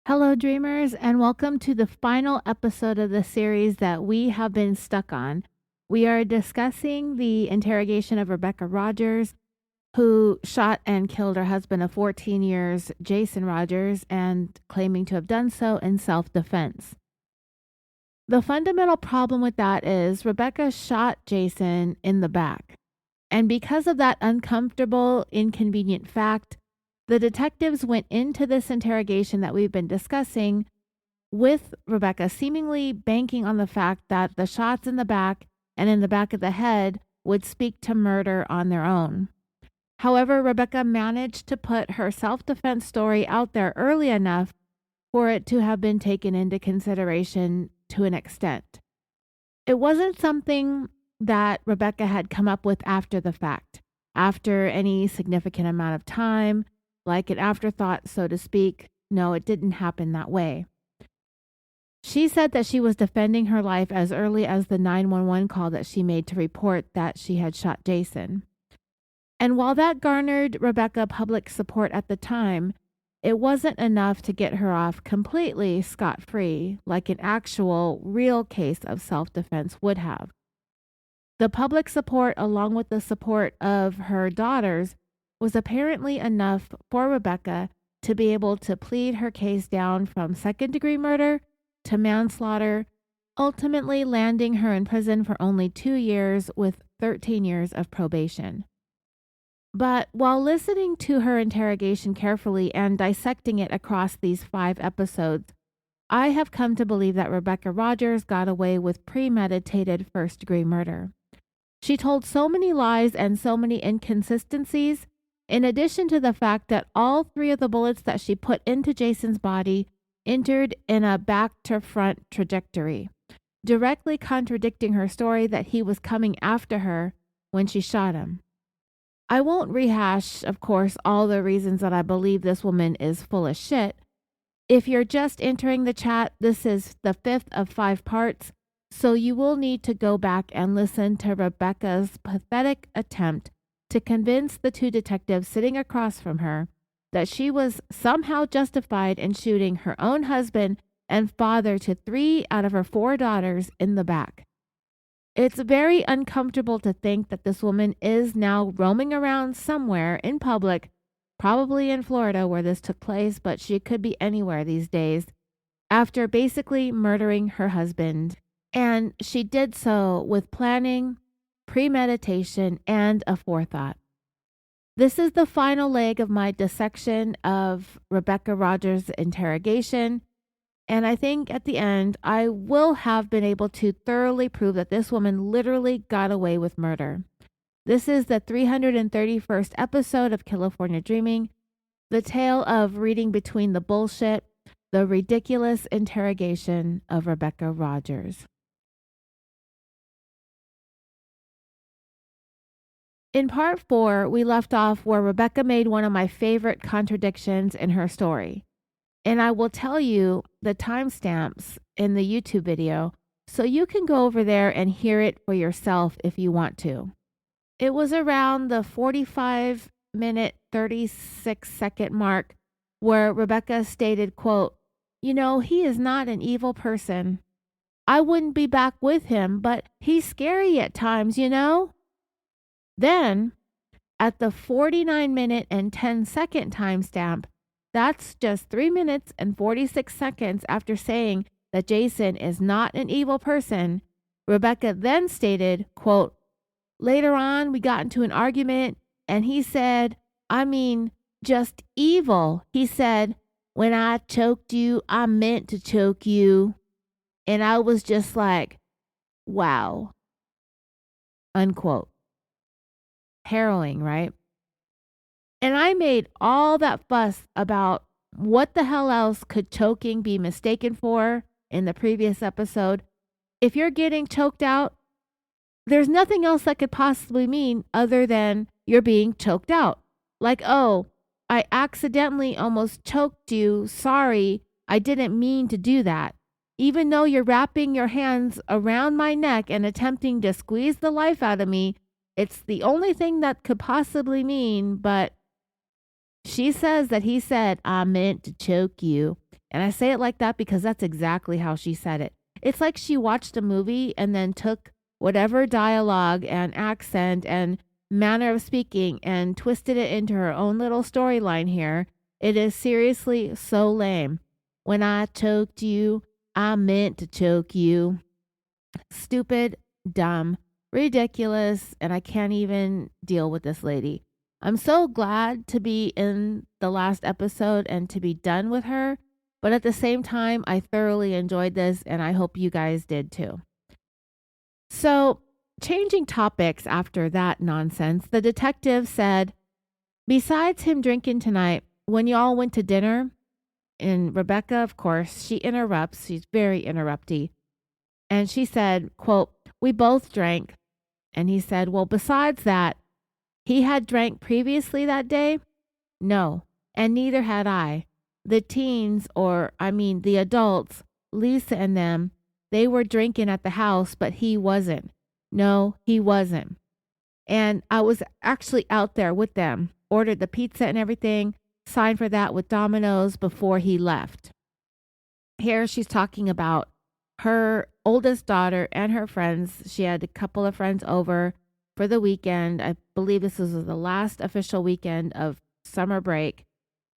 Hello, dreamers, and welcome to the final episode of the series that we have been stuck on. We are discussing the interrogation of Rebecca Rogers, who shot and killed her husband of 14 years, Jason Rogers, and claiming to have done so in self defense. The fundamental problem with that is Rebecca shot Jason in the back. And because of that uncomfortable, inconvenient fact, the detectives went into this interrogation that we've been discussing with Rebecca seemingly banking on the fact that the shots in the back and in the back of the head would speak to murder on their own. However, Rebecca managed to put her self-defense story out there early enough for it to have been taken into consideration to an extent. It wasn't something that Rebecca had come up with after the fact, after any significant amount of time, like an afterthought, so to speak. No, it didn't happen that way. She said that she was defending her life as early as the 911 call that she made to report that she had shot Jason. And while that garnered Rebecca public support at the time, it wasn't enough to get her off completely scot-free like an actual, real case of self-defense would have. The public support, along with the support of her daughters, was apparently enough for Rebecca to be able to plead her case down from second-degree murder to manslaughter, ultimately landing her in prison for only 2 years with 13 years of probation. But while listening to her interrogation carefully and dissecting it across these 5 episodes, I have come to believe that Rebecca Rogers got away with premeditated first-degree murder. She told so many lies and so many inconsistencies, in addition to the fact that all 3 of the bullets that she put into Jason's body entered in a back-to-front trajectory, directly contradicting her story that he was coming after her when she shot him. I won't rehash, of course, all the reasons that I believe this woman is full of shit. If you're just entering the chat, this is the 5th of 5 parts, so you will need to go back and listen to Rebecca's pathetic attempt to convince the 2 detectives sitting across from her that she was somehow justified in shooting her own husband and father to 3 out of her 4 daughters in the back. It's very uncomfortable to think that this woman is now roaming around somewhere in public, probably in Florida where this took place, but she could be anywhere these days, after basically murdering her husband. And she did so with planning, premeditation, and a forethought. This is the final leg of my dissection of Rebecca Rogers' interrogation. And I think at the end, I will have been able to thoroughly prove that this woman literally got away with murder. This is the 331st episode of Killafornia Dreaming, the tale of reading between the bullshit, the ridiculous interrogation of Rebecca Rogers. In part 4, we left off where Rebecca made one of my favorite contradictions in her story. And I will tell you the timestamps in the YouTube video so you can go over there and hear it for yourself if you want to. It was around the 45-minute, 36-second mark where Rebecca stated, quote, he is not an evil person. I wouldn't be back with him, but he's scary at times, Then, at the 49-minute and 10-second timestamp, that's just 3 minutes and 46 seconds after saying that Jason is not an evil person, Rebecca then stated, quote, later on we got into an argument and he said, just evil. He said, when I choked you, I meant to choke you. And I was just like, wow. Unquote. Harrowing, right? And I made all that fuss about what the hell else could choking be mistaken for in the previous episode. If you're getting choked out, there's nothing else that could possibly mean other than you're being choked out. Like, oh, I accidentally almost choked you. Sorry, I didn't mean to do that. Even though you're wrapping your hands around my neck and attempting to squeeze the life out of me, it's the only thing that could possibly mean, but She says that he said, "I meant to choke you." And I say it like that because that's exactly how she said it. It's like she watched a movie and then took whatever dialogue and accent and manner of speaking and twisted it into her own little storyline here. It is seriously so lame. When I choked you, I meant to choke you. Stupid, dumb, ridiculous, and I can't even deal with this lady. I'm so glad to be in the last episode and to be done with her, but at the same time, I thoroughly enjoyed this, and I hope you guys did too. So, changing topics after that nonsense, the detective said, besides him drinking tonight, when y'all went to dinner, and Rebecca, of course, she interrupts. She's very interrupty. And she said, quote, "We both drank." And he said, "Well, besides that, he had drank previously that day?" "No, and neither had I. The teens, the adults, Lisa and them, they were drinking at the house, but he wasn't. No, he wasn't. And I was actually out there with them, ordered the pizza and everything, signed for that with Domino's before he left." Here she's talking about her oldest daughter and her friends. She had a couple of friends over for the weekend. I believe this was the last official weekend of summer break.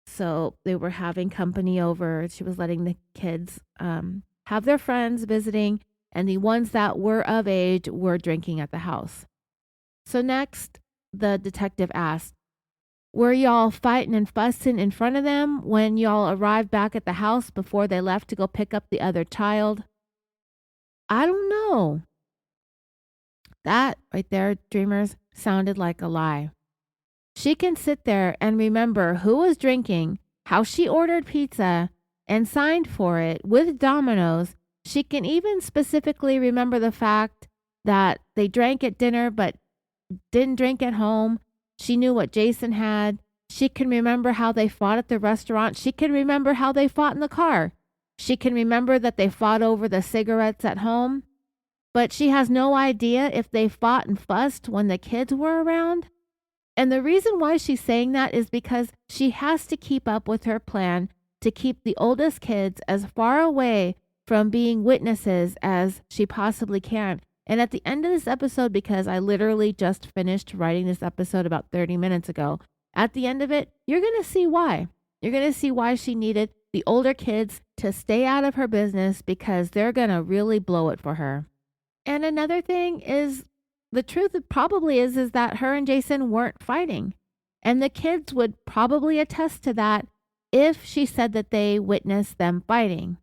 So they were having company over. She was letting the kids have their friends visiting, and the ones that were of age were drinking at the house. So next, the detective asked, "Were y'all fighting and fussing in front of them when y'all arrived back at the house before they left to go pick up the other child?" I don't know. That right there, dreamers, sounded like a lie. She can sit there and remember who was drinking, how she ordered pizza and signed for it with Domino's. She can even specifically remember the fact that they drank at dinner but didn't drink at home. She knew what Jason had. She can remember how they fought at the restaurant. She can remember how they fought in the car. She can remember that they fought over the cigarettes at home. But she has no idea if they fought and fussed when the kids were around. And the reason why she's saying that is because she has to keep up with her plan to keep the oldest kids as far away from being witnesses as she possibly can. And at the end of this episode, because I literally just finished writing this episode about 30 minutes ago, at the end of it, you're going to see why. You're going to see why she needed the older kids to stay out of her business, because they're going to really blow it for her. And another thing is, the truth probably is that her and Jason weren't fighting. And the kids would probably attest to that if she said that they witnessed them fighting.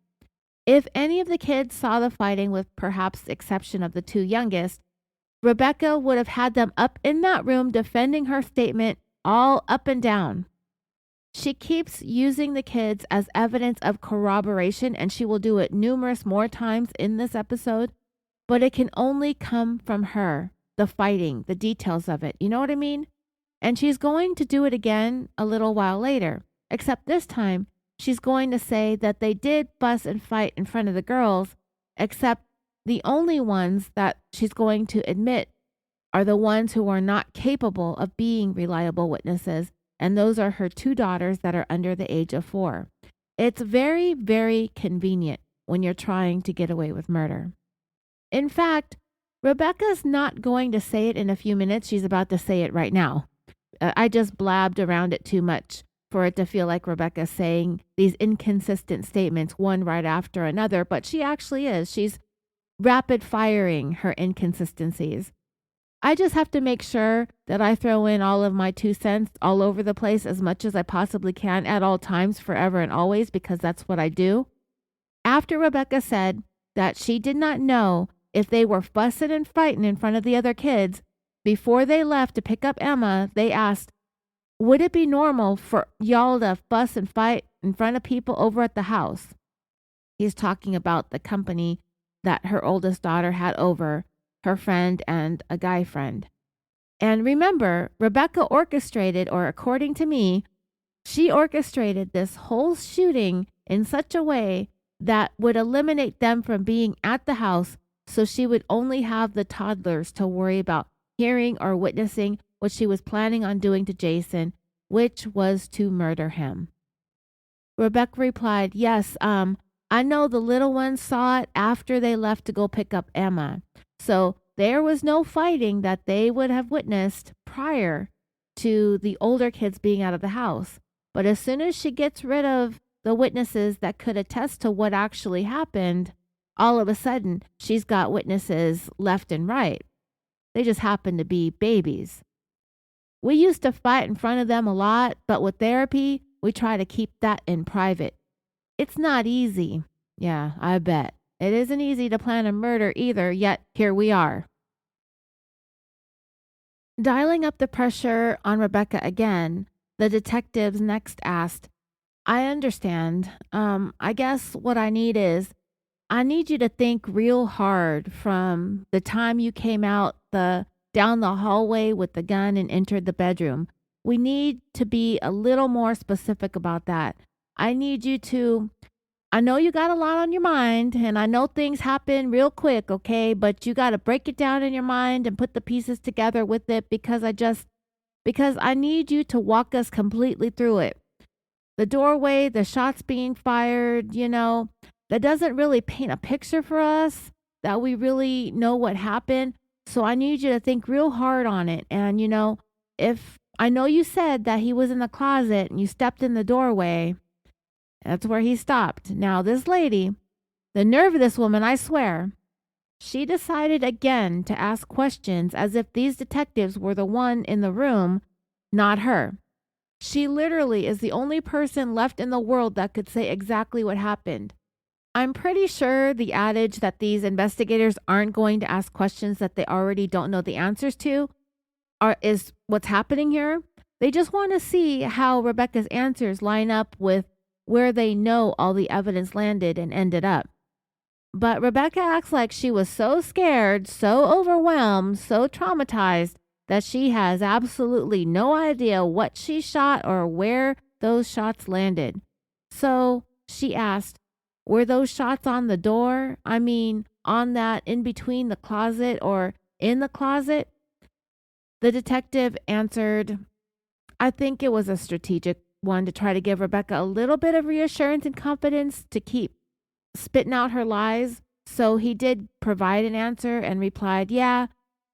If any of the kids saw the fighting, with perhaps the exception of the two youngest, Rebecca would have had them up in that room defending her statement all up and down. She keeps using the kids as evidence of corroboration, and she will do it numerous more times in this episode, but it can only come from her, the fighting, the details of it. You know what I mean? And she's going to do it again a little while later, except this time she's going to say that they did fuss and fight in front of the girls, except the only ones that she's going to admit are the ones who are not capable of being reliable witnesses, and those are her two daughters that are under the age of 4. It's very, very convenient when you're trying to get away with murder. In fact, Rebecca's not going to say it in a few minutes. She's about to say it right now. I just blabbed around it too much for it to feel like Rebecca's saying these inconsistent statements one right after another, but she actually is. She's rapid firing her inconsistencies. I just have to make sure that I throw in all of my 2 cents all over the place as much as I possibly can at all times, forever and always, because that's what I do. After Rebecca said that she did not know if they were fussing and fighting in front of the other kids, before they left to pick up Emma, they asked, "Would it be normal for y'all to fuss and fight in front of people over at the house?" He's talking about the company that her oldest daughter had over, her friend and a guy friend. And remember, Rebecca orchestrated, or according to me, she orchestrated this whole shooting in such a way that would eliminate them from being at the house, so she would only have the toddlers to worry about hearing or witnessing what she was planning on doing to Jason which was to murder him. Rebecca replied, yes, I know the little ones saw it after they left to go pick up Emma. So there was no fighting that they would have witnessed prior to the older kids being out of the house. But as soon as she gets rid of the witnesses that could attest to what actually happened, all of a sudden she's got witnesses left and right. They just happen to be babies. We used to fight in front of them a lot, but with therapy, we try to keep that in private. It's not easy. Yeah, I bet. It isn't easy to plan a murder either, yet here we are. Dialing up the pressure on Rebecca again, the detectives next asked, I understand. I guess what I need you to think real hard from the time you came out down the hallway with the gun and entered the bedroom. We need to be a little more specific about that. I know you got a lot on your mind, and I know things happen real quick, okay? But you got to break it down in your mind and put the pieces together with it because I need you to walk us completely through it. The doorway, the shots being fired, that doesn't really paint a picture for us that we really know what happened. So I need you to think real hard on it. And, if I know you said that he was in the closet and you stepped in the doorway, that's where he stopped. Now, this lady, the nerve of this woman, I swear, she decided again to ask questions as if these detectives were the one in the room, not her. She literally is the only person left in the world that could say exactly what happened. I'm pretty sure the adage that these investigators aren't going to ask questions that they already don't know the answers to is what's happening here. They just want to see how Rebecca's answers line up with where they know all the evidence landed and ended up. But Rebecca acts like she was so scared, so overwhelmed, so traumatized that she has absolutely no idea what she shot or where those shots landed. So she asked, were those shots on the door? I mean, on that in between the closet or in the closet? The detective answered, I think it was a strategic one to try to give Rebecca a little bit of reassurance and confidence to keep spitting out her lies. So he did provide an answer and replied, yeah,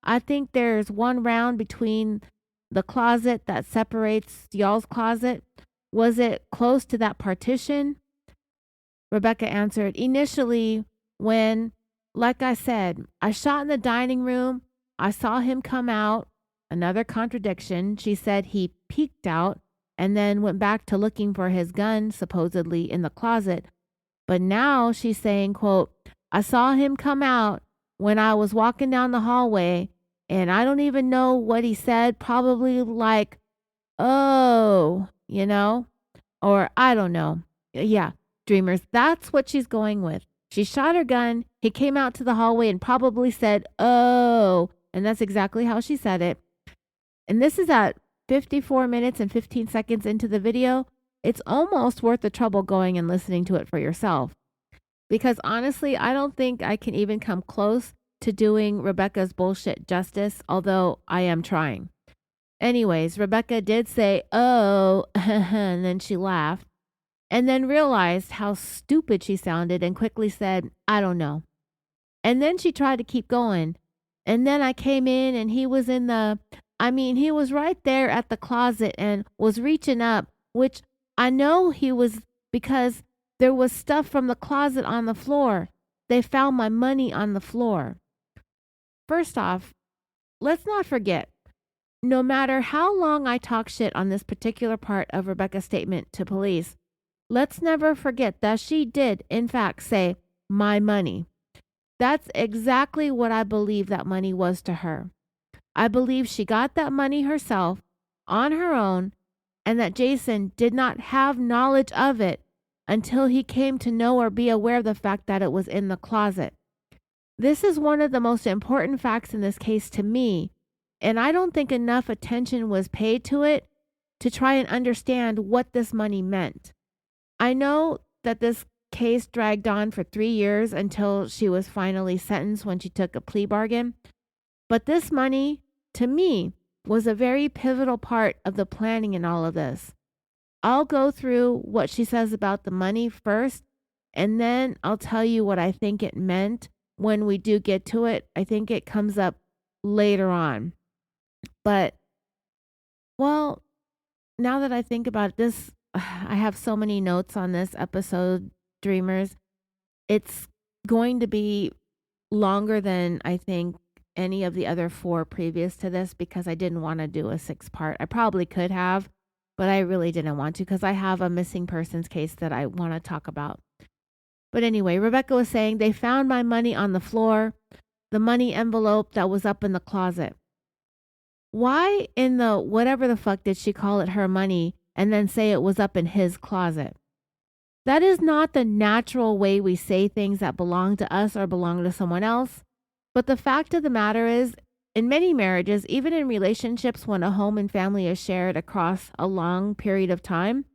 I think there's one round between the closet that separates y'all's closet. Was it close to that partition? Rebecca answered, initially, like I said, I shot in the dining room. I saw him come out. Another contradiction. She said he peeked out and then went back to looking for his gun, supposedly in the closet. But now she's saying, quote, I saw him come out when I was walking down the hallway, and I don't even know what he said, probably like, oh, or I don't know. Yeah, dreamers, that's what she's going with. She shot her gun, he came out to the hallway and probably said, oh, and that's exactly how she said it. And this is at 54 minutes and 15 seconds into the video. It's almost worth the trouble going and listening to it for yourself. Because honestly, I don't think I can even come close to doing Rebecca's bullshit justice, although I am trying. Anyways, Rebecca did say, oh, and then she laughed, and then realized how stupid she sounded and quickly said, I don't know. And then she tried to keep going. And then I came in and he was he was right there at the closet and was reaching up, which I know he was because there was stuff from the closet on the floor. They found my money on the floor. First off, let's not forget, no matter how long I talk shit on this particular part of Rebecca's statement to police, let's never forget that she did, in fact, say, my money. That's exactly what I believe that money was to her. I believe she got that money herself, on her own, and that Jason did not have knowledge of it until he came to know or be aware of the fact that it was in the closet. This is one of the most important facts in this case to me, and I don't think enough attention was paid to it to try and understand what this money meant. I know that this case dragged on for 3 years until she was finally sentenced when she took a plea bargain. But this money, to me, was a very pivotal part of the planning in all of this. I'll go through what she says about the money first, and then I'll tell you what I think it meant when we do get to it. I think it comes up later on. But, well, now that I think about this, I have so many notes on this episode, Dreamers. It's going to be longer than I think any of the other 4 previous to this because I didn't want to do a 6-part. I probably could have, but I really didn't want to because I have a missing persons case that I want to talk about. But anyway, Rebecca was saying they found my money on the floor, the money envelope that was up in the closet. Why in the whatever the fuck did she call it her money and then say it was up in his closet? That is not the natural way we say things that belong to us or belong to someone else. But the fact of the matter is, in many marriages, even in relationships when a home and family is shared across a long period of time,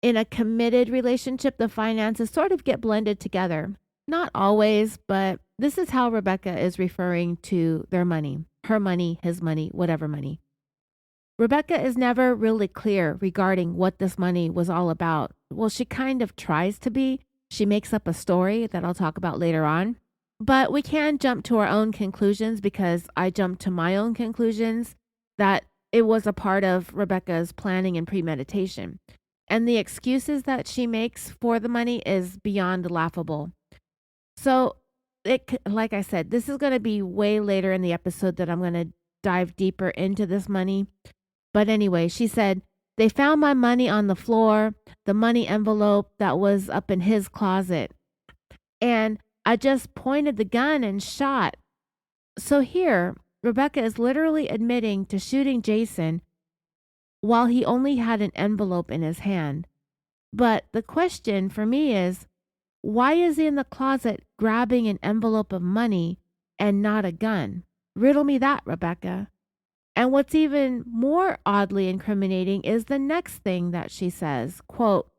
in a committed relationship, the finances sort of get blended together. Not always, but this is how Rebecca is referring to their money, her money, his money, whatever money. Rebecca is never really clear regarding what this money was all about. Well, she kind of tries to be. She makes up a story that I'll talk about later on. But we can jump to our own conclusions because I jumped to my own conclusions that it was a part of Rebecca's planning and premeditation. And the excuses that she makes for the money is beyond laughable. So, like I said, this is going to be way later in the episode that I'm going to dive deeper into this money. But anyway, she said, they found my money on the floor, the money envelope that was up in his closet. And I just pointed the gun and shot. So here, Rebecca is literally admitting to shooting Jason while he only had an envelope in his hand. But the question for me is, why is he in the closet grabbing an envelope of money and not a gun? Riddle me that, Rebecca. And what's even more oddly incriminating is the next thing that she says, quote,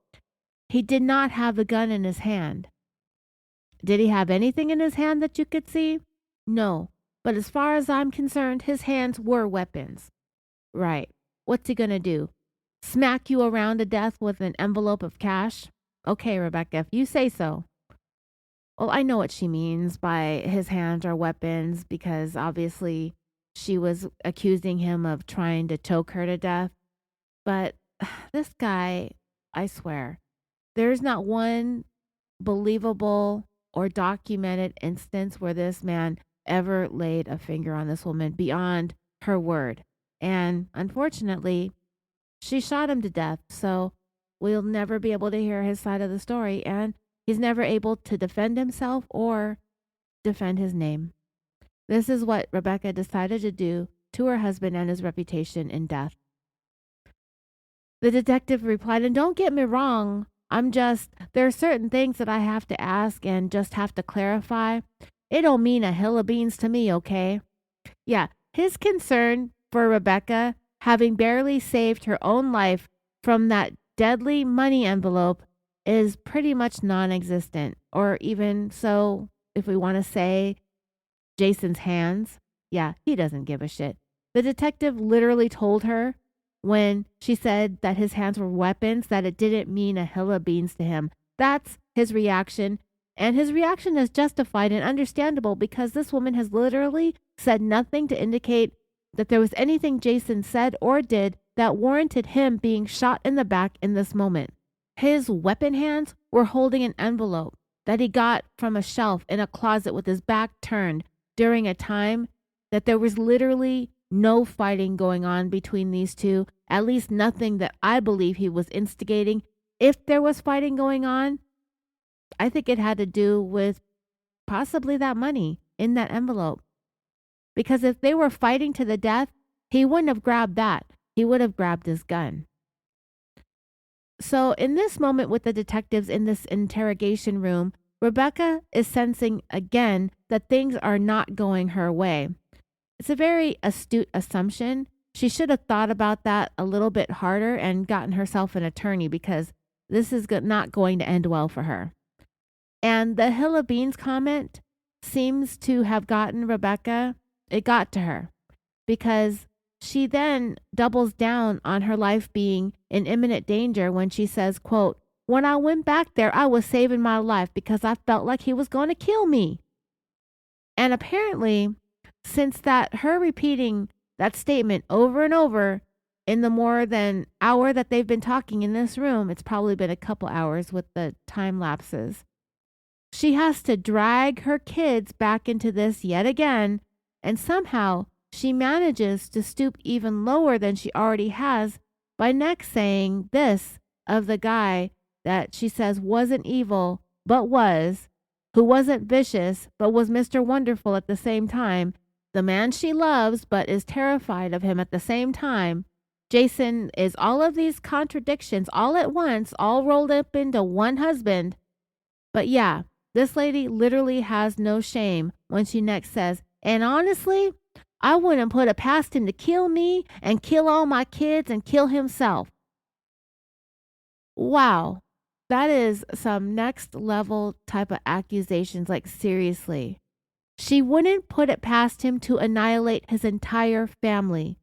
he did not have the gun in his hand. Did he have anything in his hand that you could see? No, but as far as I'm concerned, his hands were weapons. Right. What's he gonna do? Smack you around to death with an envelope of cash? Okay, Rebecca, if you say so. Well, I know what she means by his hands are weapons because obviously she was accusing him of trying to choke her to death. But this guy, I swear, there's not one believable or documented instance where this man ever laid a finger on this woman beyond her word. And unfortunately, she shot him to death. So we'll never be able to hear his side of the story. And he's never able to defend himself or defend his name. This is what Rebecca decided to do to her husband and his reputation in death. The detective replied, and don't get me wrong, there are certain things that I have to ask and just have to clarify. It don't mean a hill of beans to me, okay? Yeah, his concern for Rebecca, having barely saved her own life from that deadly money envelope, is pretty much non-existent. Or even so, if we want to say Jason's hands, yeah, he doesn't give a shit. The detective literally told her when she said that his hands were weapons that it didn't mean a hill of beans to him. That's his reaction. And his reaction is justified and understandable because this woman has literally said nothing to indicate that there was anything Jason said or did that warranted him being shot in the back in this moment. His weapon hands were holding an envelope that he got from a shelf in a closet with his back turned during a time that there was literally no fighting going on between these two, at least nothing that I believe he was instigating. If there was fighting going on, I think it had to do with possibly that money in that envelope. Because if they were fighting to the death, he wouldn't have grabbed that. He would have grabbed his gun. So in this moment with the detectives in this interrogation room, Rebecca is sensing again that things are not going her way. It's a very astute assumption. She should have thought about that a little bit harder and gotten herself an attorney because this is not going to end well for her. And the hill of beans comment seems to have gotten Rebecca, it got to her because she then doubles down on her life being in imminent danger when she says, quote, "When I went back there, I was saving my life because I felt like he was going to kill me." And apparently, since that her repeating that statement over and over in the more than hour that they've been talking in this room, it's probably been a couple hours with the time lapses. She has to drag her kids back into this yet again, and somehow she manages to stoop even lower than she already has by next saying this of the guy that she says wasn't evil but was, who wasn't vicious but was Mr. Wonderful at the same time, the man she loves but is terrified of him at the same time. Jason is all of these contradictions all at once, all rolled up into one husband. But yeah, this lady literally has no shame when she next says, "And honestly, I wouldn't put it past him to kill me and kill all my kids and kill himself." Wow, that is some next level type of accusations, like seriously. She wouldn't put it past him to annihilate his entire family,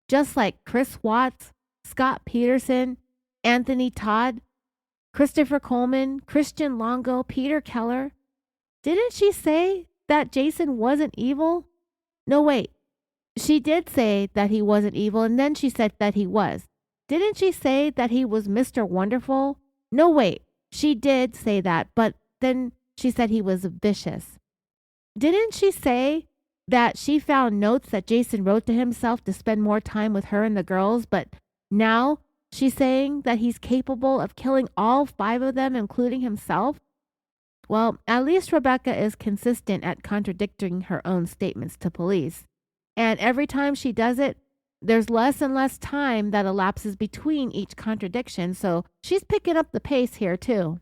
just like Chris Watts, Scott Peterson, Anthony Todd, Christopher Coleman, Christian Longo, Peter Keller. Didn't she say that Jason wasn't evil? No, wait. She did say that he wasn't evil, and then she said that he was. Didn't she say that he was Mr. Wonderful? No, wait. She did say that, but then she said he was vicious. Didn't she say that she found notes that Jason wrote to himself to spend more time with her and the girls, but now she's saying that he's capable of killing all 5 of them, including himself? Well, at least Rebecca is consistent at contradicting her own statements to police. And every time she does it, there's less and less time that elapses between each contradiction, so she's picking up the pace here too.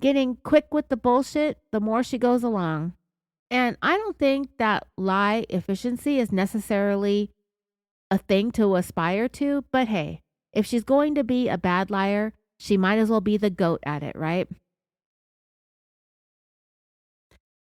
Getting quick with the bullshit the more she goes along. And I don't think that lie efficiency is necessarily a thing to aspire to, but hey, if she's going to be a bad liar, she might as well be the GOAT at it, right?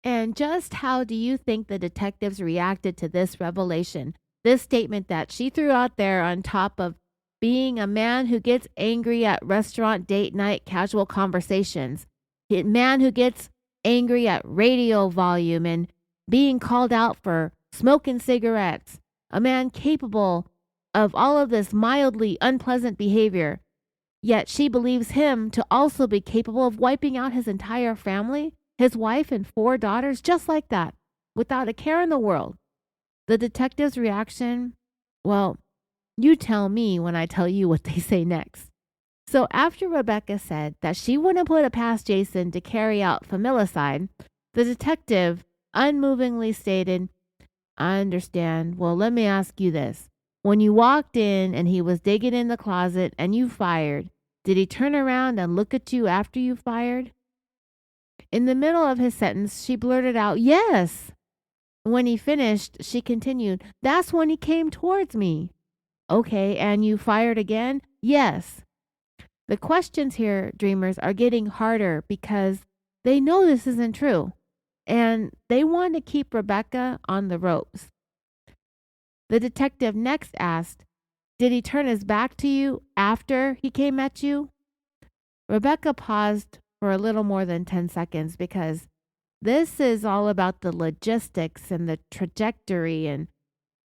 And just how do you think the detectives reacted to this revelation? This statement that she threw out there on top of being a man who gets angry at restaurant date night casual conversations, a man who gets angry at radio volume and being called out for smoking cigarettes, a man capable of all of this mildly unpleasant behavior, yet she believes him to also be capable of wiping out his entire family, his wife and 4 daughters, just like that, without a care in the world. The detective's reaction, well, you tell me when I tell you what they say next. So after Rebecca said that she wouldn't put it past Jason to carry out familicide, the detective unmovingly stated, "I understand. Well, let me ask you this. When you walked in and he was digging in the closet and you fired, did he turn around and look at you after you fired?" In the middle of his sentence, she blurted out, "Yes." When he finished, she continued, "That's when he came towards me." "Okay, and you fired again?" "Yes." The questions here, dreamers, are getting harder because they know this isn't true, and they want to keep Rebecca on the ropes. The detective next asked, "Did he turn his back to you after he came at you?" Rebecca paused for a little more than 10 seconds because this is all about the logistics and the trajectory and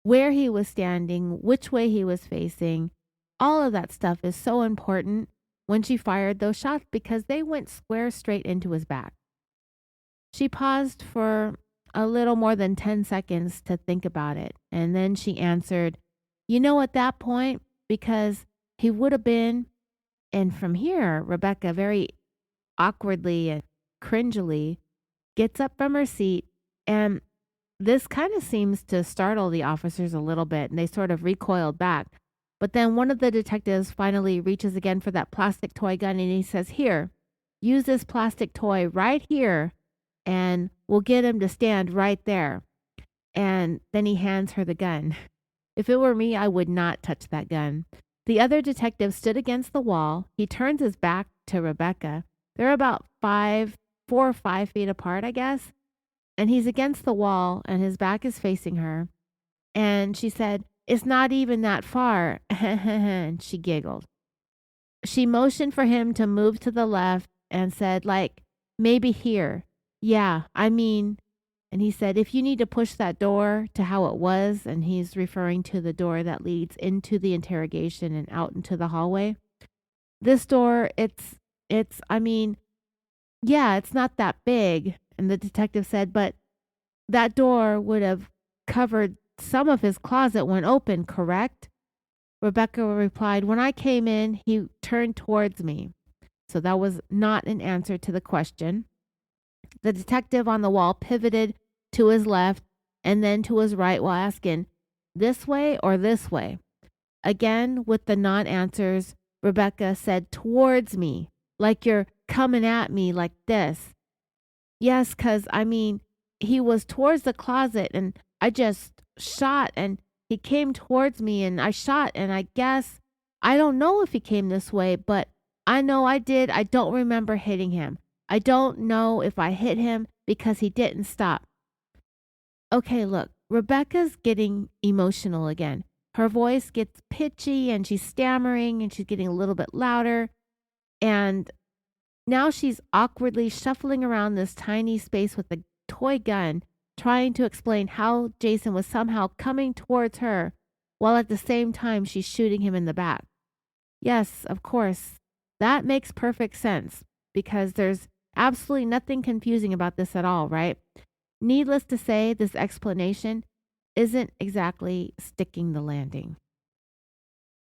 where he was standing, which way he was facing. All of that stuff is so important when she fired those shots because they went square straight into his back. She paused for a little more than 10 seconds to think about it, and then she answered, at that point, because he would have been, and from here, Rebecca very awkwardly and cringily gets up from her seat, and this kind of seems to startle the officers a little bit, and they sort of recoiled back. But then one of the detectives finally reaches again for that plastic toy gun, and he says, "Here, use this plastic toy right here, and we'll get him to stand right there." And then he hands her the gun. If it were me, I would not touch that gun. The other detective stood against the wall. He turns his back to Rebecca. They're about 4 or 5 feet apart, I guess. And he's against the wall, and his back is facing her. And she said, It's not even that far. And she giggled. She motioned for him to move to the left and said, like, maybe here. Yeah, I mean, and he said, if you need to push that door to how it was, and he's referring to the door that leads into the interrogation and out into the hallway. This door, I mean, yeah, it's not that big. And the detective said, but that door would have covered some of his closet when open, correct? Rebecca replied, when I came in, he turned towards me. So that was not an answer to the question. The detective on the wall pivoted to his left and then to his right while asking, this way or this way? Again, with the non-answers, Rebecca said, towards me, like you're coming at me like this. Yes, because, I mean, he was towards the closet and I just shot and he came towards me and I shot and I guess, I don't know if he came this way, but I know I did. I don't remember hitting him. I don't know if I hit him because he didn't stop. Okay, look, Rebecca's getting emotional again. Her voice gets pitchy and she's stammering and she's getting a little bit louder. And now she's awkwardly shuffling around this tiny space with a toy gun, trying to explain how Jason was somehow coming towards her, while at the same time she's shooting him in the back. Yes, of course, that makes perfect sense, because there's absolutely nothing confusing about this at all, right? Needless to say, this explanation isn't exactly sticking the landing.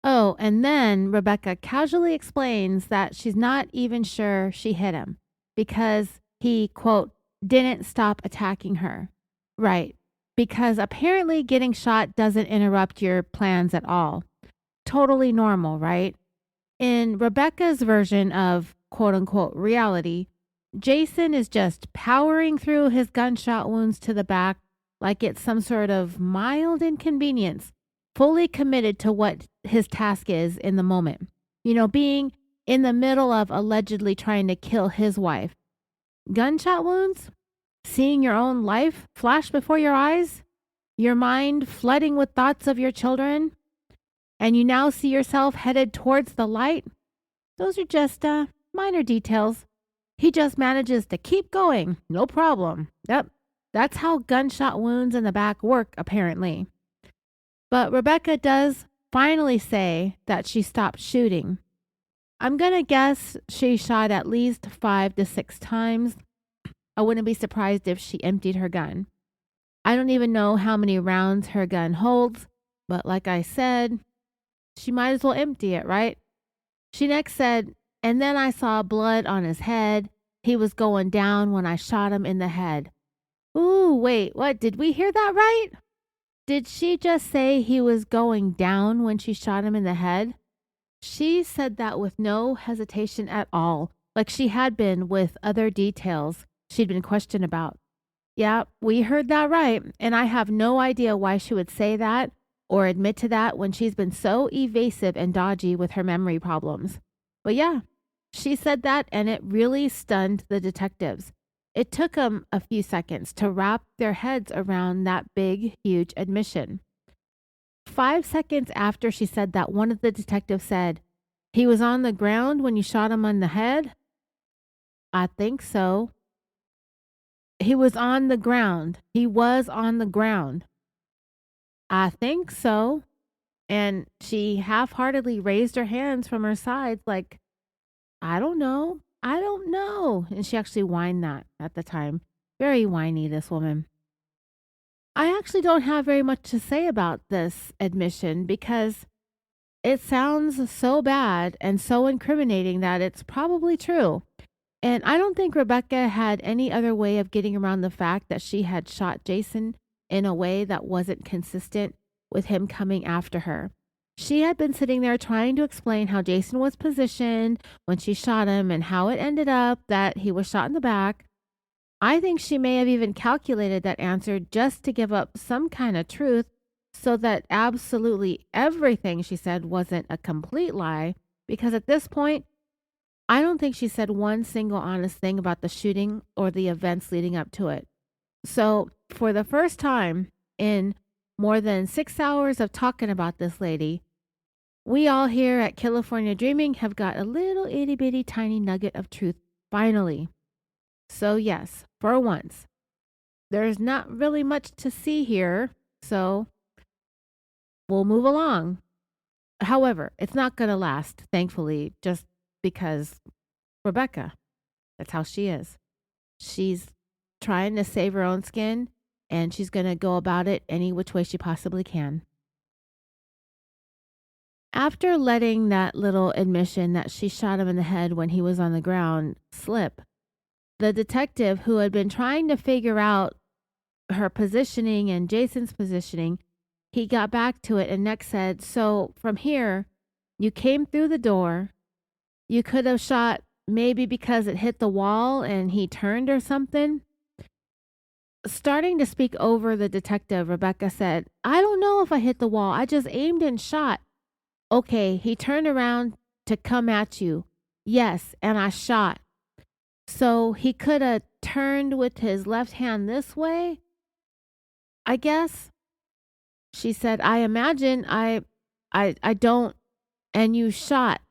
Oh, and then Rebecca casually explains that she's not even sure she hit him because he, quote, didn't stop attacking her. Right. Because apparently getting shot doesn't interrupt your plans at all. Totally normal, right? In Rebecca's version of quote unquote reality, Jason is just powering through his gunshot wounds to the back like it's some sort of mild inconvenience, fully committed to what his task is in the moment. You know, being in the middle of allegedly trying to kill his wife. Gunshot wounds? Seeing your own life flash before your eyes? Your mind flooding with thoughts of your children? And you now see yourself headed towards the light? Those are just minor details. He just manages to keep going. No problem. Yep. That's how gunshot wounds in the back work, apparently. But Rebecca does finally say that she stopped shooting. I'm going to guess she shot at least 5 to 6 times. I wouldn't be surprised if she emptied her gun. I don't even know how many rounds her gun holds, but like I said, she might as well empty it, right? She next said, and then I saw blood on his head. He was going down when I shot him in the head. Ooh, wait, what? Did we hear that right? Did she just say he was going down when she shot him in the head? She said that with no hesitation at all, like she had been with other details she'd been questioned about. Yeah, we heard that right, and I have no idea why she would say that or admit to that when she's been so evasive and dodgy with her memory problems. But yeah, she said that, and it really stunned the detectives. It took them a few seconds to wrap their heads around that big, huge admission. 5 seconds after she said that, one of the detectives said, he was on the ground when you shot him on the head? I think so. He was on the ground. He was on the ground. I think so. And she half-heartedly raised her hands from her sides like, I don't know. I don't know. And she actually whined that at the time. Very whiny, this woman. I actually don't have very much to say about this admission because it sounds so bad and so incriminating that it's probably true. And I don't think Rebecca had any other way of getting around the fact that she had shot Jason in a way that wasn't consistent with him coming after her. She had been sitting there trying to explain how Jason was positioned when she shot him and how it ended up that he was shot in the back. I think she may have even calculated that answer just to give up some kind of truth so that absolutely everything she said wasn't a complete lie, because at this point, I don't think she said one single honest thing about the shooting or the events leading up to it. So, for the first time in more than 6 hours of talking about this lady, we all here at Killafornia Dreaming have got a little itty bitty tiny nugget of truth finally. So yes, for once, there's not really much to see here, so we'll move along. However, it's not going to last, thankfully, just because Rebecca, that's how she is. She's trying to save her own skin, and she's going to go about it any which way she possibly can. After letting that little admission that she shot him in the head when he was on the ground slip, the detective who had been trying to figure out her positioning and Jason's positioning, he got back to it and next said, so from here, you came through the door. You could have shot maybe because it hit the wall and he turned or something. Starting to speak over the detective, Rebecca said, I don't know if I hit the wall. I just aimed and shot. Okay, he turned around to come at you. Yes, and I shot. So he could have turned with his left hand this way, I guess. She said, I imagine I don't, and you shot.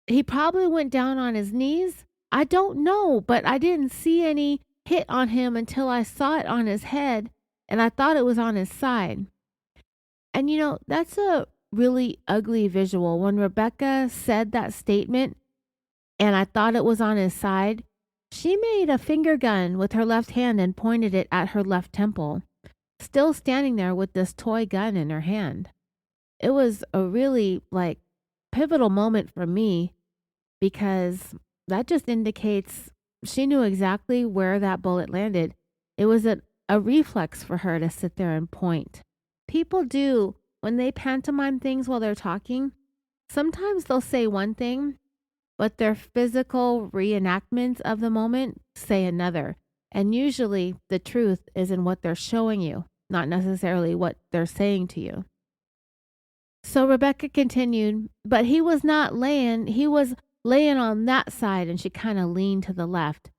He probably went down on his knees. I don't know, but I didn't see any hit on him until I saw it on his head, and I thought it was on his side. And you know, that's a really ugly visual. When Rebecca said that statement, and I thought it was on his side, she made a finger gun with her left hand and pointed it at her left temple, still standing there with this toy gun in her hand. It was a really pivotal moment for me because that just indicates she knew exactly where that bullet landed. It was a reflex for her to sit there and point. People do, when they pantomime things while they're talking, sometimes they'll say one thing, but their physical reenactments of the moment say another. And usually the truth is in what they're showing you, not necessarily what they're saying to you. So Rebecca continued, but he was not laying, he was laying on that side, and she kind of leaned to the left.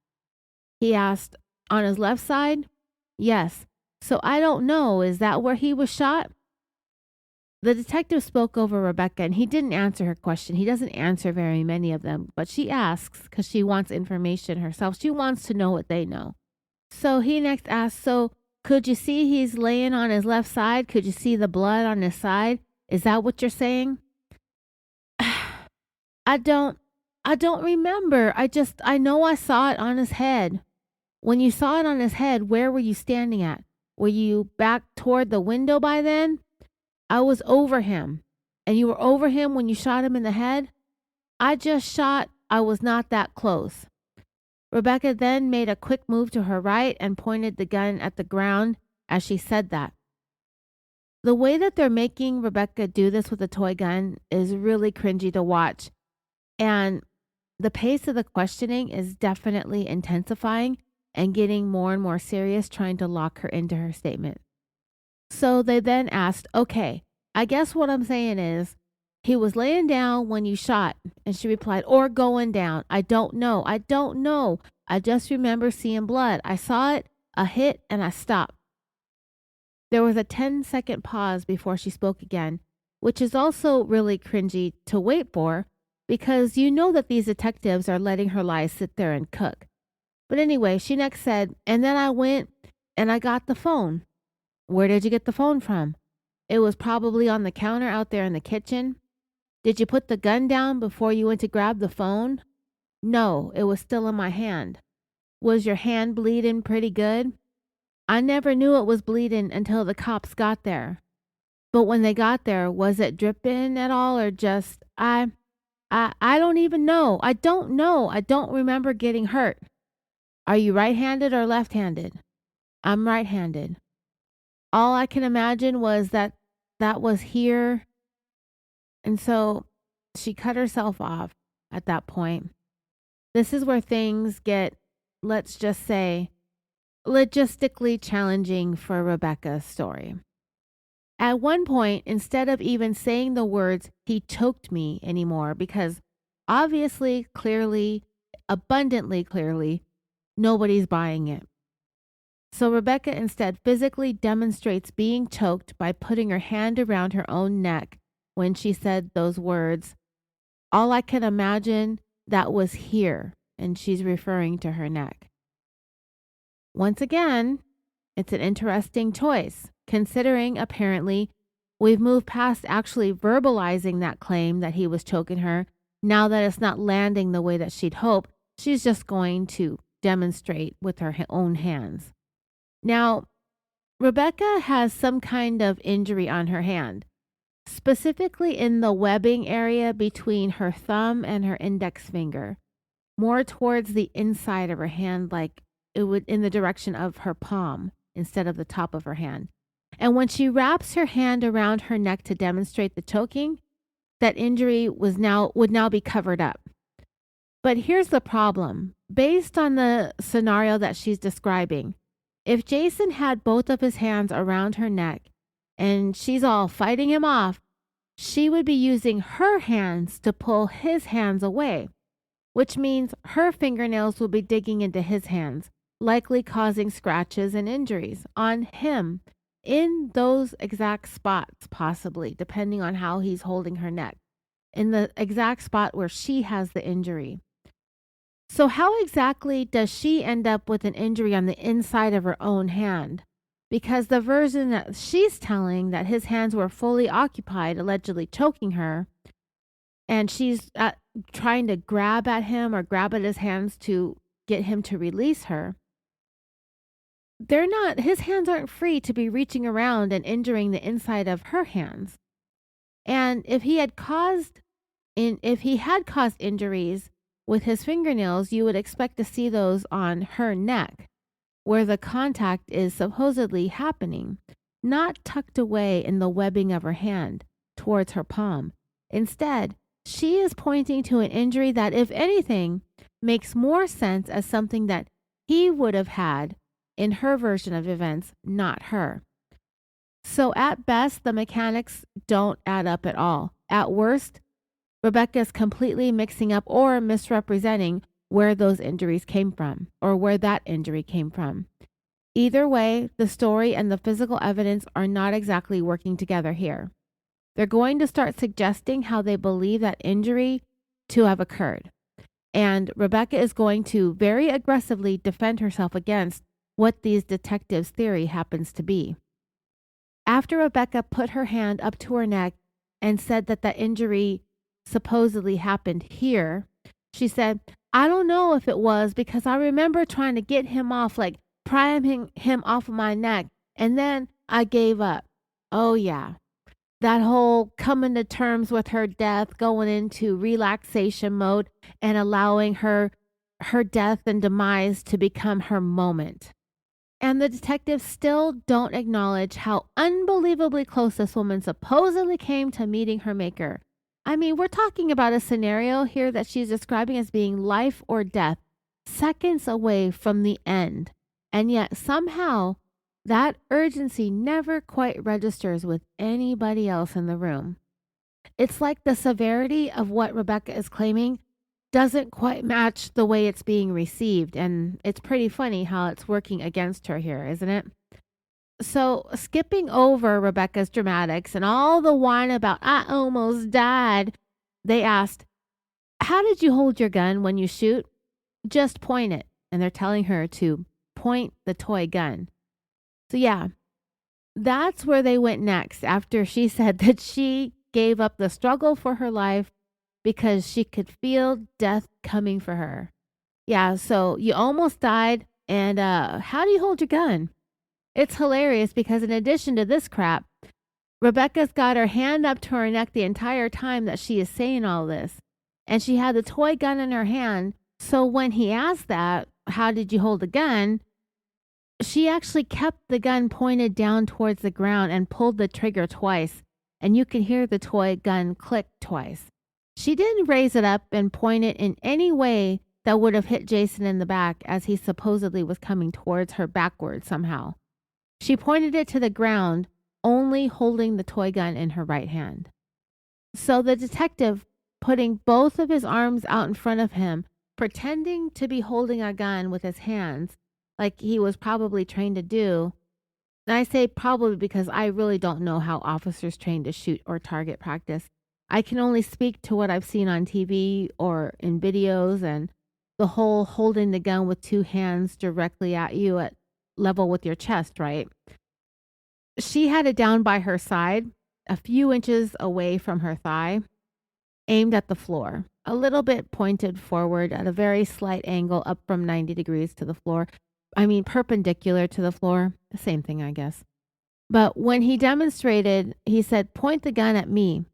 He asked, on his left side? Yes. So I don't know, is that where he was shot? The detective spoke over Rebecca, and he didn't answer her question. He doesn't answer very many of them, but she asks because she wants information herself. She wants to know what they know. So he next asked, so could you see he's laying on his left side? Could you see the blood on his side? Is that what you're saying? I don't remember. I know I saw it on his head. When you saw it on his head, where were you standing at? Were you back toward the window by then? I was over him. And you were over him when you shot him in the head? I just shot. I was not that close. Rebecca then made a quick move to her right and pointed the gun at the ground as she said that. The way that they're making Rebecca do this with a toy gun is really cringy to watch. And the pace of the questioning is definitely intensifying and getting more and more serious, trying to lock her into her statement. So they then asked, okay, I guess what I'm saying is, he was laying down when you shot. And she replied, or going down. I don't know. I just remember seeing blood. I saw it, a hit, and I stopped. There was a 10-second pause before she spoke again, which is also really cringy to wait for, because you know that these detectives are letting her lies sit there and cook. But anyway, she next said, and then I went and I got the phone. Where did you get the phone from? It was probably on the counter out there in the kitchen. Did you put the gun down before you went to grab the phone? No, it was still in my hand. Was your hand bleeding pretty good? I never knew it was bleeding until the cops got there. But when they got there, was it dripping at all or just, I don't even know. I don't know. I don't remember getting hurt. Are you right-handed or left-handed? I'm right-handed. All I can imagine was that was here. And so she cut herself off at that point. This is where things get, let's just say, logistically challenging for Rebecca's story. At one point, instead of even saying the words, he choked me anymore, because obviously, clearly, abundantly clearly, nobody's buying it. So Rebecca instead physically demonstrates being choked by putting her hand around her own neck when she said those words, "All I can imagine that was here," and she's referring to her neck. Once again, it's an interesting choice, considering apparently we've moved past actually verbalizing that claim that he was choking her. Now that it's not landing the way that she'd hoped, she's just going to demonstrate with her own hands. Now, Rebecca has some kind of injury on her hand, specifically in the webbing area between her thumb and her index finger, more towards the inside of her hand, like it would in the direction of her palm instead of the top of her hand. And when she wraps her hand around her neck to demonstrate the choking, that injury would now be covered up. But here's the problem. Based on the scenario that she's describing, if Jason had both of his hands around her neck and she's all fighting him off, she would be using her hands to pull his hands away, which means her fingernails will be digging into his hands, likely causing scratches and injuries on him in those exact spots, possibly, depending on how he's holding her neck, in the exact spot where she has the injury. So how exactly does she end up with an injury on the inside of her own hand? Because the version that she's telling, that his hands were fully occupied, allegedly choking her, and she's trying to grab at him or grab at his hands to get him to release her, his hands aren't free to be reaching around and injuring the inside of her hands. And if he had caused injuries with his fingernails, you would expect to see those on her neck, where the contact is supposedly happening, not tucked away in the webbing of her hand towards her palm. Instead, she is pointing to an injury that, if anything, makes more sense as something that he would have had in her version of events, not her. So at best, the mechanics don't add up at all. At worst, Rebecca is completely mixing up or misrepresenting where those injuries came from, or where that injury came from. Either way, the story and the physical evidence are not exactly working together here. They're going to start suggesting how they believe that injury to have occurred. And Rebecca is going to very aggressively defend herself against what these detectives' theory happens to be. After Rebecca put her hand up to her neck and said that the injury supposedly happened here, she said, "I don't know if it was, because I remember trying to get him off, like prying him off of my neck, and then I gave up." Oh yeah, that whole coming to terms with her death, going into relaxation mode and allowing her death and demise to become her moment. And the detectives still don't acknowledge how unbelievably close this woman supposedly came to meeting her maker. I mean, we're talking about a scenario here that she's describing as being life or death, seconds away from the end. And yet somehow that urgency never quite registers with anybody else in the room. It's like the severity of what Rebecca is claiming doesn't quite match the way it's being received. And it's pretty funny how it's working against her here, isn't it? So skipping over Rebecca's dramatics and all the whine about "I almost died," they asked, "How did you hold your gun when you shoot?" "Just point it." And they're telling her to point the toy gun. So yeah, that's where they went next, after she said that she gave up the struggle for her life because she could feel death coming for her. Yeah, so you almost died, and how do you hold your gun? It's hilarious because in addition to this crap, Rebecca's got her hand up to her neck the entire time that she is saying all this. And she had the toy gun in her hand. So when he asked that, "How did you hold the gun?" she actually kept the gun pointed down towards the ground and pulled the trigger twice. And you could hear the toy gun click twice. She didn't raise it up and point it in any way that would have hit Jason in the back, as he supposedly was coming towards her backwards somehow. She pointed it to the ground, only holding the toy gun in her right hand. So the detective, putting both of his arms out in front of him, pretending to be holding a gun with his hands, like he was probably trained to do. And I say probably because I really don't know how officers train to shoot or target practice. I can only speak to what I've seen on TV or in videos, and the whole holding the gun with two hands directly at you at level with your chest, right? She had it down by her side, a few inches away from her thigh, aimed at the floor, a little bit pointed forward at a very slight angle up from 90 degrees to the floor. I mean, perpendicular to the floor. The same thing, I guess. But when he demonstrated, he said, "Point the gun at me."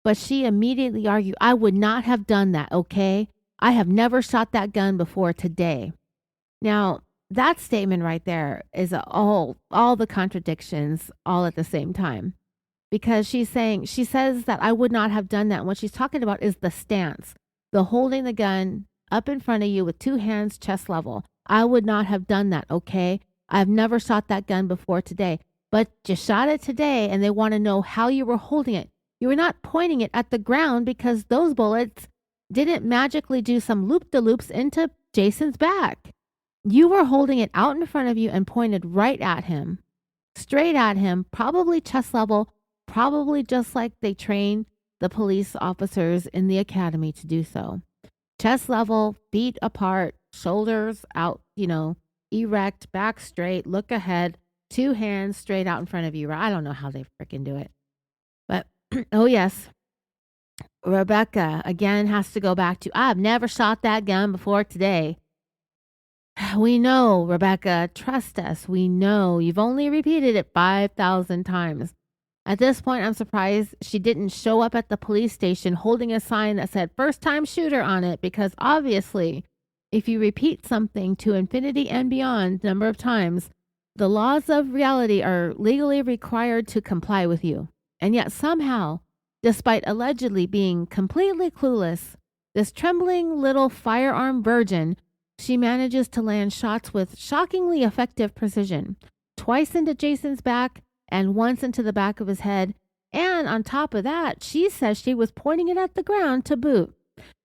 But she immediately argued, "I would not have done that, okay? I have never shot that gun before today." Now, that statement right there is all the contradictions all at the same time. Because she says that I would not have done that. And what she's talking about is the stance, the holding the gun up in front of you with two hands chest level. I would not have done that, okay? I've never shot that gun before today. But you shot it today, and they want to know how you were holding it. You were not pointing it at the ground because those bullets didn't magically do some loop-de-loops into Jason's back. You were holding it out in front of you and pointed right at him, straight at him, probably chest level, probably just like they train the police officers in the academy to do so. Chest level, feet apart, shoulders out, erect, back straight, look ahead, two hands straight out in front of you. I don't know how they freaking do it. But, oh yes, Rebecca again has to go back to, "I've never shot that gun before today." We know, Rebecca, trust us. We know. You've only repeated it 5,000 times. At this point, I'm surprised she didn't show up at the police station holding a sign that said "first time shooter" on it, because obviously, if you repeat something to infinity and beyond number of times, the laws of reality are legally required to comply with you. And yet somehow, despite allegedly being completely clueless, this trembling little firearm virgin, she manages to land shots with shockingly effective precision, twice into Jason's back and once into the back of his head. And on top of that, she says she was pointing it at the ground to boot.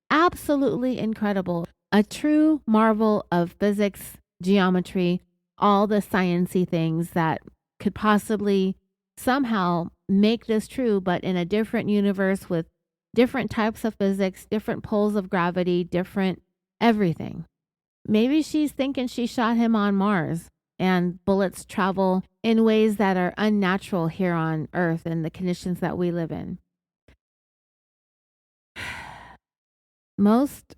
Absolutely incredible. A true marvel of physics, geometry, all the sciencey things that could possibly somehow make this true, but in a different universe with different types of physics, different poles of gravity, different everything. Maybe she's thinking she shot him on Mars, and bullets travel in ways that are unnatural here on Earth and the conditions that we live in. Most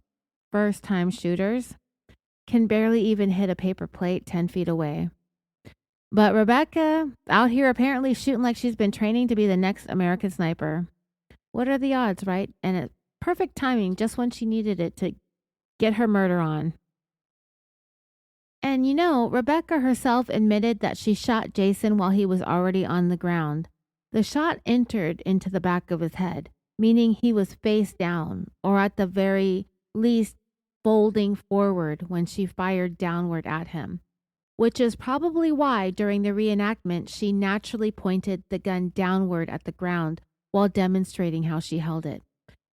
first-time shooters can barely even hit a paper plate 10 feet away. But Rebecca, out here apparently shooting like she's been training to be the next American sniper. What are the odds, right? And it's perfect timing just when she needed it to get her murder on. And Rebecca herself admitted that she shot Jason while he was already on the ground. The shot entered into the back of his head, meaning he was face down, or at the very least folding forward when she fired downward at him, which is probably why during the reenactment she naturally pointed the gun downward at the ground while demonstrating how she held it.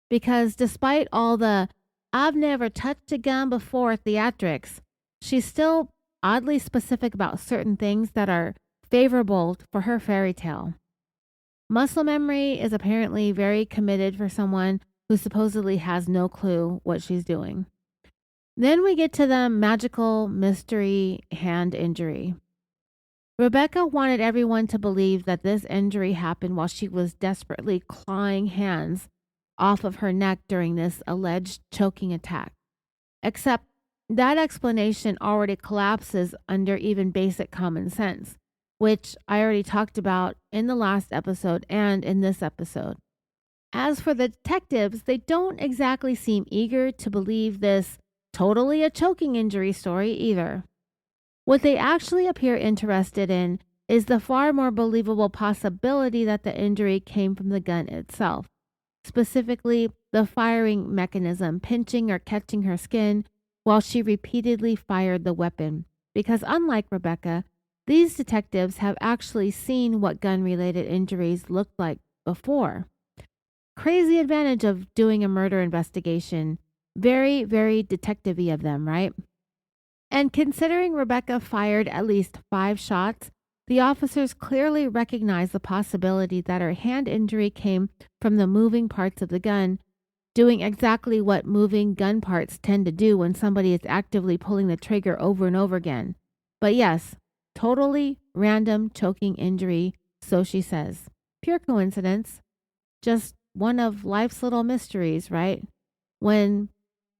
Because despite all the "I've never touched a gun before" theatrics, she's still oddly specific about certain things that are favorable for her fairy tale. Muscle memory is apparently very committed for someone who supposedly has no clue what she's doing. Then we get to the magical mystery hand injury. Rebecca wanted everyone to believe that this injury happened while she was desperately clawing hands off of her neck during this alleged choking attack. Except that explanation already collapses under even basic common sense, which I already talked about in the last episode and in this episode. As for the detectives, they don't exactly seem eager to believe this totally a choking injury story either. What they actually appear interested in is the far more believable possibility that the injury came from the gun itself, specifically the firing mechanism pinching or catching her skin while she repeatedly fired the weapon, because unlike Rebecca, these detectives have actually seen what gun-related injuries looked like before. Crazy advantage of doing a murder investigation. Very, very detective-y of them, right? And considering Rebecca fired at least 5 shots, the officers clearly recognized the possibility that her hand injury came from the moving parts of the gun, doing exactly what moving gun parts tend to do when somebody is actively pulling the trigger over and over again. But yes, totally random choking injury, so she says. Pure coincidence. Just one of life's little mysteries, right? When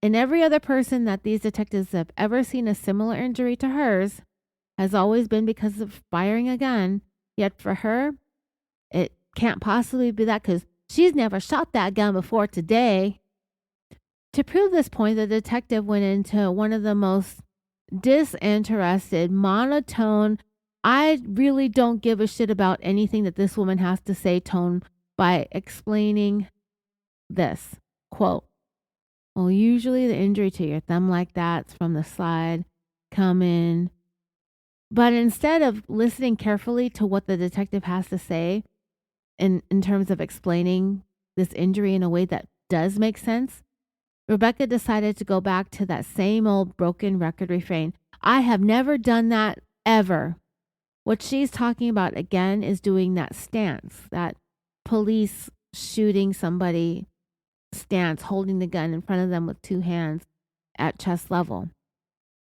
in every other person that these detectives have ever seen a similar injury to hers has always been because of firing a gun, yet for her, it can't possibly be that because she's never shot that gun before today. To prove this point, the detective went into one of the most disinterested, monotone, I really don't give a shit about anything that this woman has to say tone by explaining this. Quote, well, usually the injury to your thumb like that's from the slide coming. But instead of listening carefully to what the detective has to say in terms of explaining this injury in a way that does make sense, Rebecca decided to go back to that same old broken record refrain. I have never done that ever. What she's talking about again is doing that stance, that police shooting somebody stance, holding the gun in front of them with 2 hands at chest level.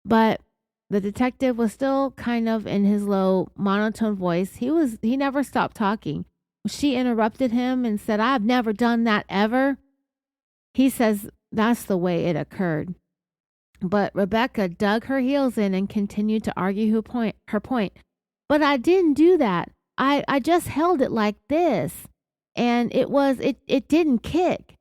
But the detective was still kind of in his low monotone voice. He never stopped talking. She interrupted him and said, I've never done that ever. He says that's the way it occurred. But Rebecca dug her heels in and continued to argue her point. But I didn't do that. I just held it like this. And it didn't kick.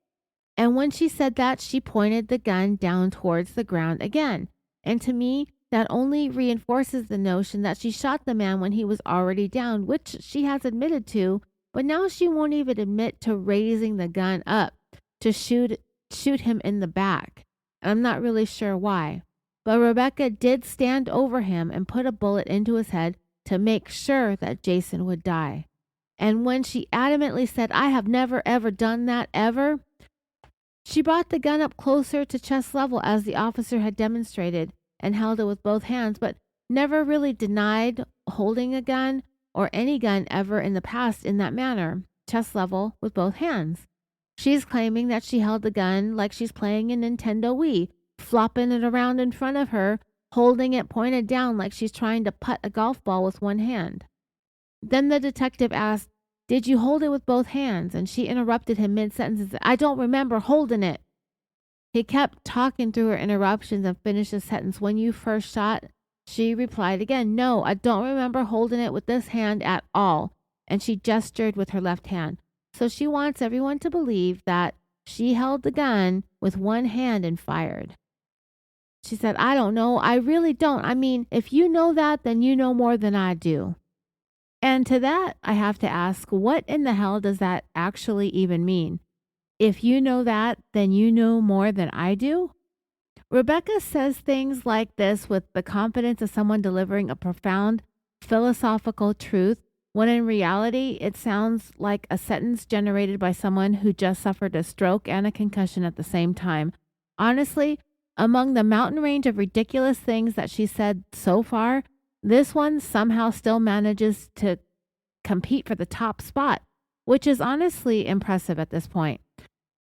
And when she said that, she pointed the gun down towards the ground again. And to me, that only reinforces the notion that she shot the man when he was already down, which she has admitted to, but now she won't even admit to raising the gun up to shoot him in the back. And I'm not really sure why. But Rebecca did stand over him and put a bullet into his head to make sure that Jason would die. And when she adamantly said, I have never ever done that ever, she brought the gun up closer to chest level as the officer had demonstrated and held it with both hands, but never really denied holding a gun or any gun ever in the past in that manner, chest level with both hands. She's claiming that she held the gun like she's playing a Nintendo Wii, flopping it around in front of her, holding it pointed down like she's trying to putt a golf ball with one hand. Then the detective asked, did you hold it with both hands? And she interrupted him mid-sentence and said, I don't remember holding it. He kept talking through her interruptions and finished the sentence. When you first shot, she replied again, no, I don't remember holding it with this hand at all. And she gestured with her left hand. So she wants everyone to believe that she held the gun with one hand and fired. She said, I don't know. I really don't. I mean, if you know that, then you know more than I do. And to that, I have to ask, what in the hell does that actually even mean? If you know that, then you know more than I do? Rebecca says things like this with the confidence of someone delivering a profound philosophical truth, when in reality, it sounds like a sentence generated by someone who just suffered a stroke and a concussion at the same time. Honestly, among the mountain range of ridiculous things that she said so far, this one somehow still manages to compete for the top spot, which is honestly impressive at this point.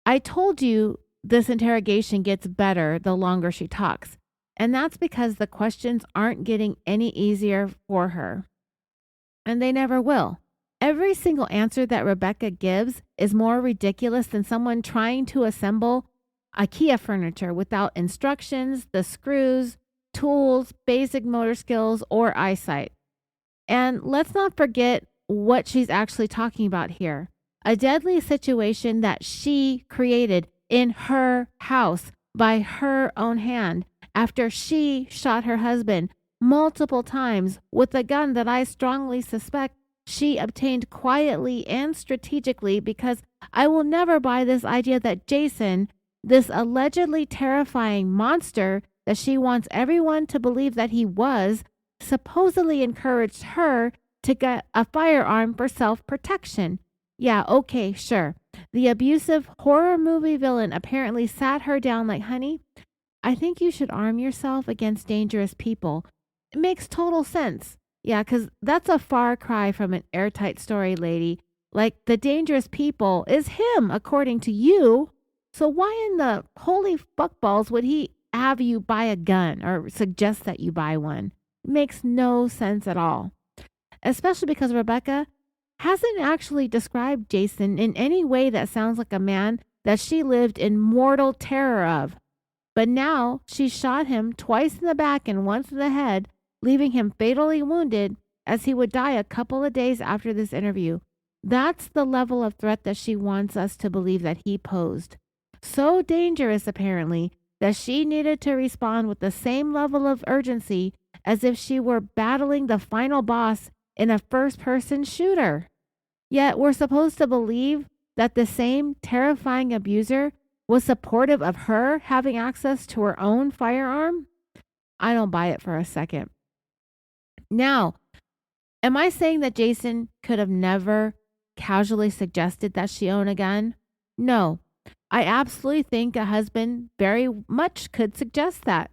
I told you this interrogation gets better the longer she talks, and that's because the questions aren't getting any easier for her, and they never will. Every single answer that Rebecca gives is more ridiculous than someone trying to assemble IKEA furniture without instructions, the screws, tools, basic motor skills, or eyesight. And let's not forget what she's actually talking about here. A deadly situation that she created in her house by her own hand after she shot her husband multiple times with a gun that I strongly suspect she obtained quietly and strategically, because I will never buy this idea that Jason, this allegedly terrifying monster that she wants everyone to believe that he was, supposedly encouraged her to get a firearm for self-protection. Yeah, okay, sure. The abusive horror movie villain apparently sat her down like, honey, I think you should arm yourself against dangerous people. It makes total sense. Yeah, because that's a far cry from an airtight story, lady. Like, the dangerous people is him, according to you. So why in the holy fuckballs would he have you buy a gun or suggest that you buy one? It makes no sense at all. Especially because Rebecca hasn't actually described Jason in any way that sounds like a man that she lived in mortal terror of. But now she shot him twice in the back and once in the head, leaving him fatally wounded as he would die a couple of days after this interview. That's the level of threat that she wants us to believe that he posed. So dangerous, apparently, that she needed to respond with the same level of urgency as if she were battling the final boss in a first-person shooter. Yet we're supposed to believe that the same terrifying abuser was supportive of her having access to her own firearm? I don't buy it for a second. Now, am I saying that Jason could have never casually suggested that she own a gun? No. I absolutely think a husband very much could suggest that,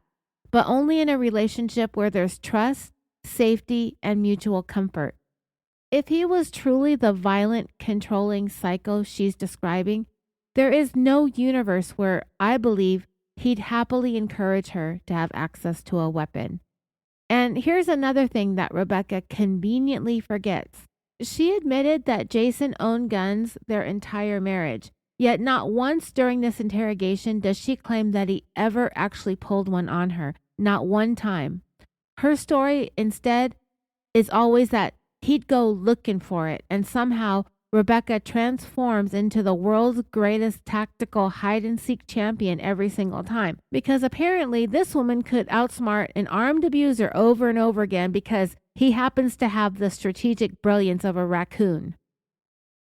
but only in a relationship where there's trust, safety, and mutual comfort. If he was truly the violent, controlling psycho she's describing, there is no universe where I believe he'd happily encourage her to have access to a weapon. And here's another thing that Rebecca conveniently forgets. She admitted that Jason owned guns their entire marriage, yet not once during this interrogation does she claim that he ever actually pulled one on her, not one time. Her story instead is always that he'd go looking for it, and somehow Rebecca transforms into the world's greatest tactical hide-and-seek champion every single time. Because apparently this woman could outsmart an armed abuser over and over again because he happens to have the strategic brilliance of a raccoon.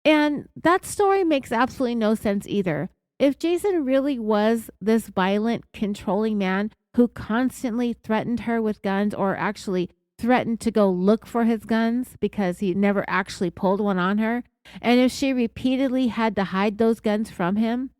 And that story makes absolutely no sense either. If Jason really was this violent, controlling man who constantly threatened her with guns, or actually threatened to go look for his guns because he never actually pulled one on her, and if she repeatedly had to hide those guns from him,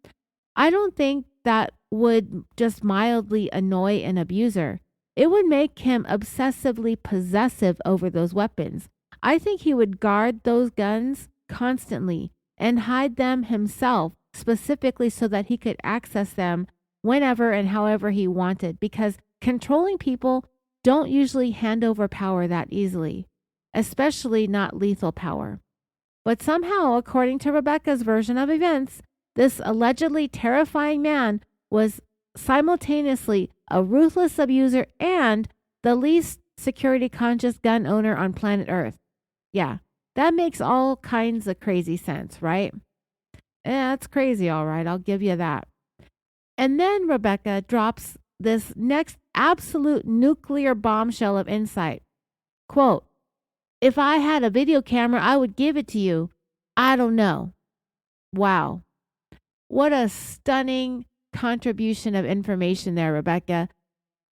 I don't think that would just mildly annoy an abuser. It would make him obsessively possessive over those weapons. I think he would guard those guns constantly and hide them himself, specifically so that he could access them whenever and however he wanted, because controlling people don't usually hand over power that easily, especially not lethal power. But somehow, according to Rebecca's version of events, this allegedly terrifying man was simultaneously a ruthless abuser and the least security conscious gun owner on planet Earth. Yeah, that makes all kinds of crazy sense, right? That's crazy, all right, I'll give you that. And then Rebecca drops this next absolute nuclear bombshell of insight. Quote, "If I had a video camera, I would give it to you. I don't know." Wow. What a stunning contribution of information there, Rebecca.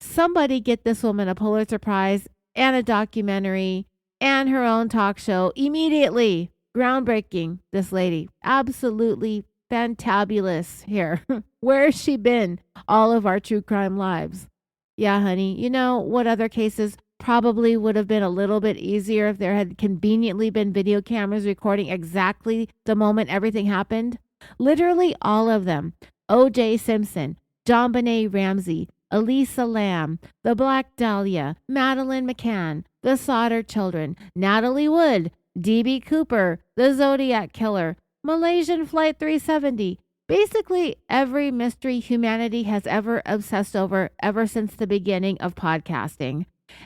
Somebody get this woman a Pulitzer Prize and a documentary and her own talk show immediately. Groundbreaking, this lady. Absolutely fantabulous here. Where has she been all of our true crime lives? Yeah, honey. You know what other cases probably would have been a little bit easier if there had conveniently been video cameras recording exactly the moment everything happened? Literally all of them. O.J. Simpson, JonBenet Ramsey, Elisa Lam, the Black Dahlia, Madeleine McCann, the Sauter children, Natalie Wood, D.B. Cooper, the Zodiac Killer, Malaysian Flight 370. Basically, every mystery humanity has ever obsessed over ever since the beginning of podcasting.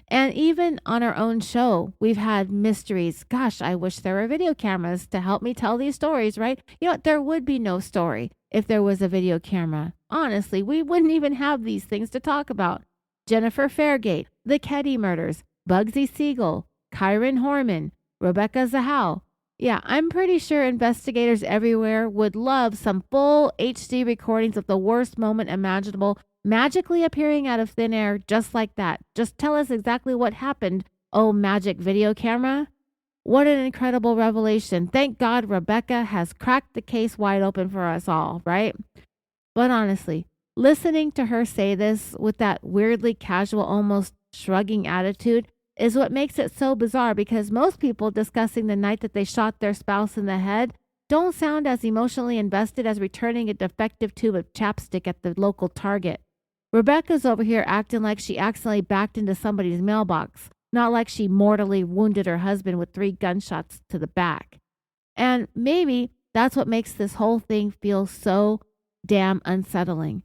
And even on our own show, we've had mysteries. Gosh, I wish there were video cameras to help me tell these stories, right? You know what? There would be no story if there was a video camera. Honestly, we wouldn't even have these things to talk about. Jennifer Fairgate, the Keddy murders, Bugsy Siegel, Kyron Horman, Rebecca Zahau. Yeah, I'm pretty sure investigators everywhere would love some full HD recordings of the worst moment imaginable magically appearing out of thin air just like that. Just tell us exactly what happened, oh magic video camera. What an incredible revelation. Thank God Rebecca has cracked the case wide open for us all, right? But honestly, Listening to her say this with that weirdly casual, almost shrugging attitude is what makes it so bizarre, because most people discussing the night that they shot their spouse in the head don't sound as emotionally invested as returning a defective tube of chapstick at the local Target. Rebecca's over here acting like she accidentally backed into somebody's mailbox, not like she mortally wounded her husband with 3 gunshots to the back. And maybe that's what makes this whole thing feel so damn unsettling.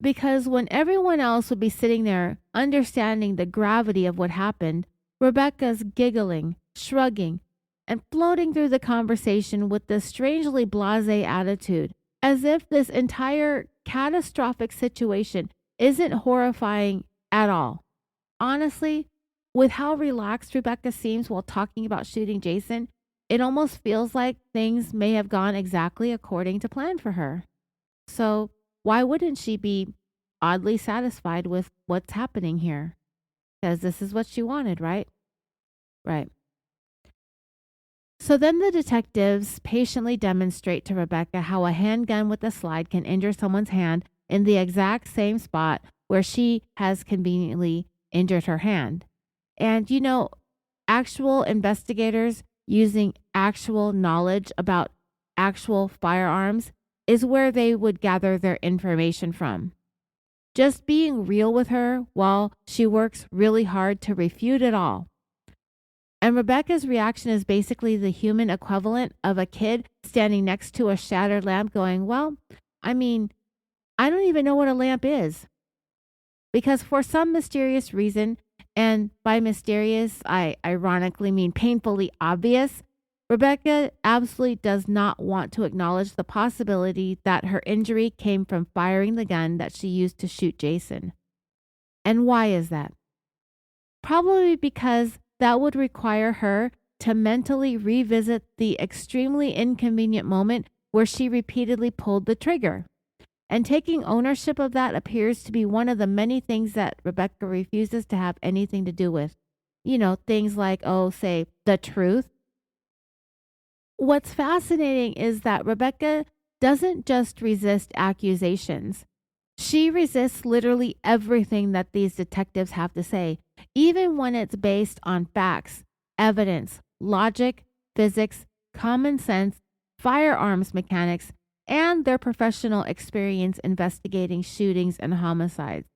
Because when everyone else would be sitting there understanding the gravity of what happened, Rebecca's giggling, shrugging, and floating through the conversation with this strangely blasé attitude, as if this entire catastrophic situation isn't horrifying at all. Honestly, with how relaxed Rebecca seems while talking about shooting Jason, it almost feels like things may have gone exactly according to plan for her. So why wouldn't she be oddly satisfied with what's happening here? Because this is what she wanted, right? Right. So then the detectives patiently demonstrate to Rebecca how a handgun with a slide can injure someone's hand in the exact same spot where she has conveniently injured her hand. And actual investigators using actual knowledge about actual firearms is where they would gather their information from. Just being real with her while she works really hard to refute it all. And Rebecca's reaction is basically the human equivalent of a kid standing next to a shattered lamp going, well, I don't even know what a lamp is. Because for some mysterious reason, and by mysterious, I ironically mean painfully obvious, Rebecca absolutely does not want to acknowledge the possibility that her injury came from firing the gun that she used to shoot Jason. And why is that? Probably because that would require her to mentally revisit the extremely inconvenient moment where she repeatedly pulled the trigger. And taking ownership of that appears to be one of the many things that Rebecca refuses to have anything to do with. Things like, say, the truth. What's fascinating is that Rebecca doesn't just resist accusations. She resists literally everything that these detectives have to say, even when it's based on facts, evidence, logic, physics, common sense, firearms mechanics, and their professional experience investigating shootings and homicides.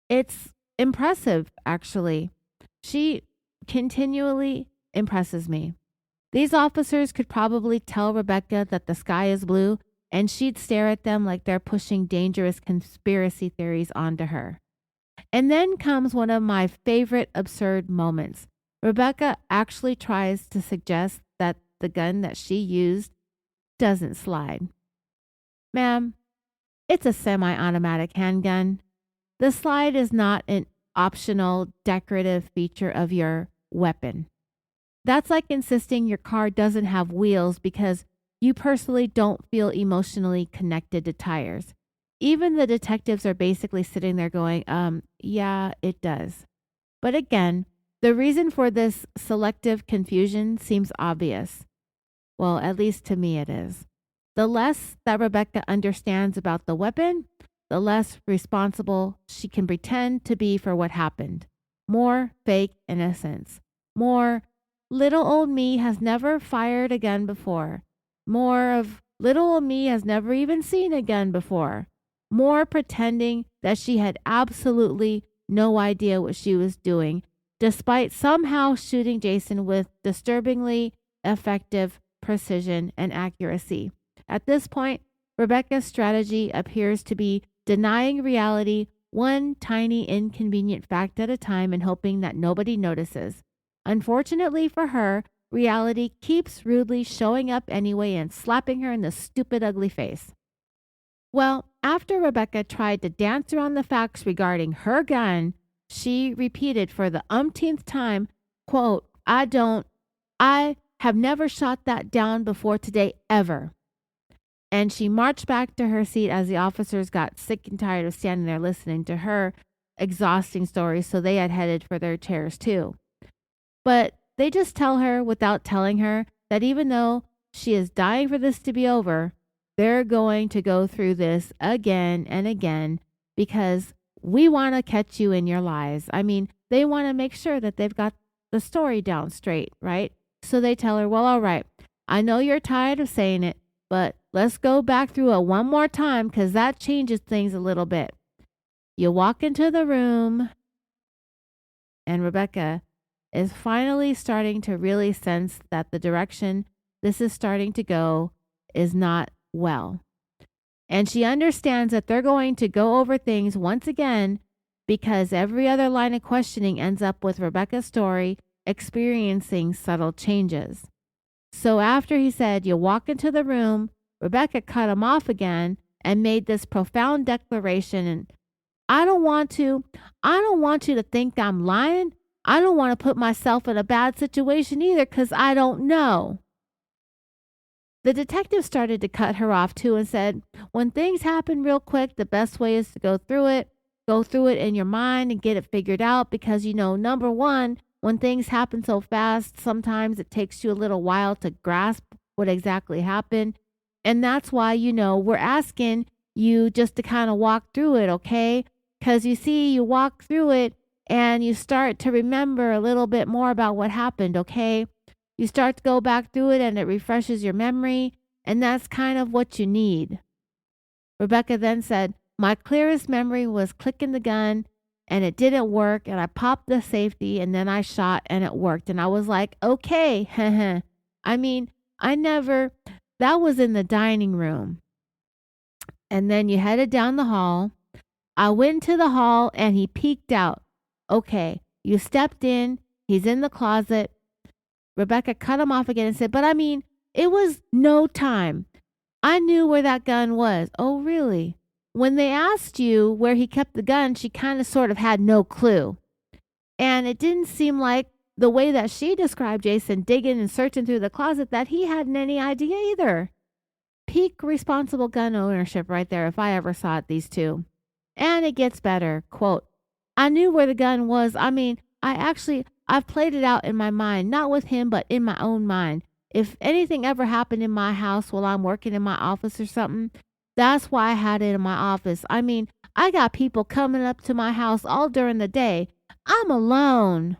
It's impressive, actually. She continually impresses me. These officers could probably tell Rebecca that the sky is blue, and she'd stare at them like they're pushing dangerous conspiracy theories onto her. And then comes one of my favorite absurd moments. Rebecca actually tries to suggest that the gun that she used doesn't slide. Ma'am, it's a semi-automatic handgun. The slide is not an optional decorative feature of your weapon. That's like insisting your car doesn't have wheels because you personally don't feel emotionally connected to tires. Even the detectives are basically sitting there going, yeah, it does. But again, the reason for this selective confusion seems obvious. Well, at least to me it is. The less that Rebecca understands about the weapon, the less responsible she can pretend to be for what happened. More fake innocence. More little old me has never fired a gun before. More of little old me has never even seen a gun before. More pretending that she had absolutely no idea what she was doing, despite somehow shooting Jason with disturbingly effective precision and accuracy. At this point, Rebecca's strategy appears to be denying reality one tiny inconvenient fact at a time and hoping that nobody notices. Unfortunately for her, reality keeps rudely showing up anyway and slapping her in the stupid, ugly face. Well, after Rebecca tried to dance around the facts regarding her gun, she repeated for the umpteenth time, quote, I have never shot that down before today, ever. And she marched back to her seat as the officers got sick and tired of standing there listening to her exhausting stories, so they had headed for their chairs too. But they just tell her without telling her that even though she is dying for this to be over, they're going to go through this again and again because we want to catch you in your lies. I mean, they want to make sure that they've got the story down straight, right? So they tell her, well, all right, I know you're tired of saying it, but let's go back through it one more time because that changes things a little bit. You walk into the room, and Rebecca is finally starting to really sense that the direction this is starting to go is not well. And she understands that they're going to go over things once again because every other line of questioning ends up with Rebecca's story experiencing subtle changes. So after he said, you walk into the room, Rebecca cut him off again and made this profound declaration. And I don't want you to think I'm lying. I don't want to put myself in a bad situation either because I don't know. The detective started to cut her off too and said, when things happen real quick, the best way is to go through it in your mind and get it figured out because, number one, when things happen so fast, sometimes it takes you a little while to grasp what exactly happened. And that's why, we're asking you just to kind of walk through it, okay? Because you see, you walk through it and you start to remember a little bit more about what happened, okay? You start to go back through it and it refreshes your memory, and that's kind of what you need. Rebecca then said, my clearest memory was clicking the gun and it didn't work, and I popped the safety and then I shot and it worked. And I was like, okay, I mean, that was in the dining room. And then you headed down the hall. I went to the hall and he peeked out. Okay, you stepped in, he's in the closet. Rebecca cut him off again and said, but I mean, it was no time. I knew where that gun was. Oh, really? When they asked you where he kept the gun, she kind of sort of had no clue. And it didn't seem like the way that she described Jason digging and searching through the closet that he hadn't any idea either. Peak responsible gun ownership right there if I ever saw it, these two. And it gets better. Quote, I knew where the gun was. I mean, I've played it out in my mind, not with him, but in my own mind. If anything ever happened in my house while I'm working in my office or something, that's why I had it in my office. I mean, I got people coming up to my house all during the day. I'm alone.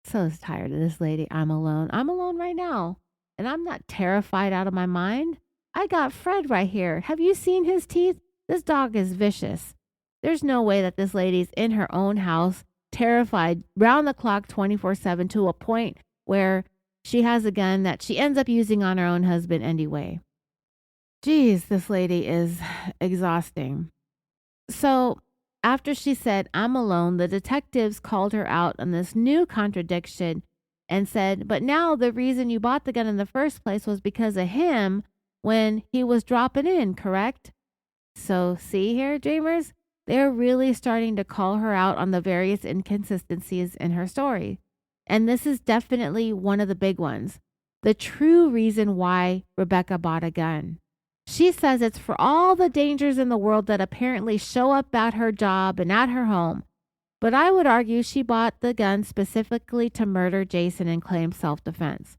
So tired of this lady. I'm alone. I'm alone right now. And I'm not terrified out of my mind. I got Fred right here. Have you seen his teeth? This dog is vicious. There's no way that this lady's in her own house, terrified, round the clock, 24/7, to a point where she has a gun that she ends up using on her own husband anyway. Geez, this lady is exhausting. So after she said, I'm alone, the detectives called her out on this new contradiction and said, but now the reason you bought the gun in the first place was because of him when he was dropping in, correct? So see here, dreamers? They're really starting to call her out on the various inconsistencies in her story. And this is definitely one of the big ones. The true reason why Rebecca bought a gun. She says it's for all the dangers in the world that apparently show up at her job and at her home. But I would argue she bought the gun specifically to murder Jason and claim self-defense.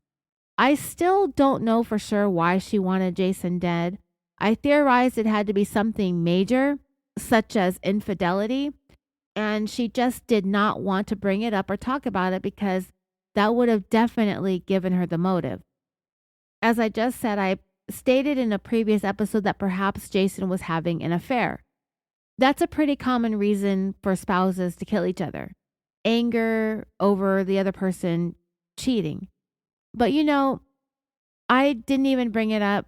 I still don't know for sure why she wanted Jason dead. I theorized it had to be something major, such as infidelity, and she just did not want to bring it up or talk about it because that would have definitely given her the motive. As I just said, I stated in a previous episode that perhaps Jason was having an affair. That's a pretty common reason for spouses to kill each other. Anger over the other person cheating. But I didn't even bring it up,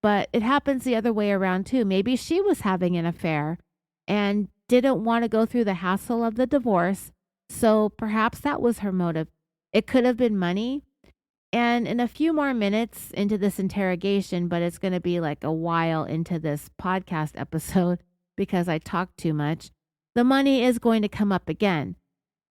but it happens the other way around too. Maybe she was having an affair and didn't want to go through the hassle of the divorce, so perhaps that was her motive. It could have been money. And in a few more minutes into this interrogation, but it's going to be like a while into this podcast episode because I talked too much, the money is going to come up again.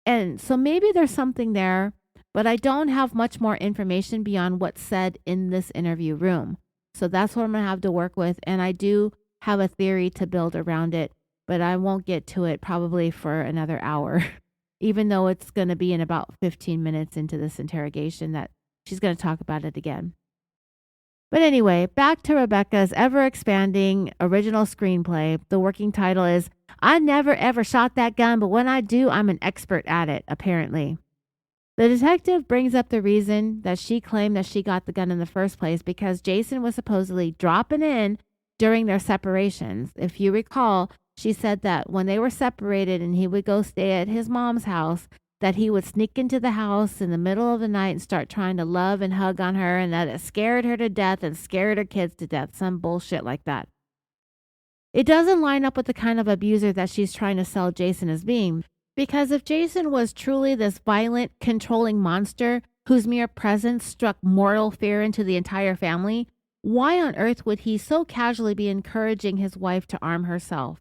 And so maybe there's something there, but I don't have much more information beyond what's said in this interview room. So that's what I'm going to have to work with. And I do have a theory to build around it, but I won't get to it probably for another hour, even though it's going to be in about 15 minutes into this interrogation that she's going to talk about it again. But anyway, back to Rebecca's ever expanding original screenplay. The working title is I Never Ever Shot That Gun, but when I do, I'm an expert at it, apparently. The detective brings up the reason that she claimed that she got the gun in the first place because Jason was supposedly dropping in during their separations. If you recall, she said that when they were separated and he would go stay at his mom's house, that he would sneak into the house in the middle of the night and start trying to love and hug on her, and that it scared her to death and scared her kids to death. Some bullshit like that. It doesn't line up with the kind of abuser that she's trying to sell Jason as being. Because if Jason was truly this violent, controlling monster whose mere presence struck mortal fear into the entire family, why on earth would he so casually be encouraging his wife to arm herself?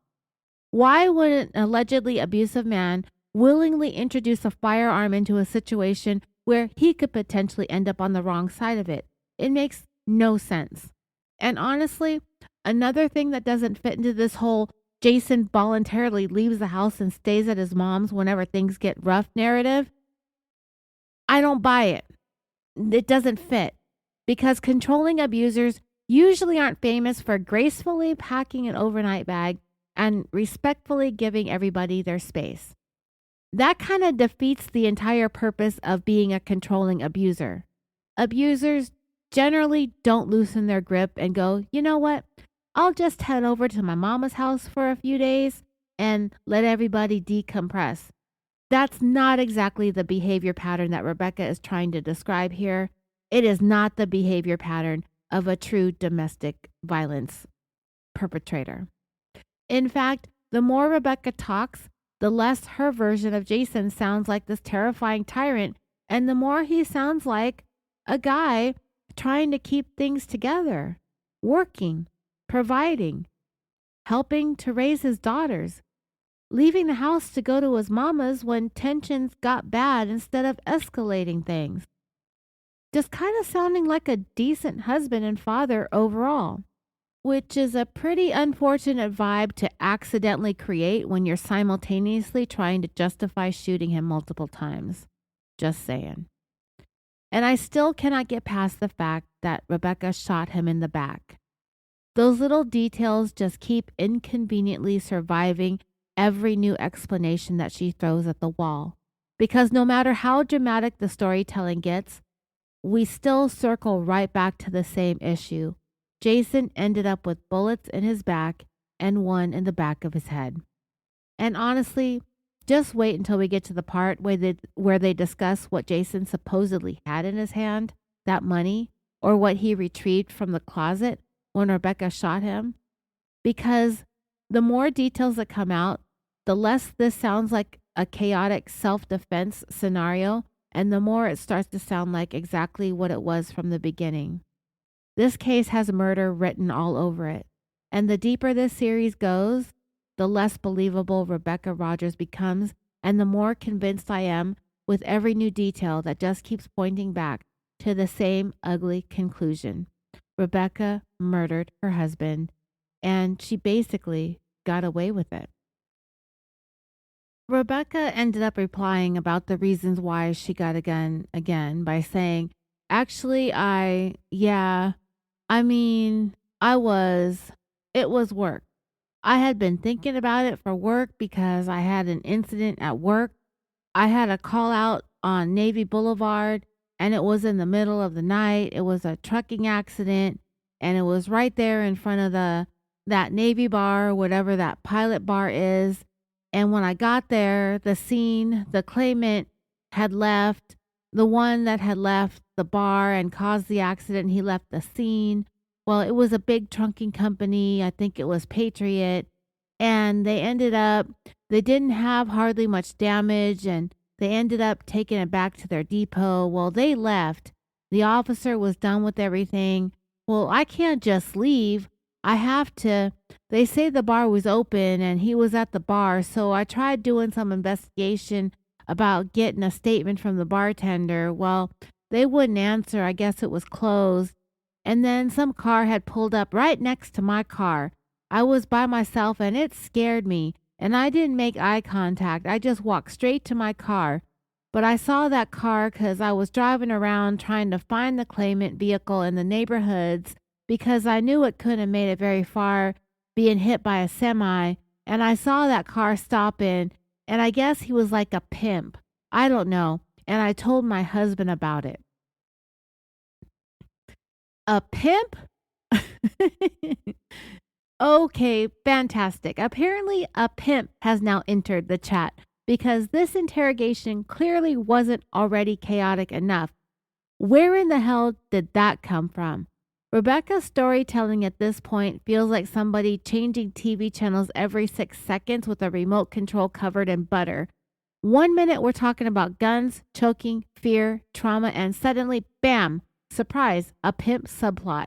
Why would an allegedly abusive man willingly introduce a firearm into a situation where he could potentially end up on the wrong side of it? It makes no sense. And honestly, another thing that doesn't fit into this whole Jason voluntarily leaves the house and stays at his mom's whenever things get rough narrative, I don't buy it. It doesn't fit. Because controlling abusers usually aren't famous for gracefully packing an overnight bag and respectfully giving everybody their space. That kind of defeats the entire purpose of being a controlling abuser. Abusers generally don't loosen their grip and go, you know what? I'll just head over to my mama's house for a few days and let everybody decompress. That's not exactly the behavior pattern that Rebecca is trying to describe here. It is not the behavior pattern of a true domestic violence perpetrator. In fact, the more Rebecca talks, the less her version of Jason sounds like this terrifying tyrant, and the more he sounds like a guy trying to keep things together, working, providing, helping to raise his daughters, leaving the house to go to his mama's when tensions got bad instead of escalating things. Just kind of sounding like a decent husband and father overall, which is a pretty unfortunate vibe to accidentally create when you're simultaneously trying to justify shooting him multiple times. Just saying. And I still cannot get past the fact that Rebecca shot him in the back. Those little details just keep inconveniently surviving every new explanation that she throws at the wall. Because no matter how dramatic the storytelling gets, we still circle right back to the same issue. Jason ended up with bullets in his back and one in the back of his head. And honestly, just wait until we get to the part where they discuss what Jason supposedly had in his hand, that money, or what he retrieved from the closet when Rebecca shot him. Because the more details that come out, the less this sounds like a chaotic self-defense scenario, and the more it starts to sound like exactly what it was from the beginning. This case has murder written all over it, and the deeper this series goes, the less believable Rebecca Rogers becomes, and the more convinced I am with every new detail that just keeps pointing back to the same ugly conclusion. Rebecca murdered her husband, and she basically got away with it. Rebecca ended up replying about the reasons why she got a gun again by saying, actually, it was work. I had been thinking about it for work because I had an incident at work. I had a call out on Navy Boulevard and it was in the middle of the night. It was a trucking accident and it was right there in front of that Navy bar, whatever that pilot bar is. And when I got there, the scene, the claimant had left, the one that had left the bar and caused the accident, he left the scene. Well, it was a big trunking company. I think it was Patriot. And they didn't have hardly much damage, and they ended up taking it back to their depot. Well, they left. The officer was done with everything. Well, I can't just leave. They say the bar was open and he was at the bar. So I tried doing some investigation about getting a statement from the bartender. Well, they wouldn't answer. I guess it was closed. And then some car had pulled up right next to my car. I was by myself and it scared me. And I didn't make eye contact. I just walked straight to my car. But I saw that car because I was driving around trying to find the claimant vehicle in the neighborhoods because I knew it couldn't have made it very far being hit by a semi, and I saw that car stopping, and I guess he was like a pimp. I don't know. And I told my husband about it. A pimp? Okay, fantastic. Apparently, a pimp has now entered the chat because this interrogation clearly wasn't already chaotic enough. Where in the hell did that come from? Rebecca's storytelling at this point feels like somebody changing TV channels every 6 seconds with a remote control covered in butter. 1 minute we're talking about guns, choking, fear, trauma, and suddenly, bam, surprise, a pimp subplot.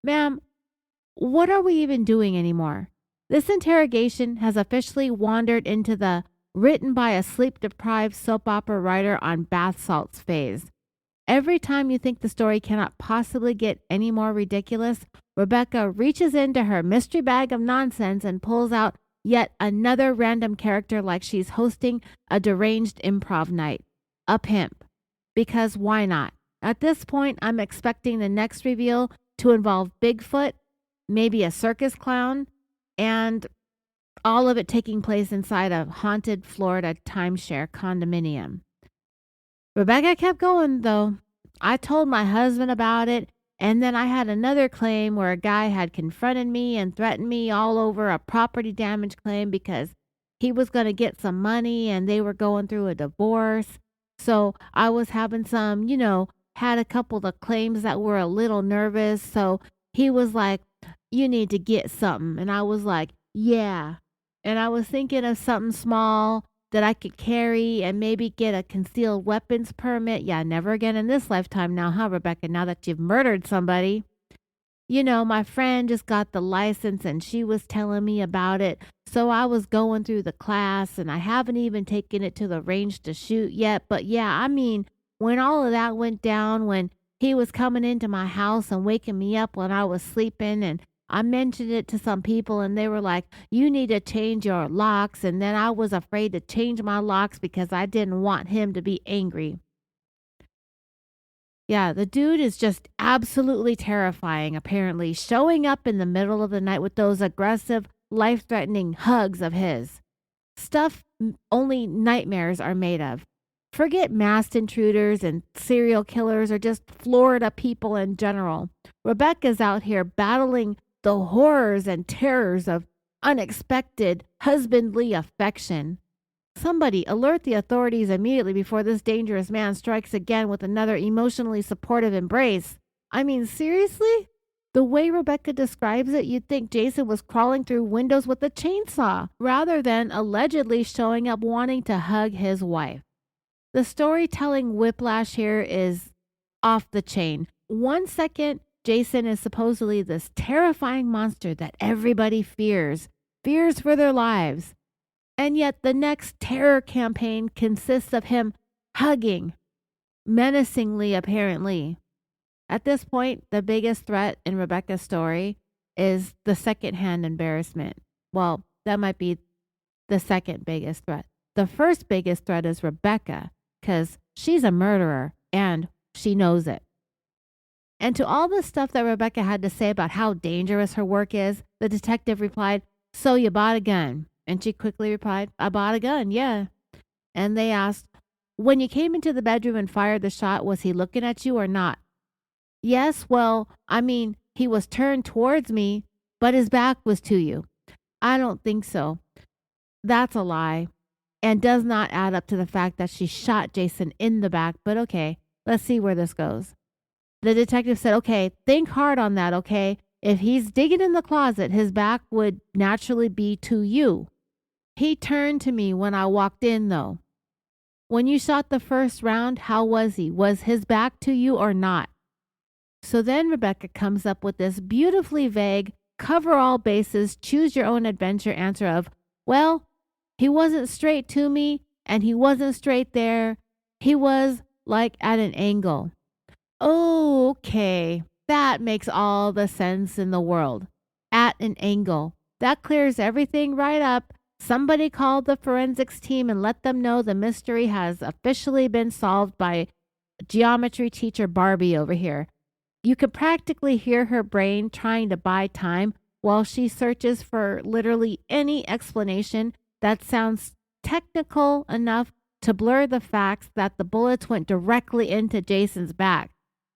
Ma'am, what are we even doing anymore? This interrogation has officially wandered into the written by a sleep-deprived soap opera writer on bath salts phase. Every time you think the story cannot possibly get any more ridiculous, Rebecca reaches into her mystery bag of nonsense and pulls out yet another random character like she's hosting a deranged improv night. A pimp. Because why not? At this point, I'm expecting the next reveal to involve Bigfoot, maybe a circus clown, and all of it taking place inside a haunted Florida timeshare condominium. Rebecca kept going, though. I told my husband about it, and then I had another claim where a guy had confronted me and threatened me all over a property damage claim because he was going to get some money and they were going through a divorce. So I was having some, had a couple of claims that were a little nervous. So he was like, you need to get something. And I was like, yeah. And I was thinking of something small that I could carry and maybe get a concealed weapons permit. Yeah, never again in this lifetime now, huh, Rebecca? Now that you've murdered somebody. My friend just got the license and she was telling me about it. So I was going through the class and I haven't even taken it to the range to shoot yet. But yeah, when all of that went down, when he was coming into my house and waking me up when I was sleeping, and I mentioned it to some people and they were like, you need to change your locks. And then I was afraid to change my locks because I didn't want him to be angry. Yeah, the dude is just absolutely terrifying, apparently, showing up in the middle of the night with those aggressive, life-threatening hugs of his. Stuff only nightmares are made of. Forget masked intruders and serial killers or just Florida people in general. Rebecca's out here battling the horrors and terrors of unexpected husbandly affection. Somebody alert the authorities immediately before this dangerous man strikes again with another emotionally supportive embrace. Seriously? The way Rebecca describes it, you'd think Jason was crawling through windows with a chainsaw, rather than allegedly showing up wanting to hug his wife. The storytelling whiplash here is off the chain. 1 second, Jason is supposedly this terrifying monster that everybody fears for their lives. And yet the next terror campaign consists of him hugging, menacingly apparently. At this point, the biggest threat in Rebecca's story is the secondhand embarrassment. Well, that might be the second biggest threat. The first biggest threat is Rebecca, because she's a murderer and she knows it. And to all the stuff that Rebecca had to say about how dangerous her work is, the detective replied, so you bought a gun? And she quickly replied, I bought a gun, yeah. And they asked, when you came into the bedroom and fired the shot, was he looking at you or not? Yes, well, he was turned towards me, but his back was to you. I don't think so. That's a lie, and does not add up to the fact that she shot Jason in the back, but okay, let's see where this goes. The detective said, okay, think hard on that, okay? If he's digging in the closet, his back would naturally be to you. He turned to me when I walked in, though. When you shot the first round, how was he? Was his back to you or not? So then Rebecca comes up with this beautifully vague, cover all bases, choose your own adventure answer of, well, he wasn't straight to me and he wasn't straight there. He was like at an angle. Oh, okay. That makes all the sense in the world. At an angle. That clears everything right up. Somebody called the forensics team and let them know the mystery has officially been solved by geometry teacher Barbie over here. You could practically hear her brain trying to buy time while she searches for literally any explanation that sounds technical enough to blur the facts that the bullets went directly into Jason's back.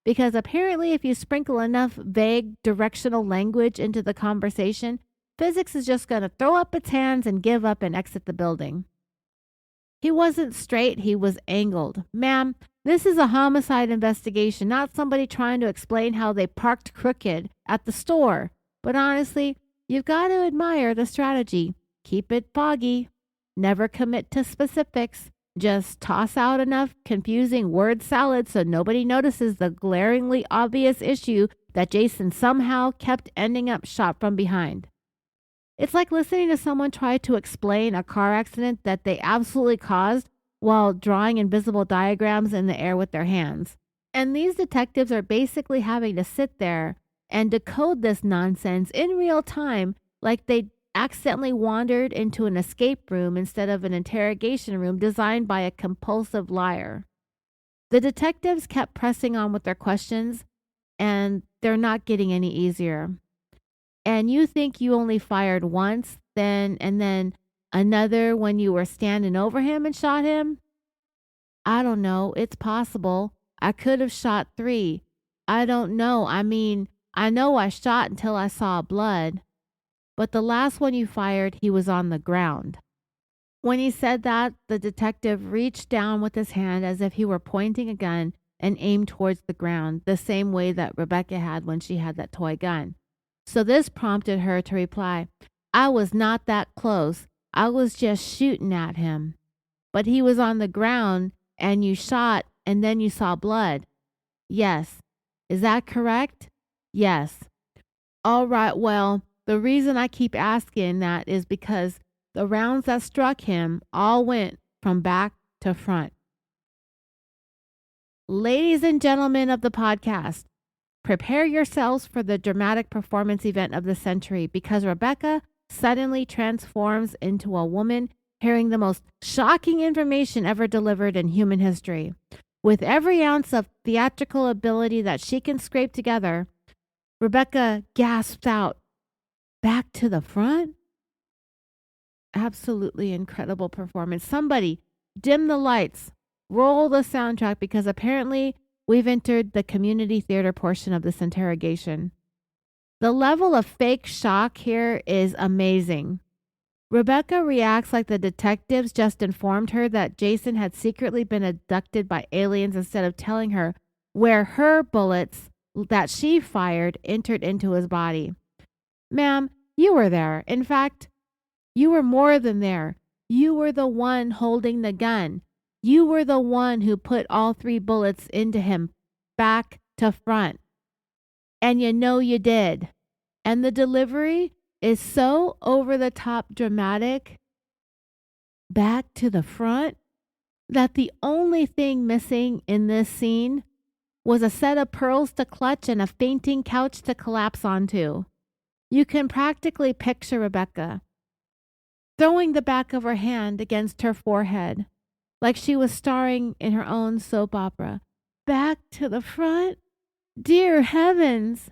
Because apparently, if you sprinkle enough vague directional language into the conversation, physics is just going to throw up its hands and give up and exit the building. He wasn't straight, he was angled. Ma'am, this is a homicide investigation, not somebody trying to explain how they parked crooked at the store. But honestly, you've got to admire the strategy. Keep it foggy. Never commit to specifics. Just toss out enough confusing word salad so nobody notices the glaringly obvious issue that Jason somehow kept ending up shot from behind. It's like listening to someone try to explain a car accident that they absolutely caused while drawing invisible diagrams in the air with their hands. And these detectives are basically having to sit there and decode this nonsense in real time, like they accidentally wandered into an escape room instead of an interrogation room designed by a compulsive liar. The detectives kept pressing on with their questions, and they're not getting any easier. And you think you only fired once, and then another when you were standing over him and shot him? I don't know. It's possible. I could have shot 3. I don't know. I mean, I know I shot until I saw blood. But the last one you fired, he was on the ground. When he said that, the detective reached down with his hand as if he were pointing a gun and aimed towards the ground, the same way that Rebecca had when she had that toy gun. So this prompted her to reply, I was not that close. I was just shooting at him. But he was on the ground and you shot and then you saw blood. Yes. Is that correct? Yes. All right, well, the reason I keep asking that is because the rounds that struck him all went from back to front. Ladies and gentlemen of the podcast, prepare yourselves for the dramatic performance event of the century because Rebecca suddenly transforms into a woman hearing the most shocking information ever delivered in human history. With every ounce of theatrical ability that she can scrape together, Rebecca gasps out, back to the front? Absolutely incredible performance. Somebody dim the lights, roll the soundtrack because apparently we've entered the community theater portion of this interrogation. The level of fake shock here is amazing. Rebecca reacts like the detectives just informed her that Jason had secretly been abducted by aliens instead of telling her where her bullets that she fired entered into his body. Ma'am, you were there. In fact, you were more than there. You were the one holding the gun. You were the one who put all 3 bullets into him, back to front. And you know you did. And the delivery is so over the top dramatic, back to the front, that the only thing missing in this scene was a set of pearls to clutch and a fainting couch to collapse onto. You can practically picture Rebecca throwing the back of her hand against her forehead, like she was starring in her own soap opera. Back to the front? Dear heavens!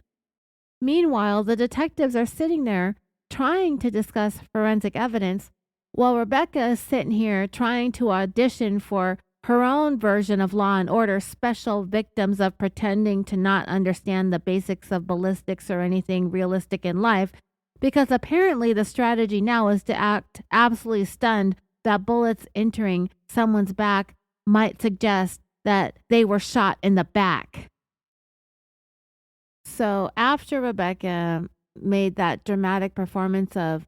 Meanwhile, the detectives are sitting there trying to discuss forensic evidence, while Rebecca is sitting here trying to audition for her own version of Law and Order, special victims of pretending to not understand the basics of ballistics or anything realistic in life, because apparently the strategy now is to act absolutely stunned that bullets entering someone's back might suggest that they were shot in the back. So after Rebecca made that dramatic performance of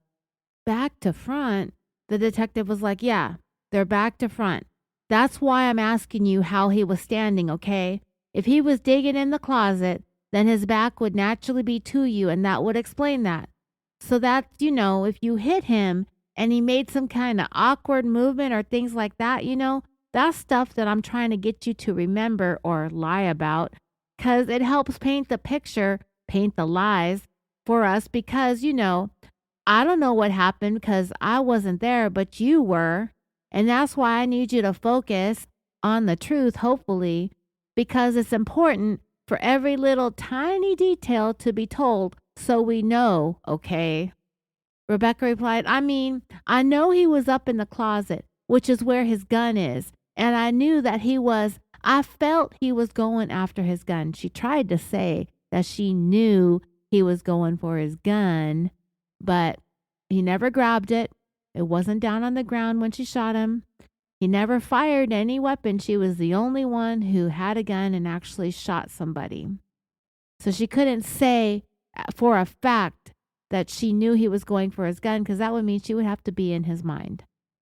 back to front, the detective was like, yeah, they're back to front. That's why I'm asking you how he was standing, okay? If he was digging in the closet, then his back would naturally be to you, and that would explain that. So that's, if you hit him and he made some kind of awkward movement or things like that, that's stuff that I'm trying to get you to remember or lie about, because it helps paint the picture, paint the lies for us, because, I don't know what happened because I wasn't there, but you were. And that's why I need you to focus on the truth, hopefully, because it's important for every little tiny detail to be told so we know, okay? Rebecca replied, I know he was up in the closet, which is where his gun is, and I felt he was going after his gun. She tried to say that she knew he was going for his gun, but he never grabbed it. It wasn't down on the ground when she shot him. He never fired any weapon. She was the only one who had a gun and actually shot somebody. So she couldn't say for a fact that she knew he was going for his gun, because that would mean she would have to be in his mind.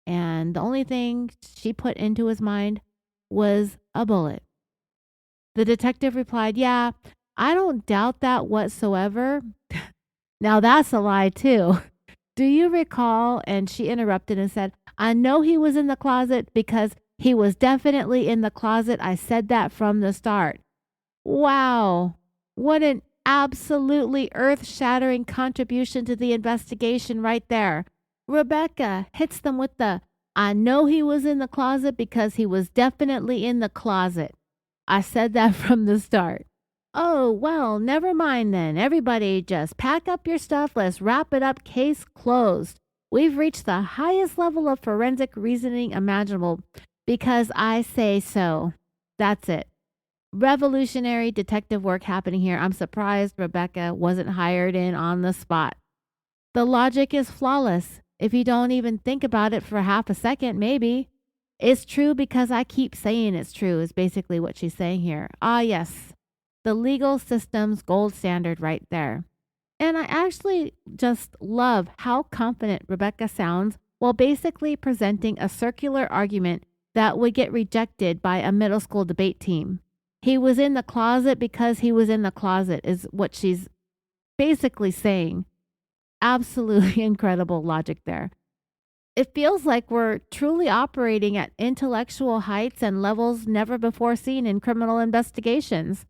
And the only thing she put into his mind was a bullet. The detective replied, yeah, I don't doubt that whatsoever. Now that's a lie too. Do you recall? And she interrupted and said, I know he was in the closet because he was definitely in the closet. I said that from the start. Wow. What an absolutely earth-shattering contribution to the investigation right there. Rebecca hits them with the, I know he was in the closet because he was definitely in the closet. I said that from the start. Oh, well, never mind then. Everybody just pack up your stuff. Let's wrap it up. Case closed. We've reached the highest level of forensic reasoning imaginable because I say so. That's it. Revolutionary detective work happening here. I'm surprised Rebecca wasn't hired in on the spot. The logic is flawless. If you don't even think about it for half a second, maybe. It's true because I keep saying it's true is basically what she's saying here. Ah, yes. The legal system's gold standard right there. And I actually just love how confident Rebecca sounds while basically presenting a circular argument that would get rejected by a middle school debate team. He was in the closet because he was in the closet is what she's basically saying. Absolutely incredible logic there. It feels like we're truly operating at intellectual heights and levels never before seen in criminal investigations.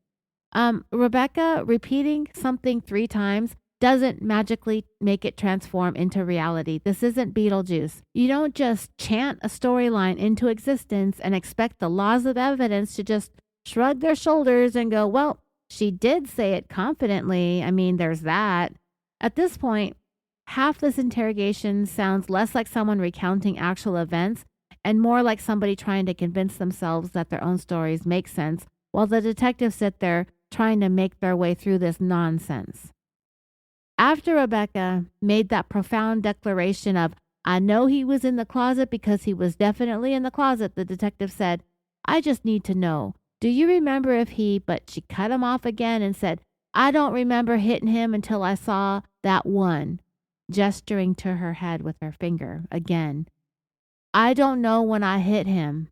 Rebecca repeating something 3 times doesn't magically make it transform into reality. This isn't Beetlejuice. You don't just chant a storyline into existence and expect the laws of evidence to just shrug their shoulders and go, well, she did say it confidently. There's that. At this point, half this interrogation sounds less like someone recounting actual events and more like somebody trying to convince themselves that their own stories make sense, while the detectives sit there trying to make their way through this nonsense. After Rebecca made that profound declaration of, I know he was in the closet because he was definitely in the closet, the detective said, I just need to know, do you remember if but she cut him off again and said, I don't remember hitting him until I saw that one, gesturing to her head with her finger again. I don't know when I hit him.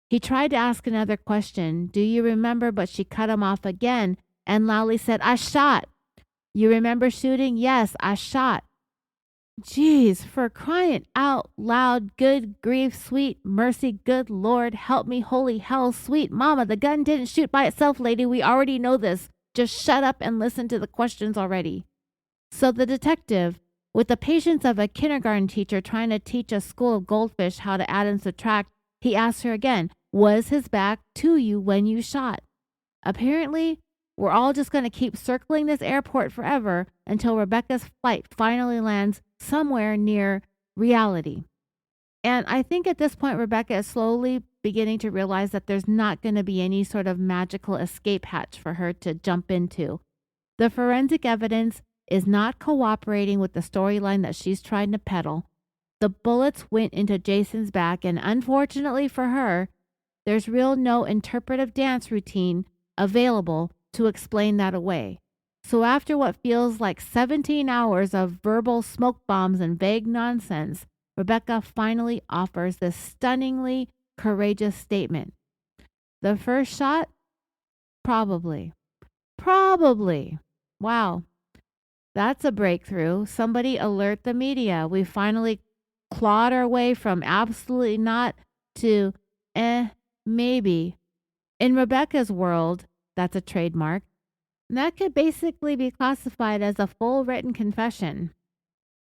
He tried to ask another question. Do you remember? But she cut him off again and loudly said, I shot. You remember shooting? Yes, I shot. Jeez, for crying out loud, good grief, sweet mercy, good Lord, help me, holy hell, sweet mama, the gun didn't shoot by itself, lady. We already know this. Just shut up and listen to the questions already. So the detective, with the patience of a kindergarten teacher trying to teach a school of goldfish how to add and subtract, he asked her again, was his back to you when you shot? Apparently, we're all just going to keep circling this airport forever until Rebecca's flight finally lands somewhere near reality. And I think at this point, Rebecca is slowly beginning to realize that there's not going to be any sort of magical escape hatch for her to jump into. The forensic evidence is not cooperating with the storyline that she's trying to peddle. The bullets went into Jason's back, and unfortunately for her, there's no interpretive dance routine available to explain that away. So after what feels like 17 hours of verbal smoke bombs and vague nonsense, Rebecca finally offers this stunningly courageous statement. The first shot? Probably. Wow. That's a breakthrough. Somebody alert the media. We finally clawed our way from absolutely not to maybe. In Rebecca's world, that's a trademark. That could basically be classified as a full written confession.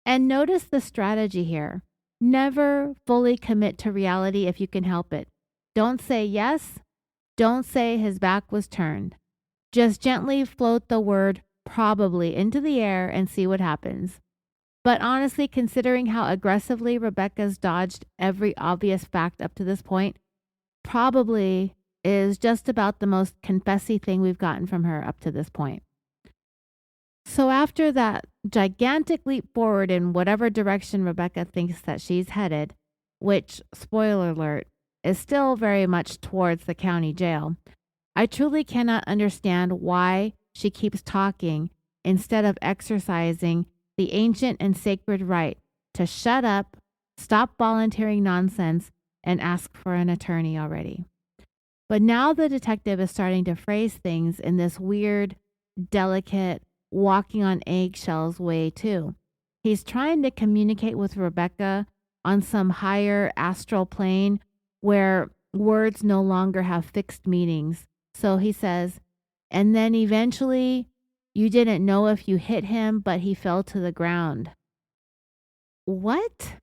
And notice the strategy here. Never fully commit to reality if you can help it. Don't say yes. Don't say his back was turned. Just gently float the word probably into the air and see what happens. But honestly, considering how aggressively Rebecca's dodged every obvious fact up to this point, probably is just about the most confessy thing we've gotten from her up to this point. So after that gigantic leap forward in whatever direction Rebecca thinks that she's headed, which, spoiler alert, is still very much towards the county jail, I truly cannot understand why she keeps talking instead of exercising the ancient and sacred right to shut up, stop volunteering nonsense, and ask for an attorney already. But now the detective is starting to phrase things in this weird, delicate, walking on eggshells way too. He's trying to communicate with Rebecca on some higher astral plane where words no longer have fixed meanings. So he says, and then eventually you didn't know if you hit him, but he fell to the ground. What?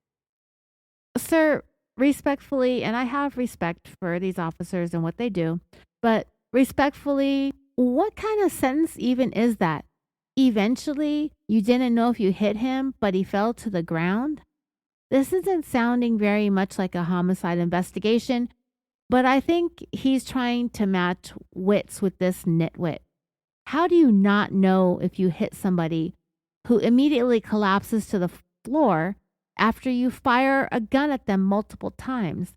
Sir, respectfully, and I have respect for these officers and what they do, but respectfully, what kind of sentence even is that? Eventually, you didn't know if you hit him, but he fell to the ground? This isn't sounding very much like a homicide investigation, but I think he's trying to match wits with this nitwit. How do you not know if you hit somebody who immediately collapses to the floor after you fire a gun at them multiple times?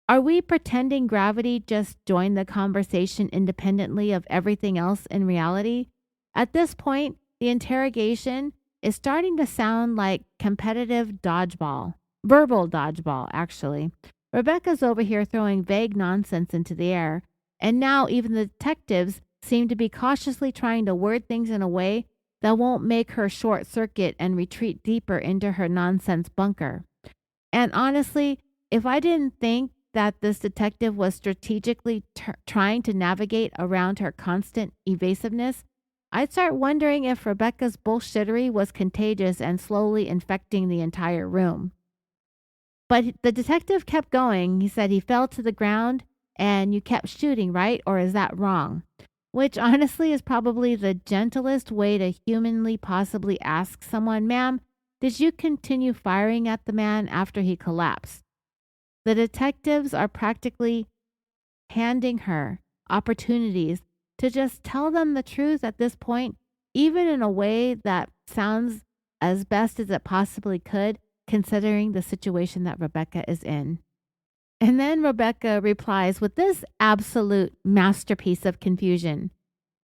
Are we pretending gravity just joined the conversation independently of everything else in reality? At this point, the interrogation is starting to sound like competitive dodgeball. Verbal dodgeball, actually. Rebecca's over here throwing vague nonsense into the air, and now even the detectives seem to be cautiously trying to word things in a way that won't make her short circuit and retreat deeper into her nonsense bunker. And honestly, if I didn't think that this detective was strategically trying to navigate around her constant evasiveness, I'd start wondering if Rebecca's bullshittery was contagious and slowly infecting the entire room. But the detective kept going. He said he fell to the ground and you kept shooting, right? Or is that wrong? Which honestly is probably the gentlest way to humanly possibly ask someone, ma'am, did you continue firing at the man after he collapsed? The detectives are practically handing her opportunities to just tell them the truth at this point, even in a way that sounds as best as it possibly could, considering the situation that Rebecca is in. And then Rebecca replies with this absolute masterpiece of confusion.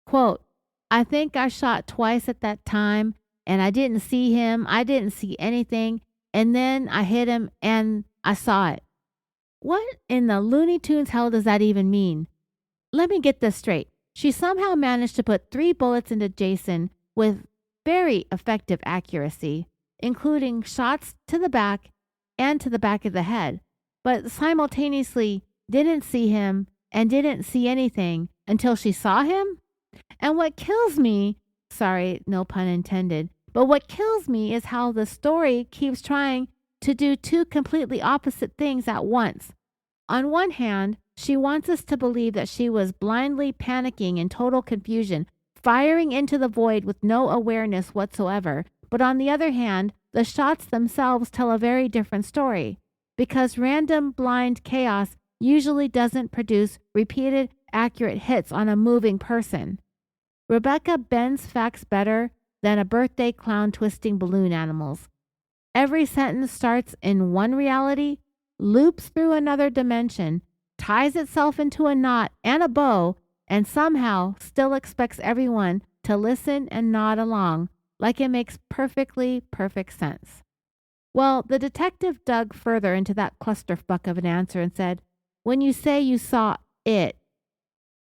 Quote, I think I shot twice at that time, and I didn't see him. I didn't see anything. And then I hit him, and I saw it. What in the Looney Tunes hell does that even mean? Let me get this straight. She somehow managed to put 3 bullets into Jason with very effective accuracy, including shots to the back and to the back of the head, but simultaneously didn't see him and didn't see anything until she saw him? And what kills me, sorry, no pun intended, but what kills me is how the story keeps trying to do 2 completely opposite things at once. On one hand, she wants us to believe that she was blindly panicking in total confusion, firing into the void with no awareness whatsoever. But on the other hand, the shots themselves tell a very different story, because random blind chaos usually doesn't produce repeated accurate hits on a moving person. Rebecca bends facts better than a birthday clown twisting balloon animals. Every sentence starts in one reality, loops through another dimension, ties itself into a knot and a bow, and somehow still expects everyone to listen and nod along like it makes perfect sense. Well, the detective dug further into that clusterfuck of an answer and said, when you say you saw it,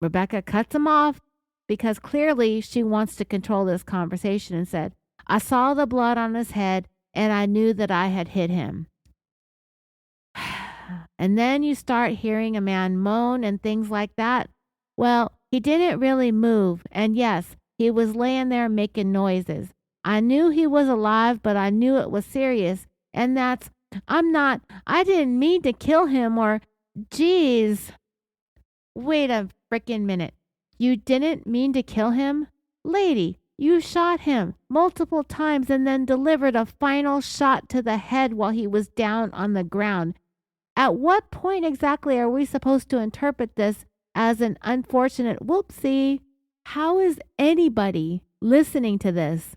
Rebecca cuts him off because clearly she wants to control this conversation and said, I saw the blood on his head and I knew that I had hit him. And then you start hearing a man moan and things like that. Well, he didn't really move. And yes, he was laying there making noises. I knew he was alive, but I knew it was serious. And that's, I didn't mean to kill him or, geez. Wait a frickin' minute. You didn't mean to kill him? Lady, you shot him multiple times and then delivered a final shot to the head while he was down on the ground. At what point exactly are we supposed to interpret this as an unfortunate whoopsie? How is anybody listening to this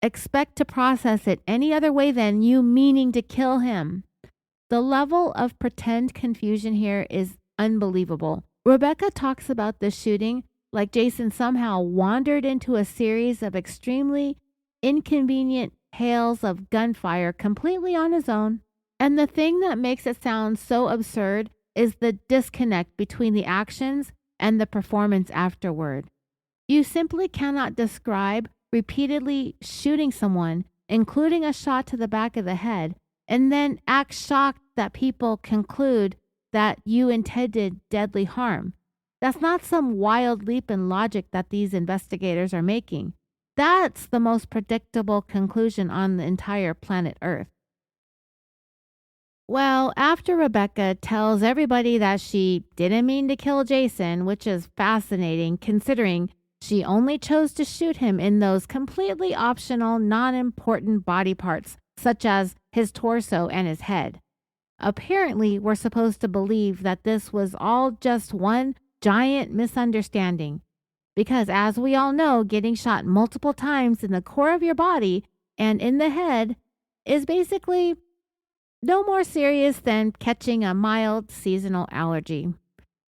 expect to process it any other way than you meaning to kill him? The level of pretend confusion here is unbelievable. Rebecca talks about this shooting like Jason somehow wandered into a series of extremely inconvenient hails of gunfire completely on his own. And the thing that makes it sound so absurd is the disconnect between the actions and the performance afterward. You simply cannot describe repeatedly shooting someone, including a shot to the back of the head, and then act shocked that people conclude that you intended deadly harm. That's not some wild leap in logic that these investigators are making. That's the most predictable conclusion on the entire planet Earth. Well, after Rebecca tells everybody that she didn't mean to kill Jason, which is fascinating considering she only chose to shoot him in those completely optional, non-important body parts, such as his torso and his head. Apparently, we're supposed to believe that this was all just one giant misunderstanding. Because as we all know, getting shot multiple times in the core of your body and in the head is basically no more serious than catching a mild seasonal allergy.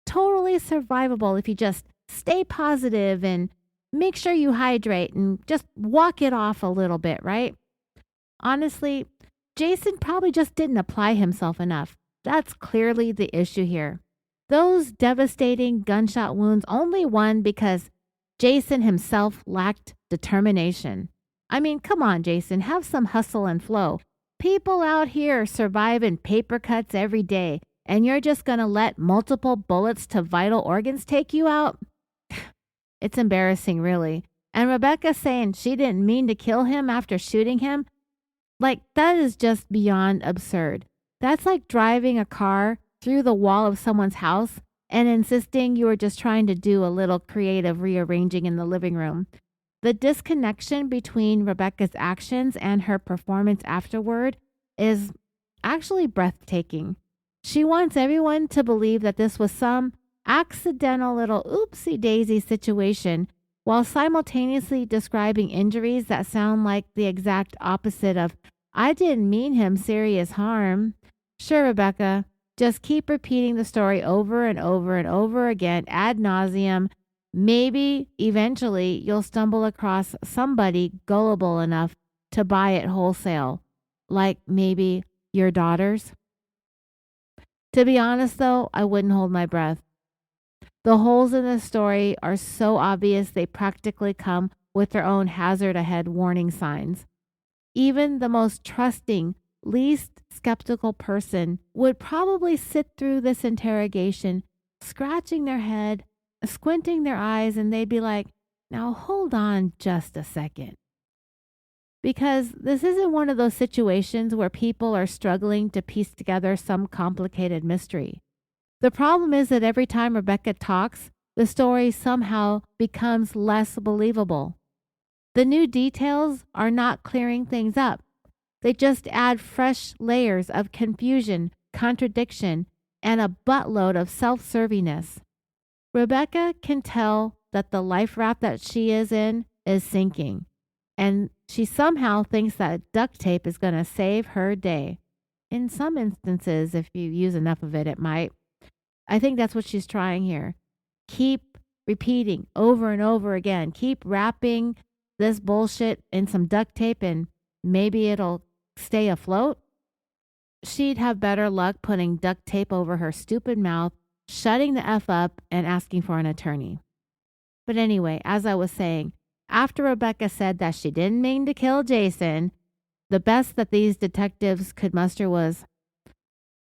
Totally survivable if you just stay positive and make sure you hydrate and just walk it off a little bit, right? Honestly, Jason probably just didn't apply himself enough. That's clearly the issue here. Those devastating gunshot wounds only won because Jason himself lacked determination. I mean, come on, Jason, have some hustle and flow. People out here surviving paper cuts every day, and you're just going to let multiple bullets to vital organs take you out? It's embarrassing, really. And Rebecca saying she didn't mean to kill him after shooting him, like, that is just beyond absurd. That's like driving a car through the wall of someone's house and insisting you were just trying to do a little creative rearranging in the living room. The disconnection between Rebecca's actions and her performance afterward is actually breathtaking. She wants everyone to believe that this was some accidental little oopsie-daisy situation while simultaneously describing injuries that sound like the exact opposite of, I didn't mean him serious harm. Sure, Rebecca, just keep repeating the story over and over and over again ad nauseum. Maybe eventually you'll stumble across somebody gullible enough to buy it wholesale, like maybe your daughters. To be honest, though, I wouldn't hold my breath. The holes in this story are so obvious they practically come with their own hazard ahead warning signs. Even the most trusting, least skeptical person would probably sit through this interrogation, scratching their head, squinting their eyes, and they'd be like, now hold on just a second. Because this isn't one of those situations where people are struggling to piece together some complicated mystery. The problem is that every time Rebecca talks, the story somehow becomes less believable. The new details are not clearing things up. They just add fresh layers of confusion, contradiction, and a buttload of self-servingness. Rebecca can tell that the life raft that she is in is sinking, and she somehow thinks that duct tape is going to save her day. In some instances, if you use enough of it, it might. I think that's what she's trying here. Keep repeating over and over again. Keep wrapping this bullshit in some duct tape and maybe it'll stay afloat. She'd have better luck putting duct tape over her stupid mouth, shutting the F up, and asking for an attorney. But anyway, as I was saying, after Rebecca said that she didn't mean to kill Jason, the best that these detectives could muster was,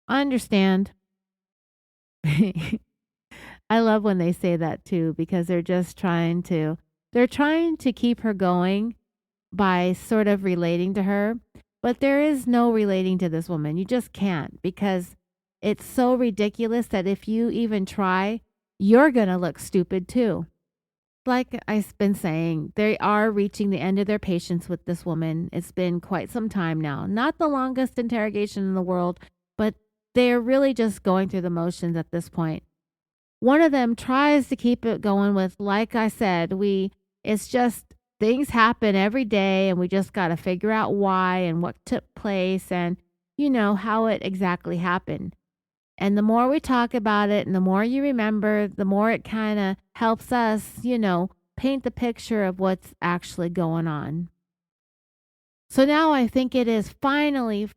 I understand. I love when they say that too, because they're trying to keep her going by sort of relating to her. But there is no relating to this woman. You just can't, because it's so ridiculous that if you even try, you're going to look stupid too. Like I've been saying, they are reaching the end of their patience with this woman. It's been quite some time now. Not the longest interrogation in the world, but they're really just going through the motions at this point. One of them tries to keep it going with, like I said, it's just things happen every day and we just got to figure out why and what took place and, how it exactly happened. And the more we talk about it and the more you remember, the more it kind of helps us, paint the picture of what's actually going on. So now I think it is finally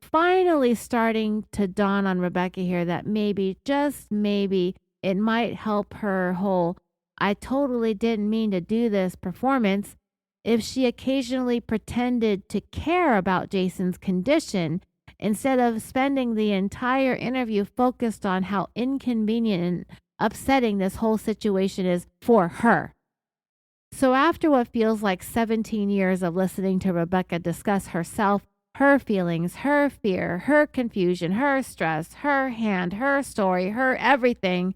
starting to dawn on Rebecca here that maybe, just maybe, it might help her whole "I totally didn't mean to do this" performance if she occasionally pretended to care about Jason's condition instead of spending the entire interview focused on how inconvenient and upsetting this whole situation is for her. So after what feels like 17 years of listening to Rebecca discuss herself, her feelings, her fear, her confusion, her stress, her hand, her story, her everything,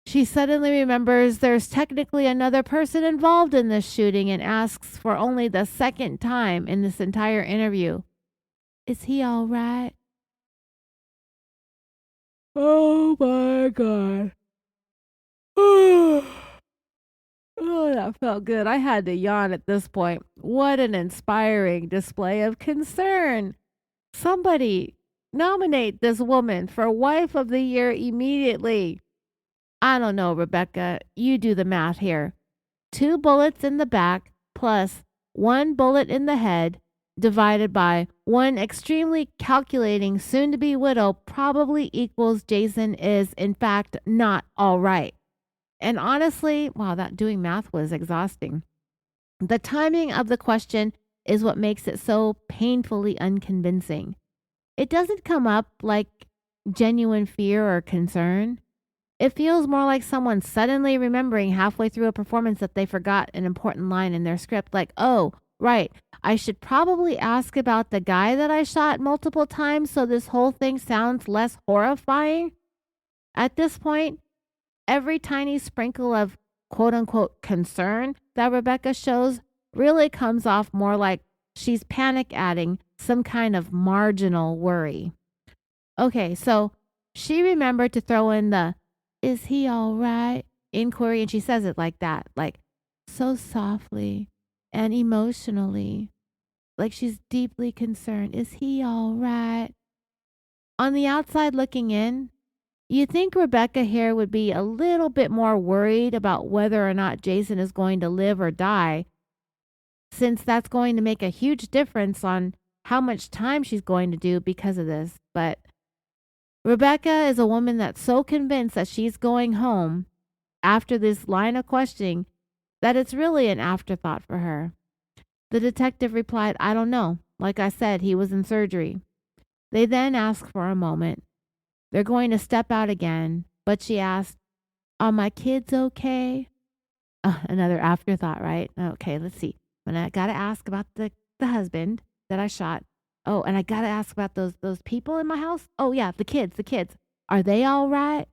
she suddenly remembers there's technically another person involved in this shooting and asks for only the second time in this entire interview, "Is he all right?" Oh my God. Oh, that felt good. I had to yawn at this point. What an inspiring display of concern. Somebody nominate this woman for Wife of the Year immediately. I don't know, Rebecca. You do the math here. 2 bullets in the back plus 1 bullet in the head divided by 1 extremely calculating soon-to-be widow probably equals Jason is, in fact, not all right. And honestly, wow, that doing math was exhausting. The timing of the question is what makes it so painfully unconvincing. It doesn't come up like genuine fear or concern. It feels more like someone suddenly remembering halfway through a performance that they forgot an important line in their script, like, "Oh, right, I should probably ask about the guy that I shot multiple times so this whole thing sounds less horrifying." At this point, every tiny sprinkle of quote unquote concern that Rebecca shows really comes off more like she's panic adding some kind of marginal worry. Okay, so she remembered to throw in the "Is he all right?" inquiry, and she says it like that, like so softly and emotionally, like she's deeply concerned. "Is he all right?" On the outside looking in, you think Rebecca here would be a little bit more worried about whether or not Jason is going to live or die, since that's going to make a huge difference on how much time she's going to do because of this. But Rebecca is a woman that's so convinced that she's going home after this line of questioning that it's really an afterthought for her. The detective replied, "I don't know. Like I said, he was in surgery." They then ask for a moment. They're going to step out again, but she asked, "Are my kids okay?" Another afterthought, right? Okay, let's see. But I got to ask about the husband that I shot. Oh, and I got to ask about those people in my house. Oh, yeah, the kids. Are they all right?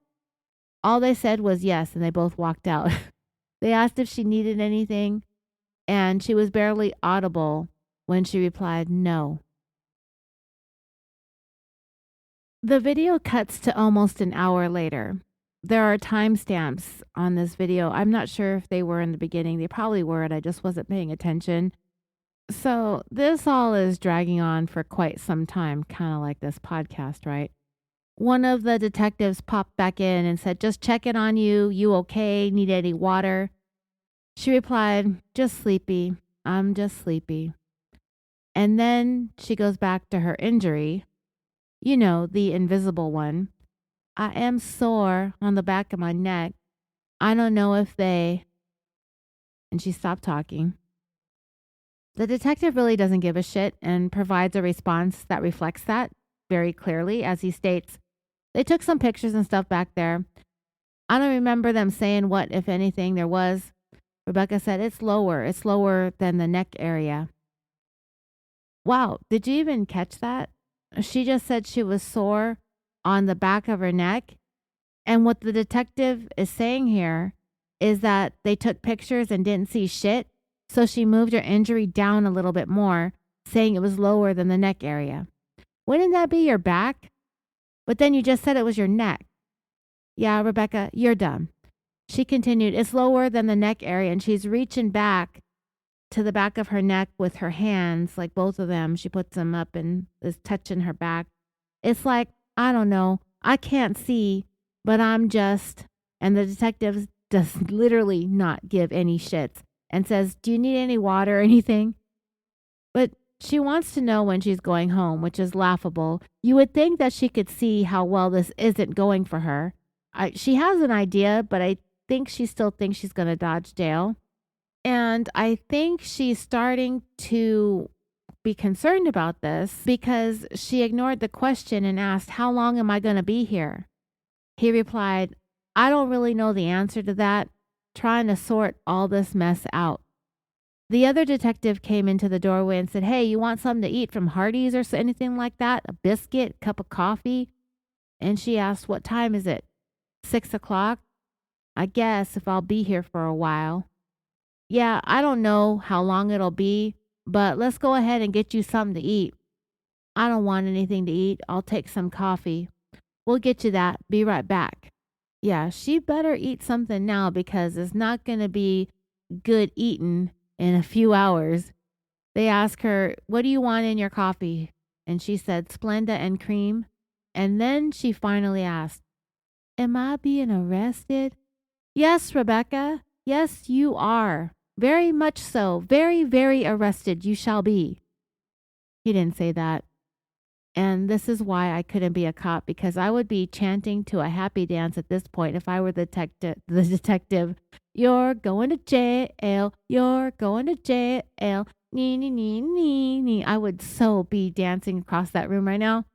All they said was yes, and they both walked out. They asked if she needed anything, and she was barely audible when she replied no. The video cuts to almost an hour later. There are timestamps on this video. I'm not sure if they were in the beginning. They probably were, and I just wasn't paying attention. So this all is dragging on for quite some time, kind of like this podcast, right? One of the detectives popped back in and said, "Just checking on you. You okay? Need any water?" She replied, "Just sleepy. I'm just sleepy." And then she goes back to her injury. The invisible one. "I am sore on the back of my neck. I don't know if they..." And she stopped talking. The detective really doesn't give a shit and provides a response that reflects that very clearly as he states, "They took some pictures and stuff back there. I don't remember them saying what, if anything, there was." Rebecca said, It's lower than the neck area." Wow, did you even catch that? She just said she was sore on the back of her neck, And what the detective is saying here is that they took pictures and didn't see shit. So she moved her injury down a little bit more, saying it was lower than the neck area. Wouldn't that be your back? But then you just said it was your neck. Yeah, Rebecca, you're dumb. She continued, it's lower than the neck area, and she's reaching back to the back of her neck with her hands, like both of them. She puts them up and is touching her back. It's like, I don't know, I can't see, but I'm just, and the detective does literally not give any shits and says, do you need any water or anything? But she wants to know when she's going home, which is laughable. You would think that she could see how well this isn't going for her. She has an idea, but I think she still thinks she's going to dodge jail. And I think she's starting to be concerned about this because she ignored the question and asked, how long am I going to be here? He replied, I don't really know the answer to that, trying to sort all this mess out. The other detective came into the doorway and said, hey, you want something to eat from Hardee's or anything like that? A biscuit, cup of coffee? And she asked, what time is it? 6 o'clock? I guess if I'll be here for a while. Yeah, I don't know how long it'll be, but let's go ahead and get you something to eat. I don't want anything to eat. I'll take some coffee. We'll get you that. Be right back. Yeah, she better eat something now because it's not going to be good eating in a few hours. They ask her, what do you want in your coffee? And she said, Splenda and cream. And then she finally asked, am I being arrested? Yes, Rebecca. Yes, you are. Very much so. Very, very arrested you shall be. He didn't say that. And this is why I couldn't be a cop, because I would be chanting to a happy dance at this point if I were the detective. You're going to jail. You're going to jail. Nee, nee, nee, nee, nee. I would so be dancing across that room right now.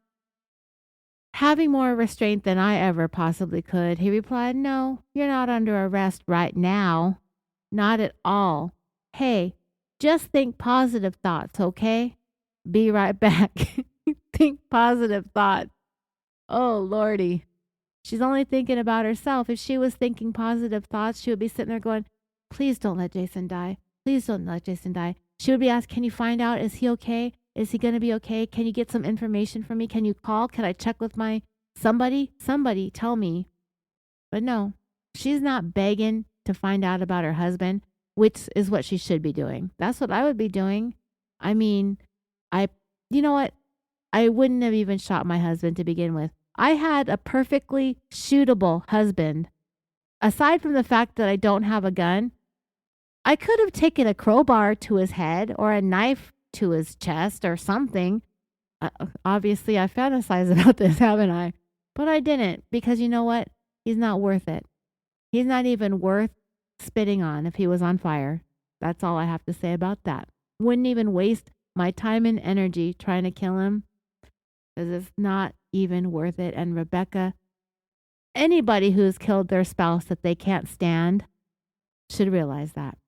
Having more restraint than I ever possibly could, he replied, no, you're not under arrest right now. Not at all. Hey, just think positive thoughts, okay? Be right back. Think positive thoughts. Oh, Lordy. She's only thinking about herself. If she was thinking positive thoughts, she would be sitting there going, please don't let Jason die. Please don't let Jason die. She would be asked, can you find out, is he okay? Is he going to be okay? Can you get some information from me? Can you call? Can I check with my somebody? Somebody tell me. But no, she's not begging to find out about her husband, which is what she should be doing. That's what I would be doing. I mean, you know what? I wouldn't have even shot my husband to begin with. I had a perfectly shootable husband. Aside from the fact that I don't have a gun, I could have taken a crowbar to his head or a knife to his chest or something. Obviously, I fantasize about this, haven't I? But I didn't, because you know what? He's not worth it. He's not even worth spitting on if he was on fire. That's all I have to say about that. Wouldn't even waste my time and energy trying to kill him, because it's not even worth it. And Rebecca, anybody who's killed their spouse that they can't stand should realize that.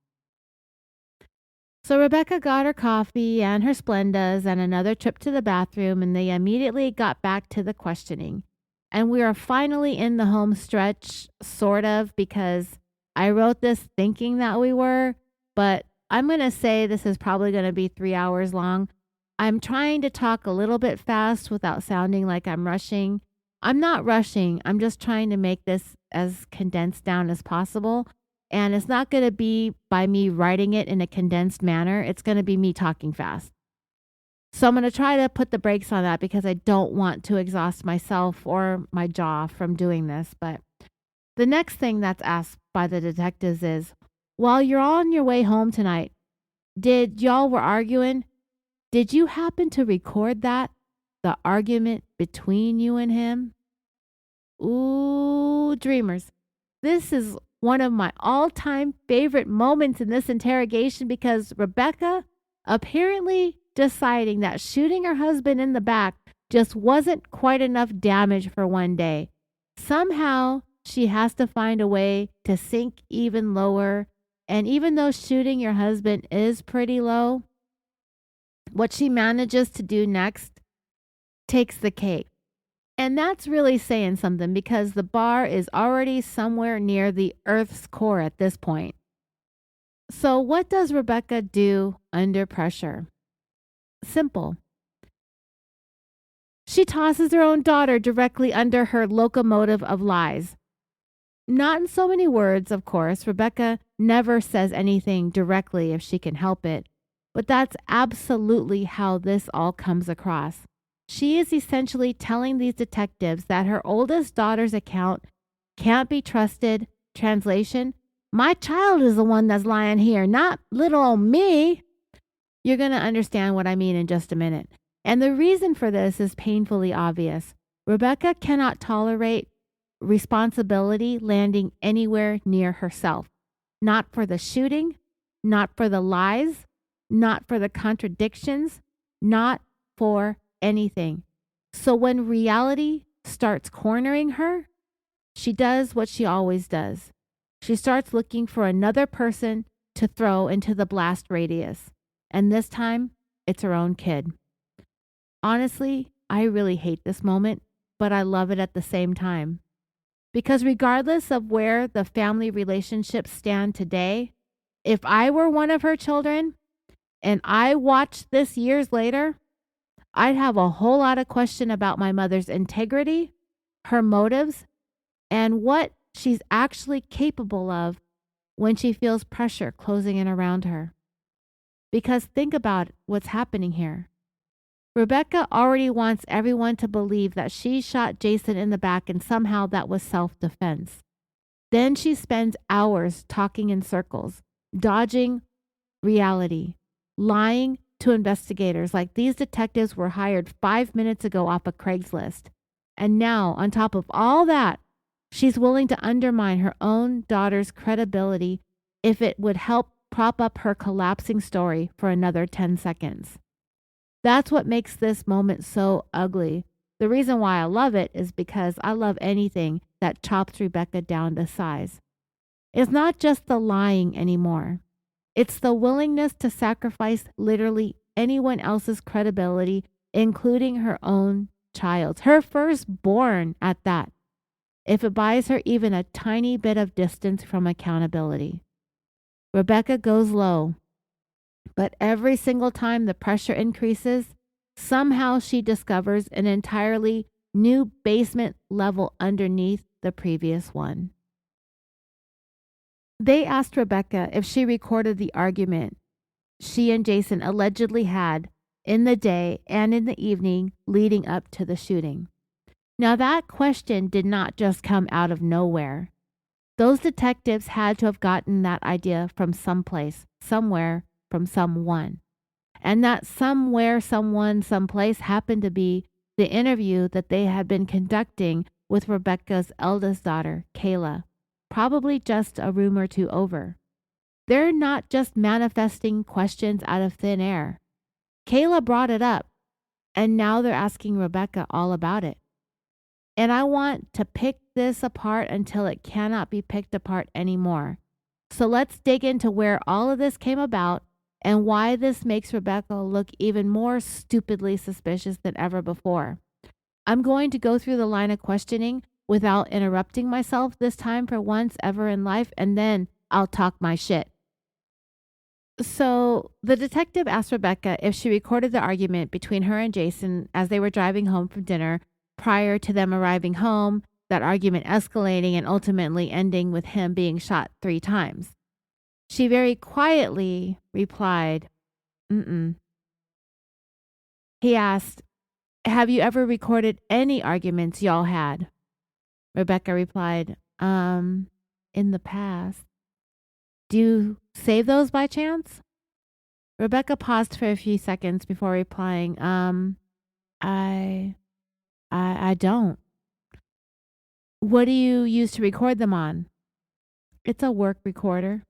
So Rebecca got her coffee and her Splendas and another trip to the bathroom, and they immediately got back to the questioning. And we are finally in the home stretch, sort of, because I wrote this thinking that we were, but I'm going to say this is probably going to be 3 hours long. I'm trying to talk a little bit fast without sounding like I'm rushing. I'm not rushing. I'm just trying to make this as condensed down as possible. And it's not going to be by me writing it in a condensed manner. It's going to be me talking fast. So I'm going to try to put the brakes on that because I don't want to exhaust myself or my jaw from doing this. But the next thing that's asked by the detectives is, while you're on your way home tonight, y'all were arguing? Did you happen to record that? The argument between you and him? Ooh, dreamers. This is one of my all-time favorite moments in this interrogation because Rebecca apparently deciding that shooting her husband in the back just wasn't quite enough damage for one day. Somehow she has to find a way to sink even lower. And even though shooting your husband is pretty low, what she manages to do next takes the cake. And that's really saying something because the bar is already somewhere near the Earth's core at this point. So, what does Rebecca do under pressure? Simple. She tosses her own daughter directly under her locomotive of lies. Not in so many words, of course. Rebecca never says anything directly if she can help it. But that's absolutely how this all comes across. She is essentially telling these detectives that her oldest daughter's account can't be trusted. Translation, my child is the one that's lying here, not little old me. You're going to understand what I mean in just a minute. And the reason for this is painfully obvious. Rebecca cannot tolerate responsibility landing anywhere near herself. Not for the shooting, not for the lies, not for the contradictions, not for anything. So when reality starts cornering her, she does what she always does. She starts looking for another person to throw into the blast radius. And this time, it's her own kid. Honestly, I really hate this moment, but I love it at the same time. Because regardless of where the family relationships stand today, if I were one of her children and I watched this years later, I'd have a whole lot of question about my mother's integrity, her motives, and what she's actually capable of when she feels pressure closing in around her. Because think about what's happening here. Rebecca already wants everyone to believe that she shot Jason in the back and somehow that was self-defense. Then she spends hours talking in circles, dodging reality, lying to investigators like these detectives were hired 5 minutes ago off of Craigslist. And now, on top of all that, she's willing to undermine her own daughter's credibility if it would help prop up her collapsing story for another 10 seconds. That's what makes this moment so ugly. The reason why I love it is because I love anything that chops Rebecca down to size. It's not just the lying anymore. It's the willingness to sacrifice literally anyone else's credibility, including her own child's, her firstborn at that, if it buys her even a tiny bit of distance from accountability. Rebecca goes low, but every single time the pressure increases, somehow she discovers an entirely new basement level underneath the previous one. They asked Rebecca if she recorded the argument she and Jason allegedly had in the day and in the evening leading up to the shooting. Now that question did not just come out of nowhere. Those detectives had to have gotten that idea from someplace, somewhere, from someone. And that somewhere, someone, someplace happened to be the interview that they had been conducting with Rebecca's eldest daughter, Kayla, probably just a room or two over. They're not just manifesting questions out of thin air. Kayla brought it up, and now they're asking Rebecca all about it. And I want to pick this apart until it cannot be picked apart anymore. So let's dig into where all of this came about and why this makes Rebecca look even more stupidly suspicious than ever before. I'm going to go through the line of questioning without interrupting myself this time for once ever in life, and then I'll talk my shit. So the detective asked Rebecca if she recorded the argument between her and Jason as they were driving home from dinner prior to them arriving home, that argument escalating and ultimately ending with him being shot 3 times. She very quietly replied, "Mm-mm." He asked, "Have you ever recorded any arguments y'all had?" Rebecca replied, in the past. "Do you save those by chance?" Rebecca paused for a few seconds before replying, I don't. "What do you use to record them on?" "It's a work recorder."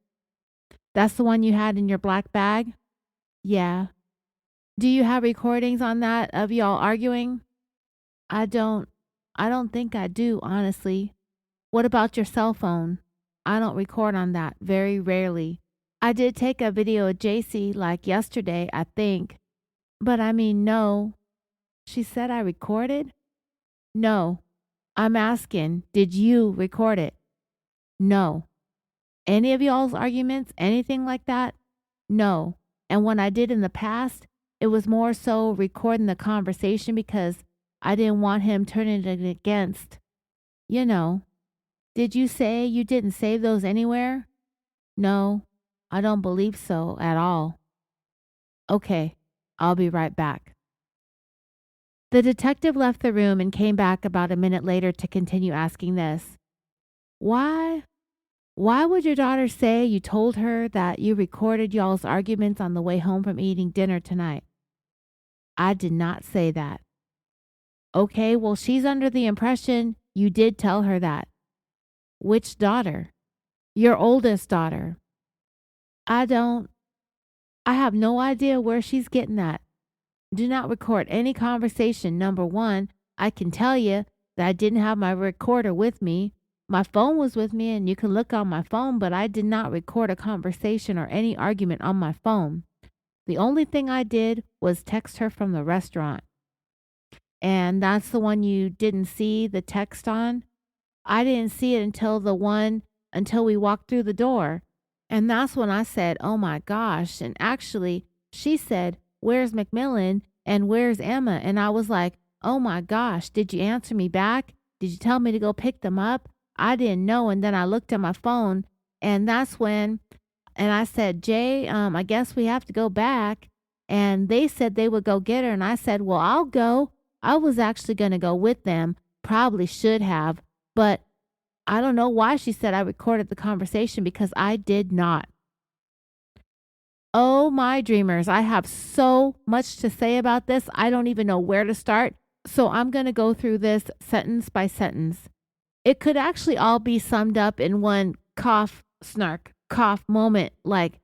"That's the one you had in your black bag?" "Yeah." "Do you have recordings on that of y'all arguing?" I don't think I do, honestly." "What about your cell phone?" "I don't record on that, very rarely. I did take a video of JC like yesterday, I think. But I mean, no." She said I recorded? No. I'm asking, did you record it? No. Any of y'all's arguments, anything like that? No. And when I did in the past, it was more so recording the conversation because I didn't want him turning it against, you know. Did you say you didn't save those anywhere? No, I don't believe so at all. Okay, I'll be right back. The detective left the room and came back about a minute later to continue asking this. Why would your daughter say you told her that you recorded y'all's arguments on the way home from eating dinner tonight? I did not say that. Okay, well, she's under the impression you did tell her that. Which daughter? Your oldest daughter. I have no idea where she's getting that. Do not record any conversation. Number one, I can tell you that I didn't have my recorder with me. My phone was with me and you can look on my phone, but I did not record a conversation or any argument on my phone. The only thing I did was text her from the restaurant. And that's the one you didn't see the text on. I didn't see it until we walked through the door. And that's when I said, oh my gosh. And actually, she said, where's McMillan and where's Emma? And I was like, oh my gosh, did you answer me back? Did you tell me to go pick them up? I didn't know. And then I looked at my phone and that's when, and I said, Jay, I guess we have to go back. And they said they would go get her. And I said, well, I'll go. I was actually going to go with them. Probably should have, but I don't know why she said I recorded the conversation because I did not. Oh, my dreamers, I have so much to say about this. I don't even know where to start. So I'm going to go through this sentence by sentence. It could actually all be summed up in one cough, snark, cough moment like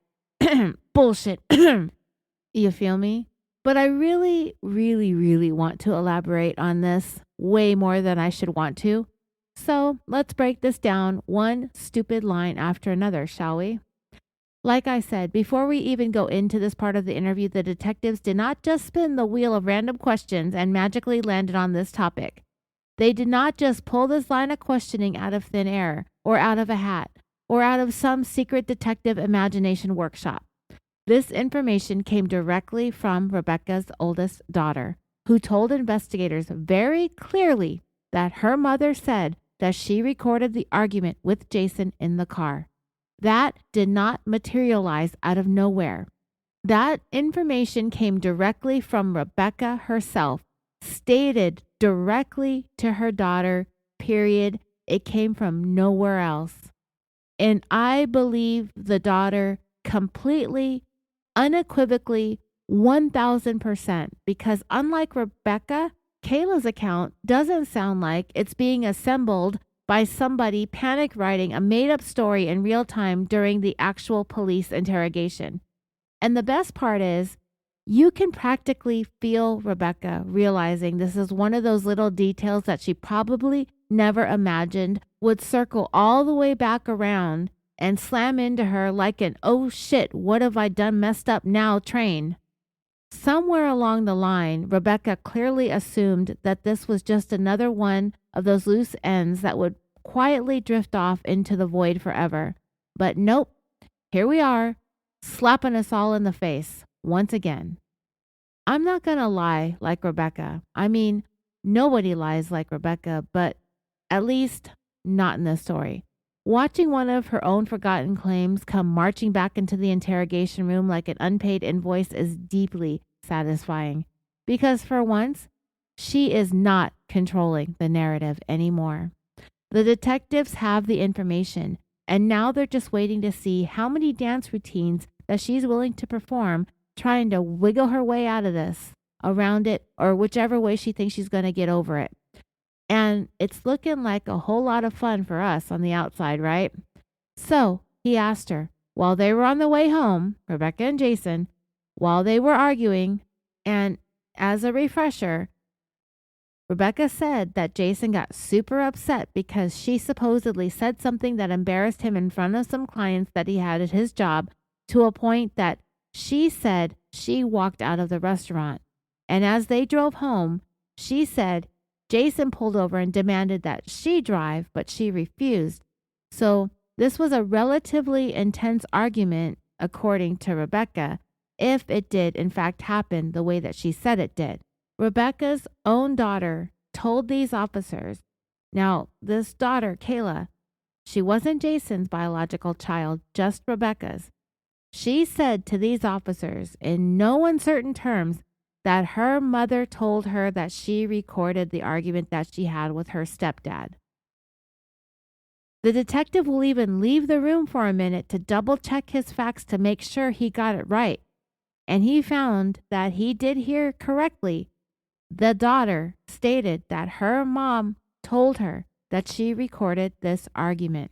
bullshit. You feel me? But I really, really, really want to elaborate on this way more than I should want to. So let's break this down one stupid line after another, shall we? Like I said, before we even go into this part of the interview, the detectives did not just spin the wheel of random questions and magically landed on this topic. They did not just pull this line of questioning out of thin air, or out of a hat, or out of some secret detective imagination workshop. This information came directly from Rebecca's oldest daughter, who told investigators very clearly that her mother said that she recorded the argument with Jason in the car. That did not materialize out of nowhere. That information came directly from Rebecca herself, stated directly to her daughter, period. It came from nowhere else. And I believe the daughter completely, unequivocally, 1000%, because unlike Rebecca, Kayla's account doesn't sound like it's being assembled by somebody panic writing a made-up story in real time during the actual police interrogation. And the best part is, you can practically feel Rebecca realizing this is one of those little details that she probably never imagined would circle all the way back around and slam into her like an oh shit, what have I done messed up now train. Somewhere along the line, Rebecca clearly assumed that this was just another one of those loose ends that would quietly drift off into the void forever. But nope, here we are, slapping us all in the face once again. I'm not going to lie like Rebecca. I mean, nobody lies like Rebecca, but at least not in this story. Watching one of her own forgotten claims come marching back into the interrogation room like an unpaid invoice is deeply satisfying, because for once, she is not controlling the narrative anymore. The detectives have the information, and now they're just waiting to see how many dance routines that she's willing to perform, trying to wiggle her way out of this, around it, or whichever way she thinks she's going to get over it. And it's looking like a whole lot of fun for us on the outside, right? So he asked her, while they were on the way home, Rebecca and Jason, while they were arguing, and as a refresher, Rebecca said that Jason got super upset because she supposedly said something that embarrassed him in front of some clients that he had at his job, to a point that she said she walked out of the restaurant. And as they drove home, she said Jason pulled over and demanded that she drive, but she refused. So this was a relatively intense argument, according to Rebecca, if it did in fact happen the way that she said it did. Rebecca's own daughter told these officers. Now, this daughter, Kayla, she wasn't Jason's biological child, just Rebecca's. She said to these officers in no uncertain terms that her mother told her that she recorded the argument that she had with her stepdad. The detective will even leave the room for a minute to double check his facts to make sure he got it right. And he found that he did hear correctly. The daughter stated that her mom told her that she recorded this argument.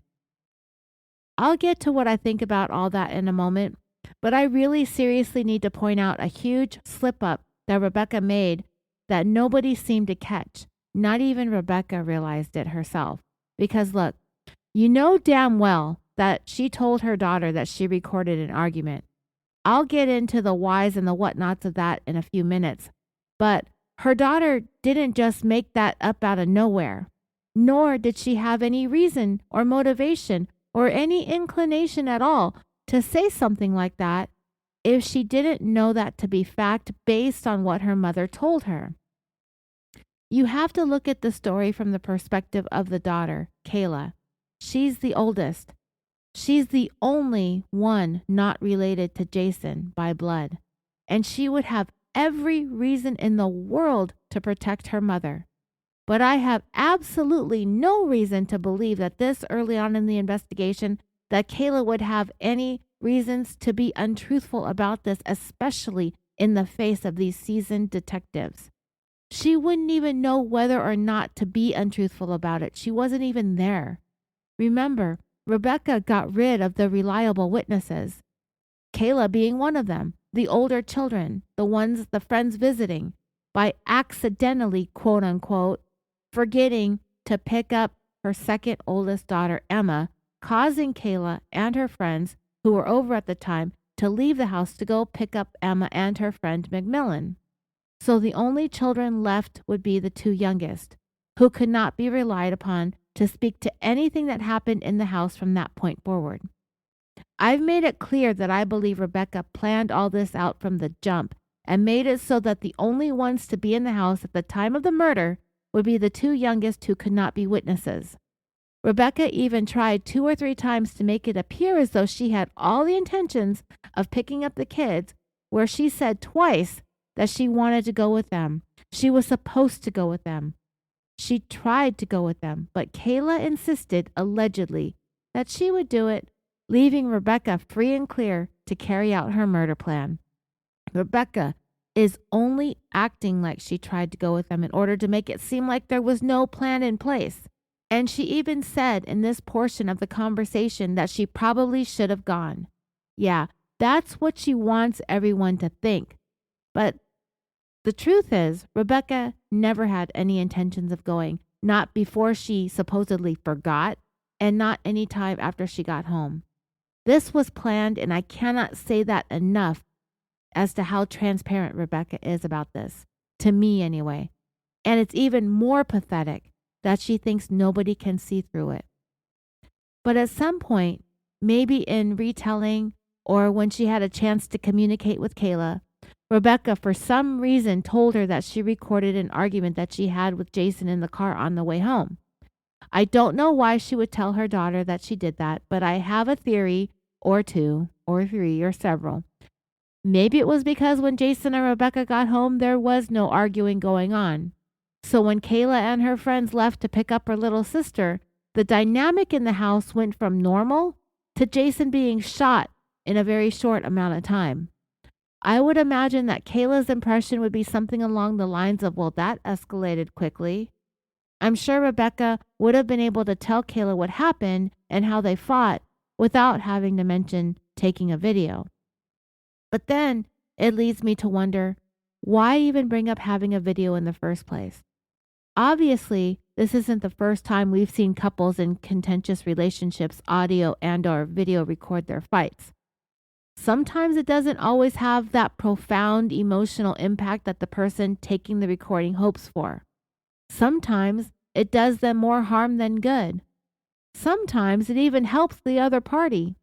I'll get to what I think about all that in a moment, but I really seriously need to point out a huge slip-up that Rebecca made that nobody seemed to catch. Not even Rebecca realized it herself. Because look, you know damn well that she told her daughter that she recorded an argument. I'll get into the whys and the whatnots of that in a few minutes, but her daughter didn't just make that up out of nowhere, nor did she have any reason or motivation or any inclination at all to say something like that if she didn't know that to be fact based on what her mother told her. You have to look at the story from the perspective of the daughter, Kayla. She's the oldest. She's the only one not related to Jason by blood, and she would have every reason in the world to protect her mother. But I have absolutely no reason to believe that this early on in the investigation that Kayla would have any reasons to be untruthful about this, especially in the face of these seasoned detectives. She wouldn't even know whether or not to be untruthful about it. She wasn't even there. Remember, Rebecca got rid of the reliable witnesses, Kayla being one of them, the older children, the friends visiting, by accidentally, quote unquote, forgetting to pick up her second oldest daughter, Emma, causing Kayla and her friends, who were over at the time, to leave the house to go pick up Emma and her friend Macmillan. So the only children left would be the two youngest, who could not be relied upon to speak to anything that happened in the house from that point forward. I've made it clear that I believe Rebecca planned all this out from the jump and made it so that the only ones to be in the house at the time of the murder would be the two youngest who could not be witnesses. Rebecca even tried 2 or 3 times to make it appear as though she had all the intentions of picking up the kids, where she said twice that she wanted to go with them. She was supposed to go with them. She tried to go with them, but Kayla insisted, allegedly, that she would do it, leaving Rebecca free and clear to carry out her murder plan. Rebecca is only acting like she tried to go with them in order to make it seem like there was no plan in place. And she even said in this portion of the conversation that she probably should have gone. Yeah, that's what she wants everyone to think. But the truth is, Rebecca never had any intentions of going, not before she supposedly forgot, and not any time after she got home. This was planned, and I cannot say that enough as to how transparent Rebecca is about this, to me anyway. And it's even more pathetic that she thinks nobody can see through it. But at some point, maybe in retelling or when she had a chance to communicate with Kayla, Rebecca, for some reason, told her that she recorded an argument that she had with Jason in the car on the way home. I don't know why she would tell her daughter that she did that, but I have a theory, or 2, or 3, or several. Maybe it was because when Jason and Rebecca got home, there was no arguing going on. So when Kayla and her friends left to pick up her little sister, the dynamic in the house went from normal to Jason being shot in a very short amount of time. I would imagine that Kayla's impression would be something along the lines of, well, that escalated quickly. I'm sure Rebecca would have been able to tell Kayla what happened and how they fought without having to mention taking a video. But then it leads me to wonder, why even bring up having a video in the first place? Obviously, this isn't the first time we've seen couples in contentious relationships audio and or video record their fights. Sometimes it doesn't always have that profound emotional impact that the person taking the recording hopes for. Sometimes it does them more harm than good. Sometimes it even helps the other party.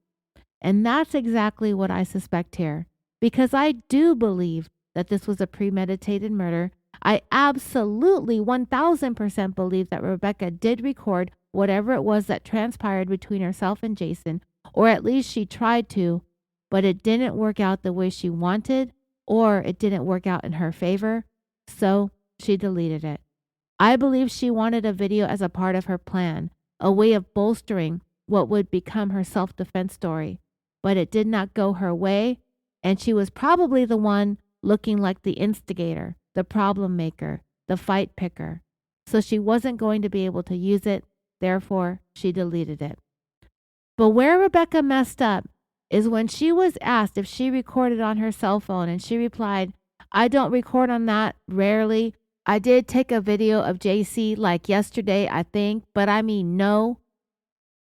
And that's exactly what I suspect here. Because I do believe that this was a premeditated murder. I absolutely 1000% believe that Rebecca did record whatever it was that transpired between herself and Jason, or at least she tried to, but it didn't work out the way she wanted, or it didn't work out in her favor, so she deleted it. I believe she wanted a video as a part of her plan, a way of bolstering what would become her self-defense story, but it did not go her way, and she was probably the one looking like the instigator, the problem maker, the fight picker. So she wasn't going to be able to use it, therefore she deleted it. But where Rebecca messed up is when she was asked if she recorded on her cell phone, and she replied, "I don't record on that, rarely. I did take a video of JC like yesterday, I think, but I mean, no."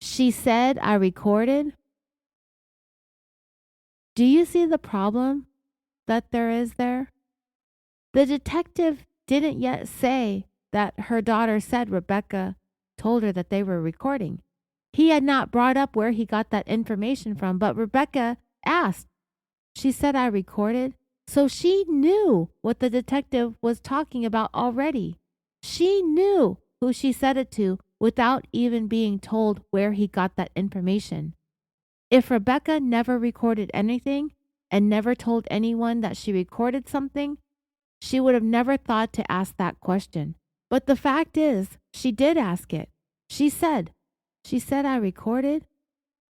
She said, "I recorded." Do you see the problem that there is there? The detective didn't yet say that her daughter said Rebecca told her that they were recording. He had not brought up where he got that information from, but Rebecca asked. She said, "I recorded." So she knew what the detective was talking about already. She knew who she said it to without even being told where he got that information. If Rebecca never recorded anything and never told anyone that she recorded something, she would have never thought to ask that question. But the fact is, she did ask it. She said, "I recorded."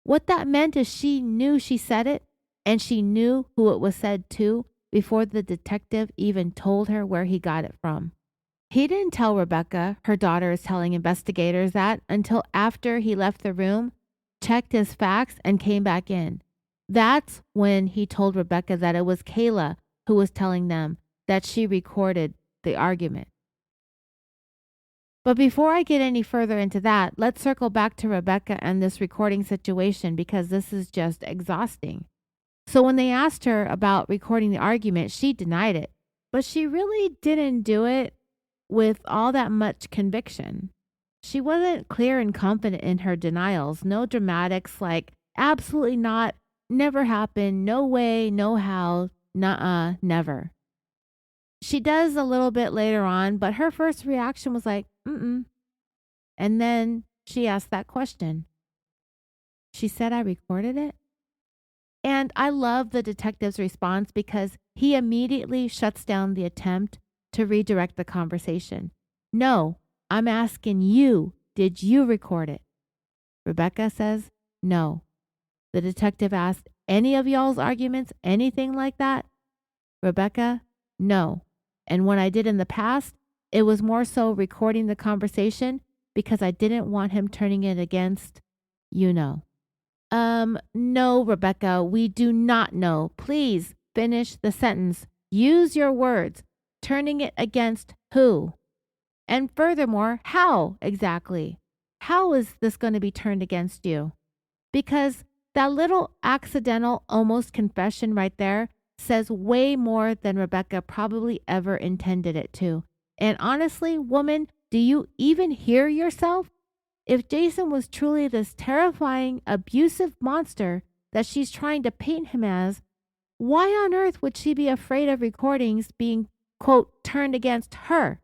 What that meant is she knew she said it, and she knew who it was said to before the detective even told her where he got it from. He didn't tell Rebecca her daughter is telling investigators that until after he left the room, checked his facts, and came back in. That's when he told Rebecca that it was Kayla who was telling them that she recorded the argument. But before I get any further into that, let's circle back to Rebecca and this recording situation, because this is just exhausting. So when they asked her about recording the argument, she denied it, but she really didn't do it with all that much conviction. She wasn't clear and confident in her denials. No dramatics like "absolutely not," "never happened," "no way," "no how," "nuh-uh," "never." She does a little bit later on, but her first reaction was like, "Mm-mm." And then she asked that question. She said, "I recorded it." And I love the detective's response because he immediately shuts down the attempt to redirect the conversation. "No, I'm asking you, did you record it?" Rebecca says, "No." The detective asked, "Any of y'all's arguments, anything like that?" Rebecca, "No. And when I did in the past, it was more so recording the conversation because I didn't want him turning it against, you know." No, Rebecca, we do not know. Please finish the sentence. Use your words. Turning it against who? And furthermore, how exactly? How is this going to be turned against you? Because that little accidental almost confession right there says way more than Rebecca probably ever intended it to. And honestly, woman, do you even hear yourself? If Jason was truly this terrifying, abusive monster that she's trying to paint him as, why on earth would she be afraid of recordings being, quote, turned against her?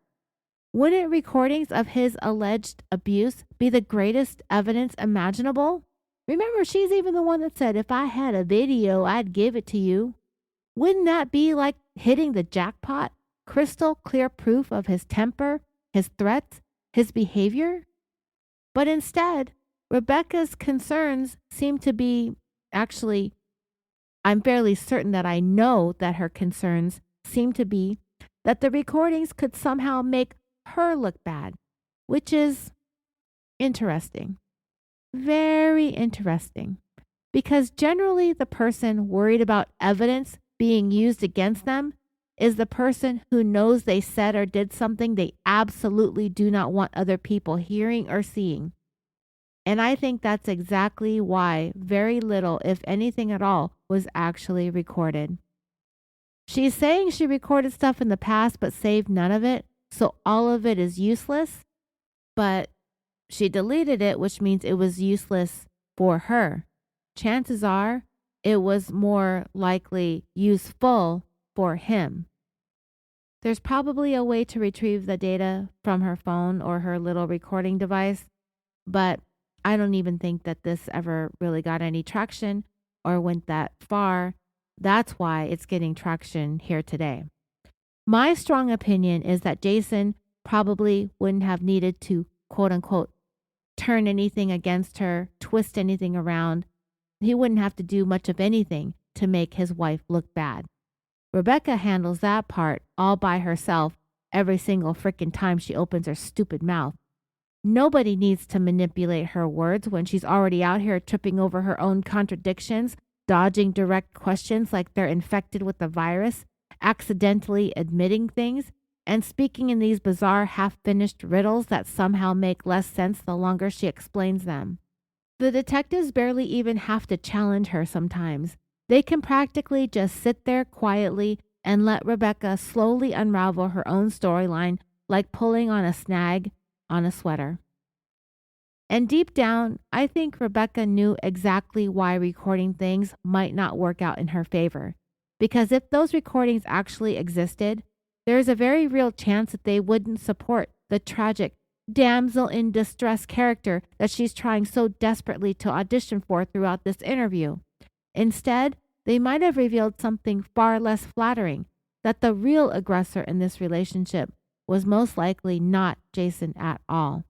Wouldn't recordings of his alleged abuse be the greatest evidence imaginable? Remember, she's even the one that said, "If I had a video, I'd give it to you." Wouldn't that be like hitting the jackpot? Crystal clear proof of his temper, his threats, his behavior? But instead, Rebecca's concerns seem to be, actually, I'm fairly certain that I know that her concerns seem to be that the recordings could somehow make her look bad, which is interesting. Very interesting. Because generally the person worried about evidence being used against them is the person who knows they said or did something they absolutely do not want other people hearing or seeing. And I think that's exactly why very little, if anything at all, was actually recorded. She's saying she recorded stuff in the past but saved none of it. so all of it is useless, but she deleted it, which means it was useless for her. Chances are it was more likely useful for him. There's probably a way to retrieve the data from her phone or her little recording device, but I don't even think that this ever really got any traction or went that far. That's why it's getting traction here today. My strong opinion is that Jason probably wouldn't have needed to, quote unquote, turn anything against her, twist anything around. He wouldn't have to do much of anything to make his wife look bad. Rebecca handles that part all by herself every single frickin' time she opens her stupid mouth. Nobody needs to manipulate her words when she's already out here tripping over her own contradictions, dodging direct questions like they're infected with the virus, accidentally admitting things, and speaking in these bizarre half-finished riddles that somehow make less sense the longer she explains them. The detectives barely even have to challenge her sometimes. They can practically just sit there quietly and let Rebecca slowly unravel her own storyline like pulling on a snag on a sweater. And deep down, I think Rebecca knew exactly why recording things might not work out in her favor. Because if those recordings actually existed, there is a very real chance that they wouldn't support the tragic damsel in distress character that she's trying so desperately to audition for throughout this interview. Instead, they might have revealed something far less flattering, that the real aggressor in this relationship was most likely not Jason at all.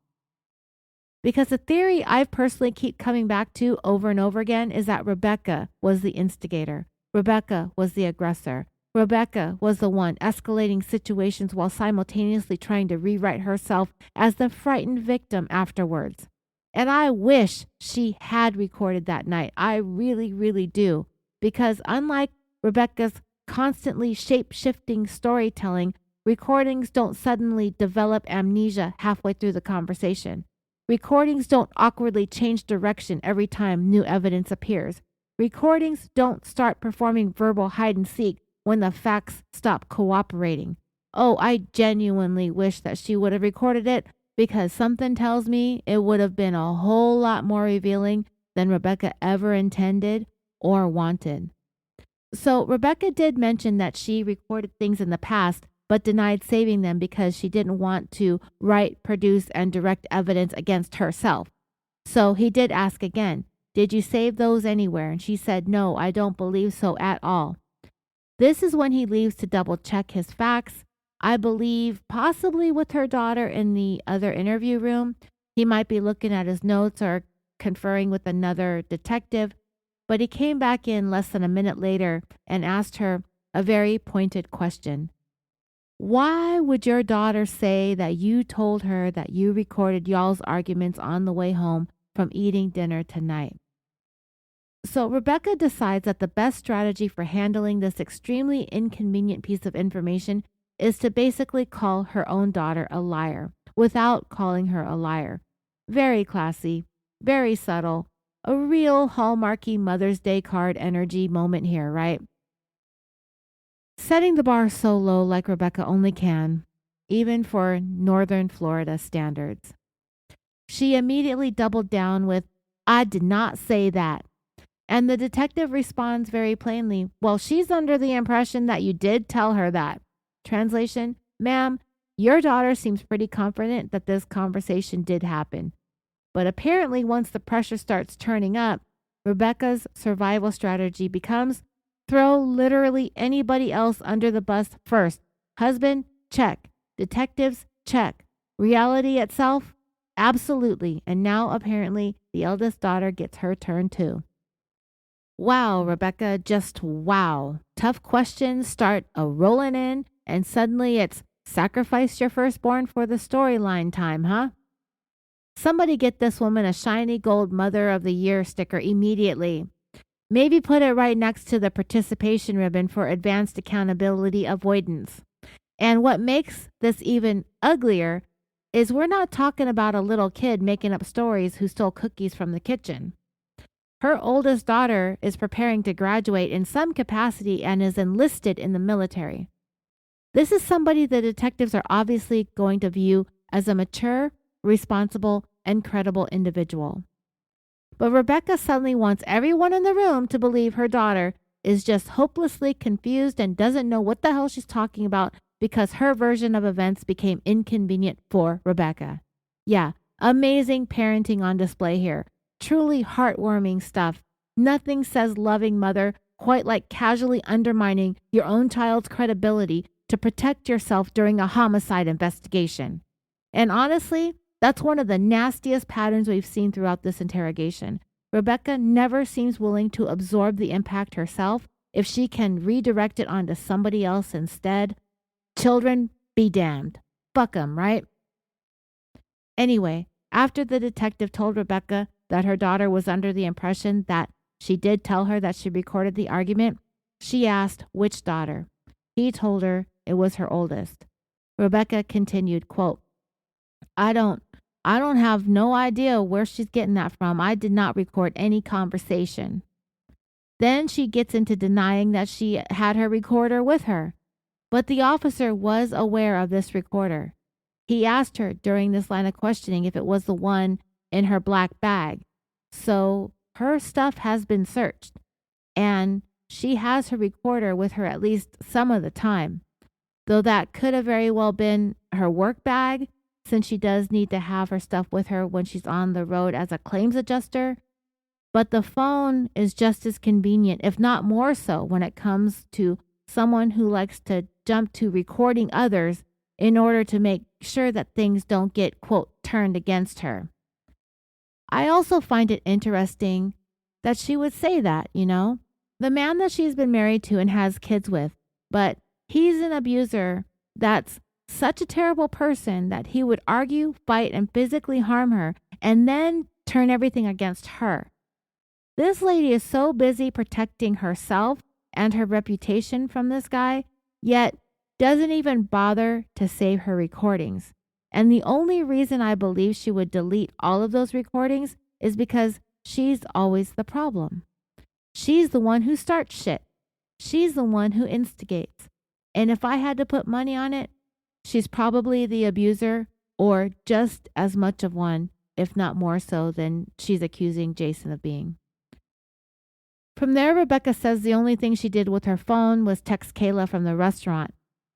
Because the theory I personally keep coming back to over and over again is that Rebecca was the instigator. Rebecca was the aggressor. Rebecca was the one escalating situations while simultaneously trying to rewrite herself as the frightened victim afterwards. And I wish she had recorded that night. I really, really do. Because unlike Rebecca's constantly shape-shifting storytelling, recordings don't suddenly develop amnesia halfway through the conversation. Recordings don't awkwardly change direction every time new evidence appears. Recordings don't start performing verbal hide and seek when the facts stop cooperating. Oh, I genuinely wish that she would have recorded it, because something tells me it would have been a whole lot more revealing than Rebecca ever intended or wanted. So Rebecca did mention that she recorded things in the past, but denied saving them because she didn't want to write, produce, and direct evidence against herself. So he did ask again, "Did you save those anywhere?" And she said, "No, I don't believe so at all." This is when he leaves to double check his facts. I believe possibly with her daughter in the other interview room. He might be looking at his notes or conferring with another detective, but he came back in less than a minute later and asked her a very pointed question. Why would your daughter say that you told her that you recorded y'all's arguments on the way home from eating dinner tonight? So Rebecca decides that the best strategy for handling this extremely inconvenient piece of information is to basically call her own daughter a liar without calling her a liar. Very classy, very subtle, a real hallmarky Mother's Day card energy moment here, right? Setting the bar so low like Rebecca only can, even for Northern Florida standards. She immediately doubled down with, "I did not say that." And the detective responds very plainly, "Well, she's under the impression that you did tell her that." Translation, "Ma'am, your daughter seems pretty confident that this conversation did happen. But apparently once the pressure starts turning up, Rebecca's survival strategy becomes throw literally anybody else under the bus first. Husband, check. Detectives, check. Reality itself, absolutely. And now apparently the eldest daughter gets her turn too." Wow, Rebecca, just wow. Tough questions start rolling in, and suddenly it's sacrifice your firstborn for the storyline time, huh? Somebody get this woman a shiny gold Mother of the Year sticker immediately. Maybe put it right next to the participation ribbon for advanced accountability avoidance. And what makes this even uglier is we're not talking about a little kid making up stories who stole cookies from the kitchen. Her oldest daughter is preparing to graduate in some capacity and is enlisted in the military. This is somebody the detectives are obviously going to view as a mature, responsible, and credible individual. But Rebecca suddenly wants everyone in the room to believe her daughter is just hopelessly confused and doesn't know what the hell she's talking about because her version of events became inconvenient for Rebecca. Yeah, amazing parenting on display here. Truly heartwarming stuff. Nothing says loving mother quite like casually undermining your own child's credibility to protect yourself during a homicide investigation. And honestly, that's one of the nastiest patterns we've seen throughout this interrogation. Rebecca never seems willing to absorb the impact herself if she can redirect it onto somebody else instead. Children be damned. Fuck 'em, right? Anyway, after the detective told Rebecca that her daughter was under the impression that she did tell her that she recorded the argument, she asked which daughter. He told her it was her oldest. Rebecca continued, quote, I don't have no idea where she's getting that from. I did not record any conversation. Then she gets into denying that she had her recorder with her. But the officer was aware of this recorder. He asked her during this line of questioning if it was the one in her black bag. So her stuff has been searched, and she has her recorder with her at least some of the time, though that could have very well been her work bag, since she does need to have her stuff with her when she's on the road as a claims adjuster. But the phone is just as convenient, if not more so, when it comes to someone who likes to jump to recording others in order to make sure that things don't get, quote, turned against her. I also find it interesting that she would say that, the man that she's been married to and has kids with, but he's an abuser that's such a terrible person that he would argue, fight, and physically harm her and then turn everything against her. This lady is so busy protecting herself and her reputation from this guy, yet doesn't even bother to save her recordings. And the only reason I believe she would delete all of those recordings is because she's always the problem. She's the one who starts shit. She's the one who instigates. And if I had to put money on it, she's probably the abuser, or just as much of one, if not more so, than she's accusing Jason of being. From there, Rebecca says the only thing she did with her phone was text Kayla from the restaurant.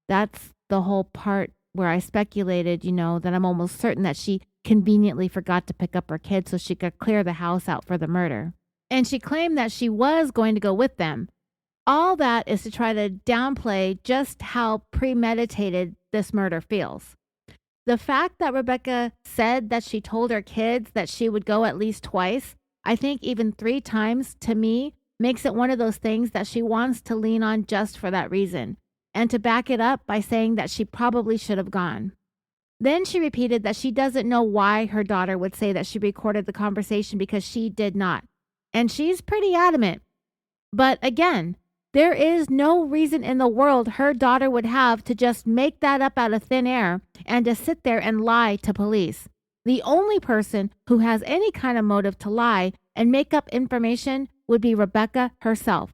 That's the whole part where I speculated, that I'm almost certain that she conveniently forgot to pick up her kids so she could clear the house out for the murder. And she claimed that she was going to go with them. All that is to try to downplay just how premeditated this murder feels. The fact that Rebecca said that she told her kids that she would go at least twice, I think even 3 times, to me, makes it one of those things that she wants to lean on just for that reason, and to back it up by saying that she probably should have gone. Then she repeated that she doesn't know why her daughter would say that she recorded the conversation because she did not. And she's pretty adamant. But again, there is no reason in the world her daughter would have to just make that up out of thin air and to sit there and lie to police. The only person who has any kind of motive to lie and make up information would be Rebecca herself.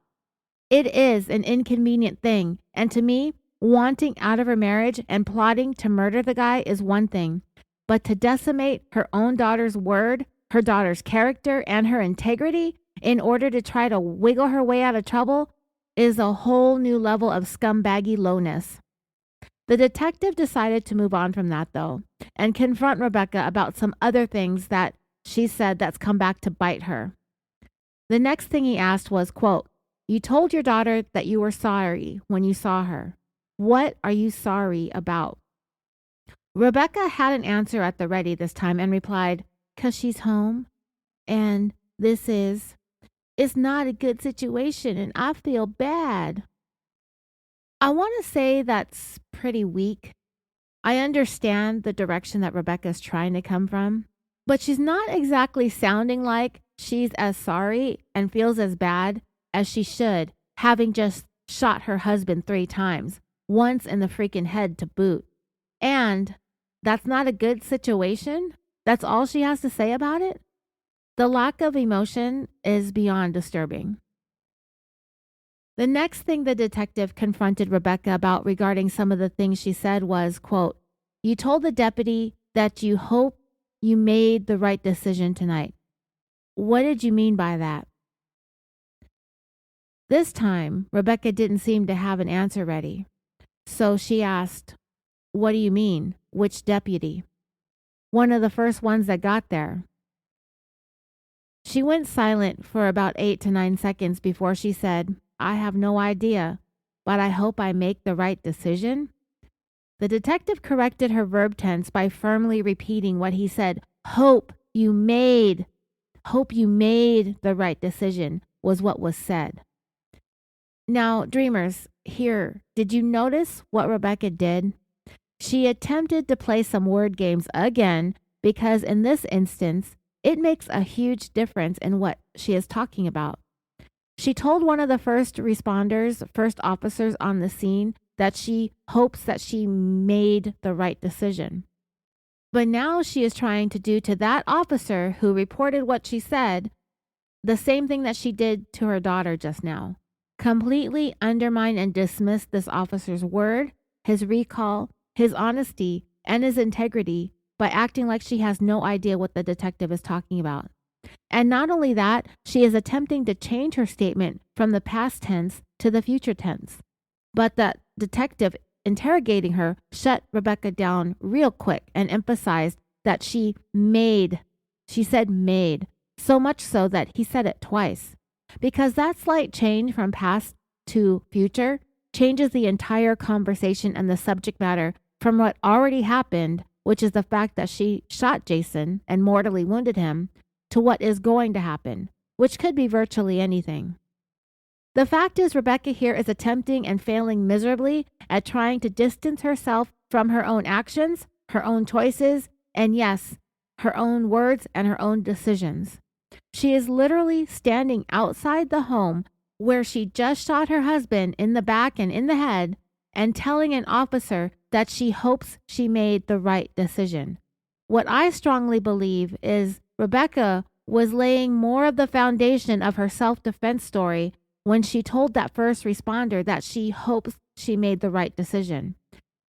It is an inconvenient thing, and to me, wanting out of her marriage and plotting to murder the guy is one thing, but to decimate her own daughter's word, her daughter's character, and her integrity in order to try to wiggle her way out of trouble is a whole new level of scumbaggy lowness. The detective decided to move on from that, though, and confront Rebecca about some other things that she said that's come back to bite her. The next thing he asked was, quote, you told your daughter that you were sorry when you saw her. What are you sorry about? Rebecca had an answer at the ready this time and replied, 'cause she's home, and it's not a good situation, and I feel bad. I want to say that's pretty weak. I understand the direction that Rebecca's trying to come from, but she's not exactly sounding like she's as sorry and feels as bad as she should, having just shot her husband 3 times, once in the freaking head to boot. And that's not a good situation? That's all she has to say about it? The lack of emotion is beyond disturbing. The next thing the detective confronted Rebecca about regarding some of the things she said was, quote, "You told the deputy that you hope you made the right decision tonight. What did you mean by that?" This time, Rebecca didn't seem to have an answer ready. So she asked, "What do you mean? Which deputy?" "One of the first ones that got there." She went silent for about 8 to 9 seconds before she said, "I have no idea, but I hope I make the right decision." The detective corrected her verb tense by firmly repeating what he said. Hope you made the right decision was what was said. Now, dreamers, here, did you notice what Rebecca did? She attempted to play some word games again because in this instance, it makes a huge difference in what she is talking about. She told one of the first officers on the scene, that she hopes that she made the right decision. But now she is trying to do to that officer who reported what she said the same thing that she did to her daughter just now. Completely undermine and dismiss this officer's word, his recall, his honesty, and his integrity by acting like she has no idea what the detective is talking about. And not only that, she is attempting to change her statement from the past tense to the future tense. But the detective interrogating her shut Rebecca down real quick and emphasized that she said made, so much so that he said it twice. Because that slight change from past to future changes the entire conversation and the subject matter from what already happened, which is the fact that she shot Jason and mortally wounded him, to what is going to happen, which could be virtually anything. The fact is, Rebecca here is attempting and failing miserably at trying to distance herself from her own actions, her own choices, and yes, her own words and her own decisions. She is literally standing outside the home where she just shot her husband in the back and in the head and telling an officer that she hopes she made the right decision. What I strongly believe is Rebecca was laying more of the foundation of her self-defense story when she told that first responder that she hopes she made the right decision.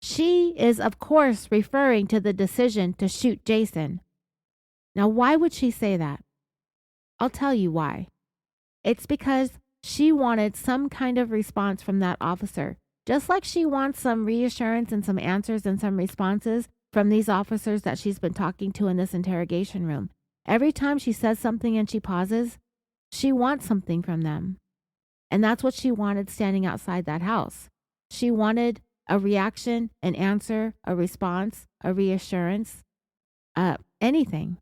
She is, of course, referring to the decision to shoot Jason. Now, why would she say that? I'll tell you why. It's because she wanted some kind of response from that officer, just like she wants some reassurance and some answers and some responses from these officers that she's been talking to in this interrogation room. Every time she says something and she pauses, she wants something from them. And that's what she wanted standing outside that house. She wanted a reaction, an answer, a response, a reassurance, anything.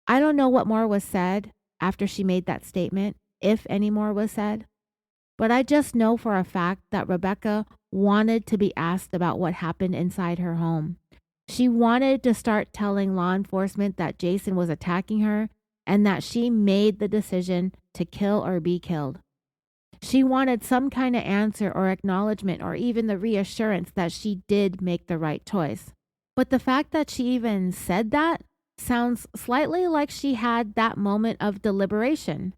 I don't know what more was said after she made that statement, if any more was said, but I just know for a fact that Rebecca wanted to be asked about what happened inside her home. She wanted to start telling law enforcement that Jason was attacking her and that she made the decision to kill or be killed. She wanted some kind of answer or acknowledgement or even the reassurance that she did make the right choice. But the fact that she even said that sounds slightly like she had that moment of deliberation.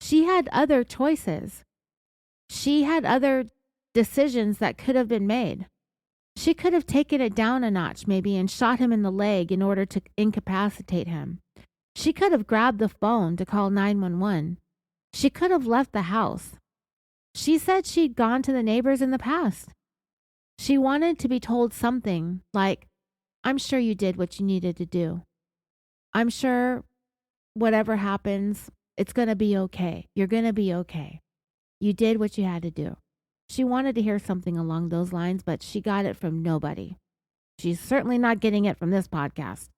She had other choices. She had other decisions that could have been made. She could have taken it down a notch maybe and shot him in the leg in order to incapacitate him. She could have grabbed the phone to call 911. She could have left the house. She said she'd gone to the neighbors in the past. She wanted to be told something like, "I'm sure you did what you needed to do. I'm sure whatever happens, it's going to be okay. You're going to be okay. You did what you had to do." She wanted to hear something along those lines, but she got it from nobody. She's certainly not getting it from this podcast.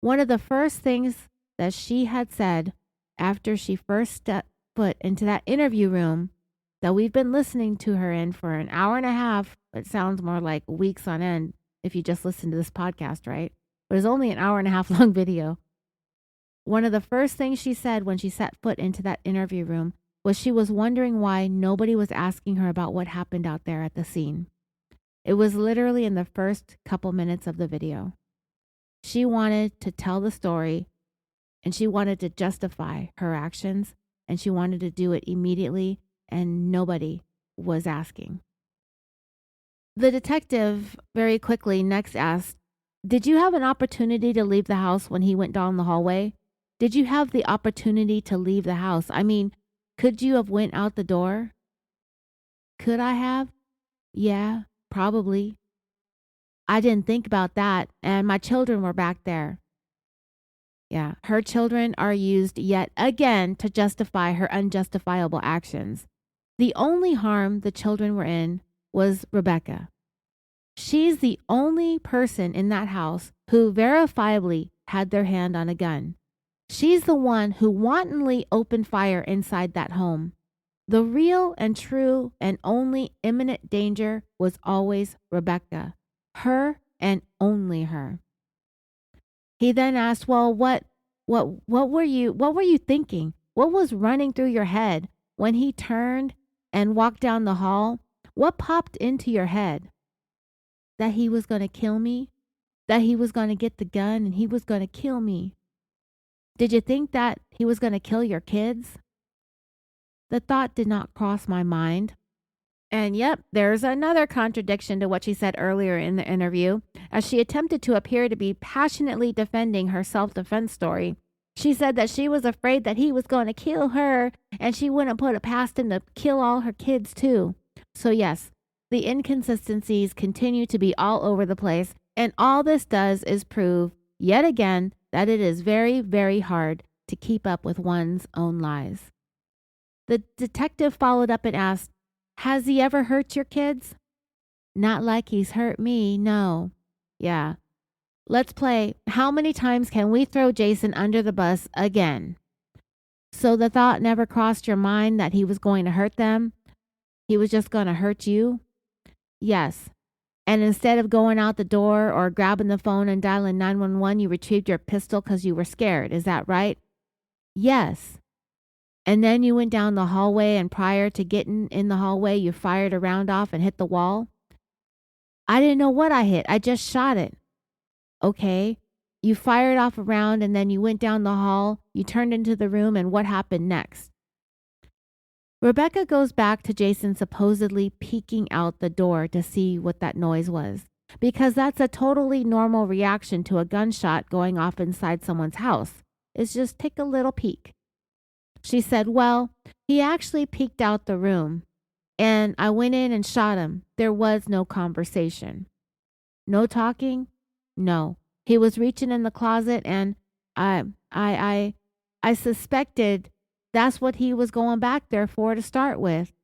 One of the first things that she had said after she first stepped foot into that interview room that we've been listening to her in for an hour and a half, it sounds more like weeks on end if you just listen to this podcast, right? But it's only an hour and a half long video. One of the first things she said when she set foot into that interview room was she was wondering why nobody was asking her about what happened out there at the scene. It was literally in the first couple minutes of the video. She wanted to tell the story and she wanted to justify her actions and she wanted to do it immediately, and nobody was asking. The detective very quickly next asked, "Did you have an opportunity to leave the house when he went down the hallway? Did you have the opportunity to leave the house? I mean, could you have went out the door?" "Could I have? Yeah, probably. I didn't think about that, and my children were back there." Yeah, her children are used yet again to justify her unjustifiable actions. The only harm the children were in was Rebecca. She's the only person in that house who verifiably had their hand on a gun. She's the one who wantonly opened fire inside that home. The real and true and only imminent danger was always Rebecca. Her and only her. He then asked, "Well, what were you thinking? What was running through your head when he turned and walked down the hall? What popped into your head? That he was going to kill me? That he was going to get the gun and he was going to kill me? Did you think that he was going to kill your kids?" The thought did not cross my mind. And yep, there's another contradiction to what she said earlier in the interview. As she attempted to appear to be passionately defending her self-defense story, she said that she was afraid that he was going to kill her and she wouldn't put it past him to kill all her kids too. So yes, the inconsistencies continue to be all over the place, and all this does is prove yet again that it is very, very hard to keep up with one's own lies. The detective followed up and asked, "Has he ever hurt your kids?" "Not like he's hurt me, no." "Yeah. Let's play how many times can we throw Jason under the bus again?" "So the thought never crossed your mind that he was going to hurt them? He was just going to hurt you?" "Yes. And instead of going out the door or grabbing the phone and dialing 911, you retrieved your pistol because you were scared. Is that right?" "Yes." "And then you went down the hallway, and prior to getting in the hallway, you fired a round off and hit the wall?" "I didn't know what I hit. I just shot it." "Okay. You fired off a round, and then you went down the hall, you turned into the room, and what happened next?" Rebecca goes back to Jason supposedly peeking out the door to see what that noise was, because that's a totally normal reaction to a gunshot going off inside someone's house. It's just take a little peek. She said, "Well, he actually peeked out the room, and I went in and shot him. There was no conversation." "No talking?" "No. He was reaching in the closet, and I I I suspected that's what he was going back there for to start with."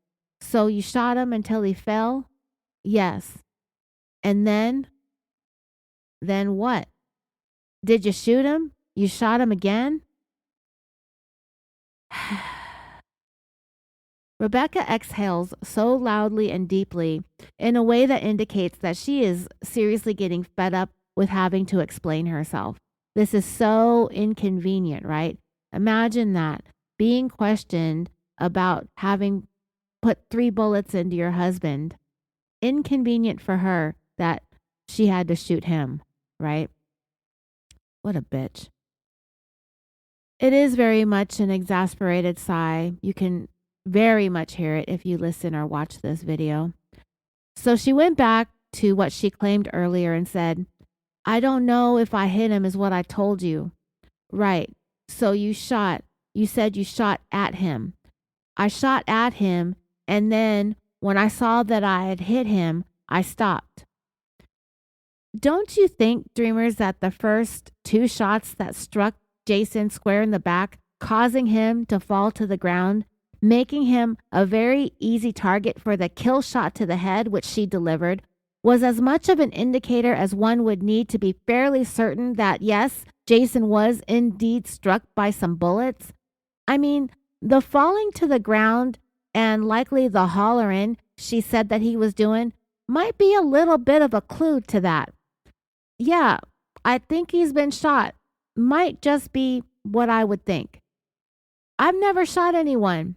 "So you shot him until he fell?" "Yes." "And then?" "Then what?" "Did you shoot him? You shot him again?" Rebecca exhales so loudly and deeply in a way that indicates that she is seriously getting fed up with having to explain herself. This is so inconvenient, right? Imagine that, being questioned about having put 3 bullets into your husband. Inconvenient for her that she had to shoot him, right? What a bitch. It is very much an exasperated sigh. You can very much hear it if you listen or watch this video. So she went back to what she claimed earlier and said, "I don't know if I hit him is what I told you." "Right. So you said you shot at him." "I shot at him, and then when I saw that I had hit him, I stopped." Don't you think, dreamers, that the first 2 shots that struck Jason square in the back, causing him to fall to the ground, making him a very easy target for the kill shot to the head, which she delivered, was as much of an indicator as one would need to be fairly certain that, yes, Jason was indeed struck by some bullets? I mean, the falling to the ground and likely the hollering she said that he was doing might be a little bit of a clue to that. "Yeah, I think he's been shot," might just be what I would think. "I've never shot anyone."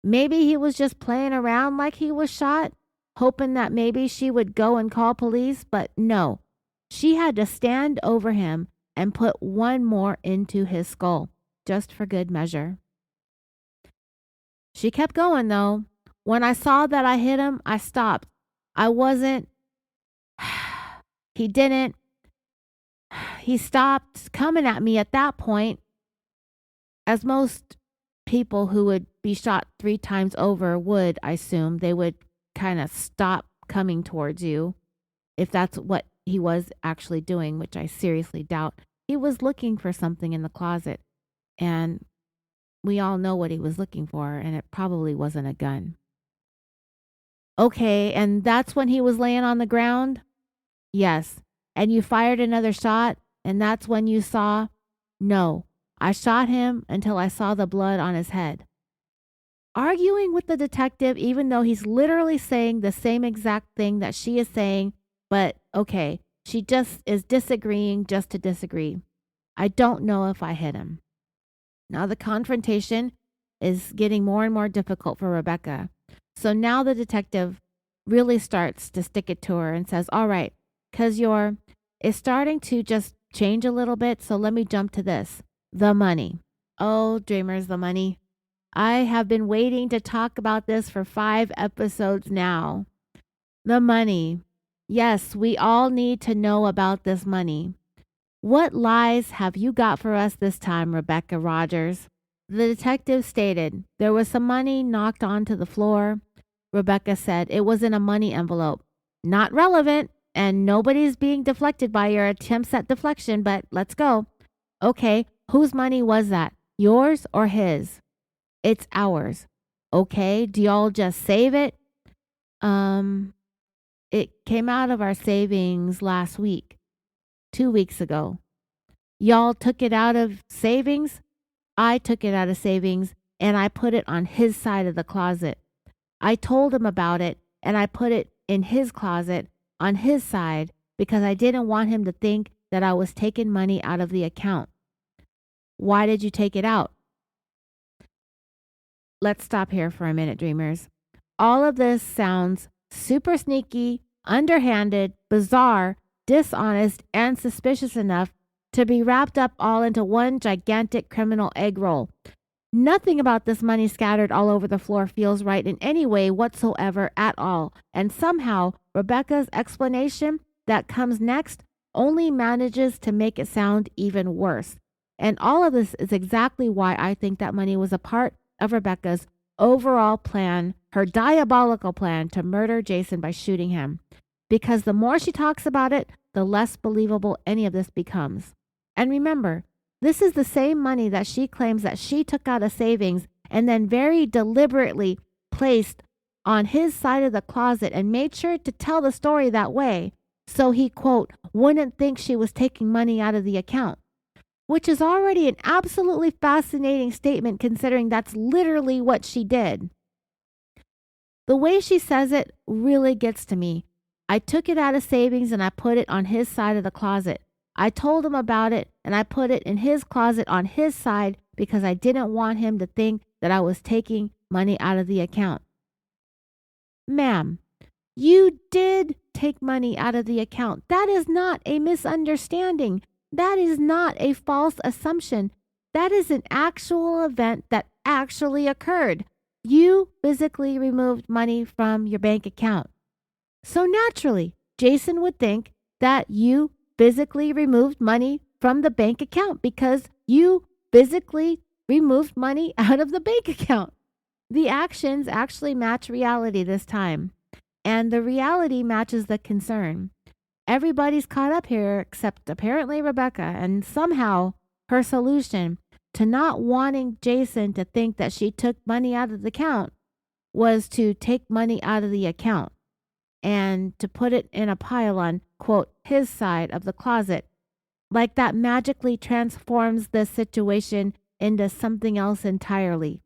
Maybe he was just playing around like he was shot, hoping that maybe she would go and call police, but no. She had to stand over him and put one more into his skull, just for good measure. She kept going, though. When I saw that I hit him, I stopped. I wasn't. He didn't. He stopped coming at me at that point. As most people who would be shot 3 times over would, I assume, they would kind of stop coming towards you if that's what he was actually doing, which I seriously doubt. He was looking for something in the closet, and we all know what he was looking for, and it probably wasn't a gun. Okay, and that's when he was laying on the ground? Yes. And you fired another shot, and that's when you saw? No. I shot him until I saw the blood on his head. Arguing with the detective, even though he's literally saying the same exact thing that she is saying, but okay, she just is disagreeing just to disagree. I don't know if I hit him. Now the confrontation is getting more and more difficult for Rebecca. So now the detective really starts to stick it to her and says, all right, because it's starting to just change a little bit, so let me jump to this. The money. Oh, dreamers, the money. I have been waiting to talk about this for 5 episodes now. The money. Yes, we all need to know about this money. What lies have you got for us this time, Rebecca Rogers? The detective stated there was some money knocked onto the floor. Rebecca said it was in a money envelope. Not relevant, and nobody's being deflected by your attempts at deflection, but let's go. Okay, whose money was that? Yours or his? It's ours. Okay, do y'all just save it? It came out of our savings last week, 2 weeks ago. Y'all took it out of savings? I took it out of savings and I put it on his side of the closet. I told him about it and I put it in his closet on his side because I didn't want him to think that I was taking money out of the account. Why did you take it out? Let's stop here for a minute, dreamers. All of this sounds super sneaky, underhanded, bizarre, dishonest, and suspicious enough to be wrapped up all into one gigantic criminal egg roll. Nothing about this money scattered all over the floor feels right in any way whatsoever at all. And somehow, Rebecca's explanation that comes next only manages to make it sound even worse. And all of this is exactly why I think that money was a part of Rebecca's overall plan, her diabolical plan to murder Jason by shooting him. Because the more she talks about it, the less believable any of this becomes. And remember, this is the same money that she claims that she took out of savings and then very deliberately placed on his side of the closet and made sure to tell the story that way so he, quote, wouldn't think she was taking money out of the account. Which is already an absolutely fascinating statement considering that's literally what she did. The way she says it really gets to me. I took it out of savings and I put it on his side of the closet. I told him about it and I put it in his closet on his side because I didn't want him to think that I was taking money out of the account. Ma'am, you did take money out of the account. That is not a misunderstanding. That is not a false assumption. That is an actual event that actually occurred. You physically removed money from your bank account. So naturally, Jason would think that you physically removed money from the bank account because you physically removed money out of the bank account. The actions actually match reality this time, and the reality matches the concern. Everybody's caught up here except apparently Rebecca, and somehow her solution to not wanting Jason to think that she took money out of the account was to take money out of the account and to put it in a pile on, quote, his side of the closet. Like that magically transforms the situation into something else entirely.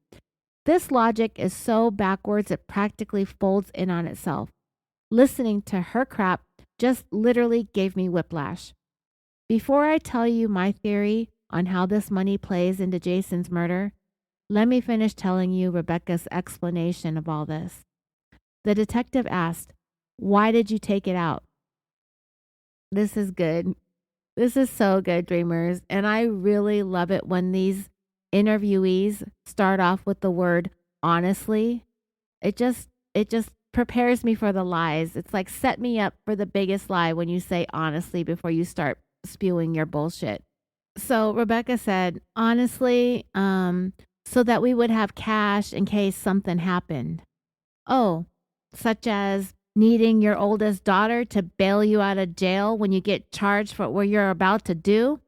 This logic is so backwards it practically folds in on itself. Listening to her crap just literally gave me whiplash. Before I tell you my theory on how this money plays into Jason's murder, let me finish telling you Rebecca's explanation of all this. The detective asked, "Why did you take it out?" This is good. This is so good, dreamers. And I really love it when these interviewees start off with the word honestly, it just prepares me for the lies. It's like set me up for the biggest lie when you say honestly before you start spewing your bullshit. So Rebecca said, honestly, so that we would have cash in case something happened. Oh, such as needing your oldest daughter to bail you out of jail when you get charged for what you're about to do?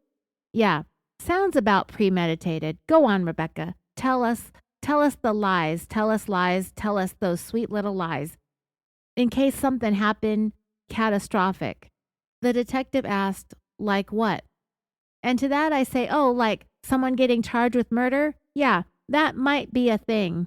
Yeah, sounds about premeditated. Go on, Rebecca. Tell us the lies. Tell us lies. Tell us those sweet little lies. In case something happened catastrophic. The detective asked, like what? And to that I say, oh, like someone getting charged with murder? Yeah, that might be a thing.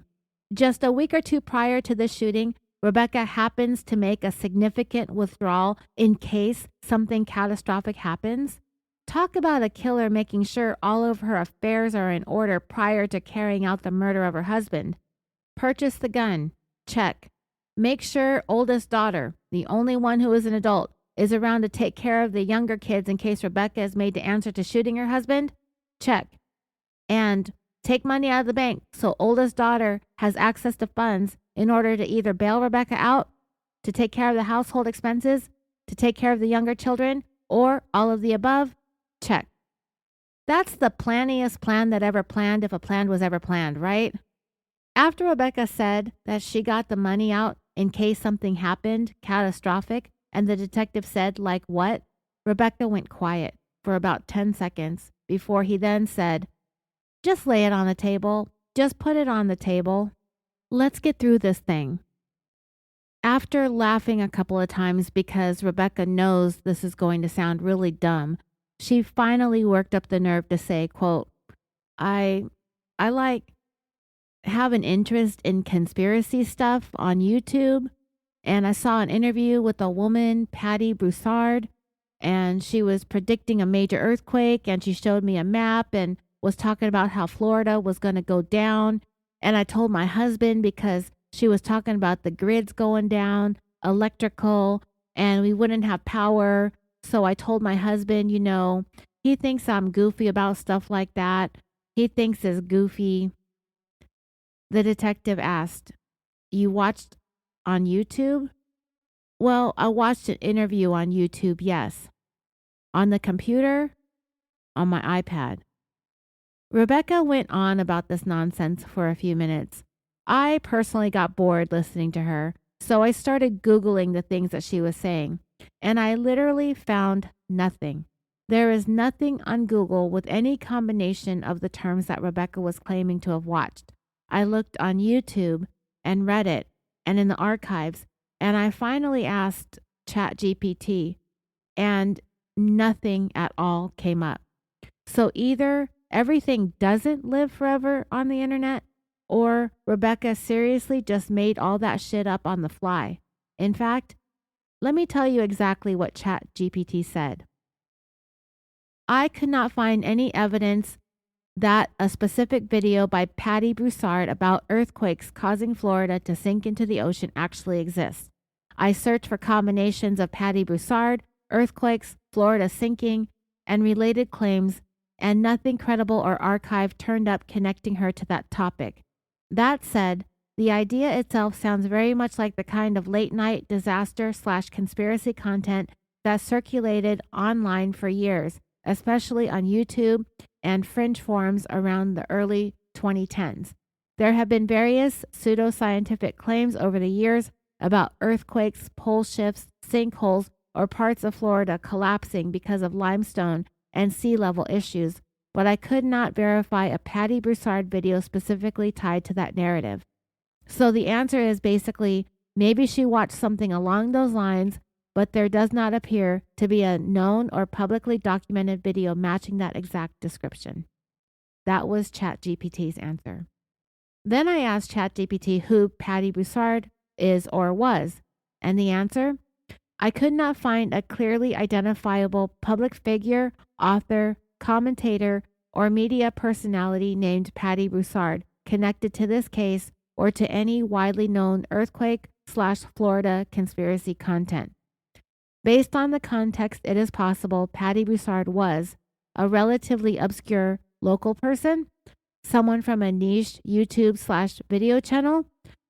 Just a week or two prior to this shooting, Rebecca happens to make a significant withdrawal in case something catastrophic happens. Talk about a killer making sure all of her affairs are in order prior to carrying out the murder of her husband. Purchase the gun. Check. Make sure oldest daughter, the only one who is an adult, is around to take care of the younger kids in case Rebecca is made to answer to shooting her husband? Check. And take money out of the bank so oldest daughter has access to funds in order to either bail Rebecca out, to take care of the household expenses, to take care of the younger children, or all of the above? Check. That's the planniest plan that ever planned if a plan was ever planned, right? After Rebecca said that she got the money out in case something happened catastrophic, and the detective said, like what? Rebecca went quiet for about 10 seconds before he then said, just lay it on the table. Just put it on the table. Let's get through this thing. After laughing a couple of times because Rebecca knows this is going to sound really dumb, she finally worked up the nerve to say, quote, I like have an interest in conspiracy stuff on YouTube, and I saw an interview with a woman, Patty Broussard, and she was predicting a major earthquake, and she showed me a map and was talking about how Florida was going to go down. And I told my husband because she was talking about the grids going down, electrical, and we wouldn't have power. So I told my husband, he thinks I'm goofy about stuff like that. He thinks it's goofy. The detective asked, you watched on YouTube? Well, I watched an interview on YouTube, yes. On the computer? On my iPad. Rebecca went on about this nonsense for a few minutes. I personally got bored listening to her, so I started Googling the things that she was saying, and I literally found nothing. There is nothing on Google with any combination of the terms that Rebecca was claiming to have watched. I looked on YouTube and Reddit and in the archives, and I finally asked ChatGPT, and nothing at all came up. So either everything doesn't live forever on the internet, or Rebecca seriously just made all that shit up on the fly. In fact, let me tell you exactly what ChatGPT said. I could not find any evidence that a specific video by Patty Broussard about earthquakes causing Florida to sink into the ocean actually exists. I searched for combinations of Patty Broussard, earthquakes, Florida sinking, and related claims, and nothing credible or archived turned up connecting her to that topic. That said, the idea itself sounds very much like the kind of late-night disaster/conspiracy content that circulated online for years, especially on YouTube and fringe forums around the early 2010s. There have been various pseudoscientific claims over the years about earthquakes, pole shifts, sinkholes, or parts of Florida collapsing because of limestone and sea level issues, but I could not verify a Patty Broussard video specifically tied to that narrative. So the answer is basically maybe she watched something along those lines, but there does not appear to be a known or publicly documented video matching that exact description. That was ChatGPT's answer. Then I asked ChatGPT who Patty Broussard is or was, and the answer? I could not find a clearly identifiable public figure, author, commentator, or media personality named Patty Broussard connected to this case or to any widely known earthquake/Florida conspiracy content. Based on the context, it is possible Patty Broussard was a relatively obscure local person, someone from a niche YouTube/video channel,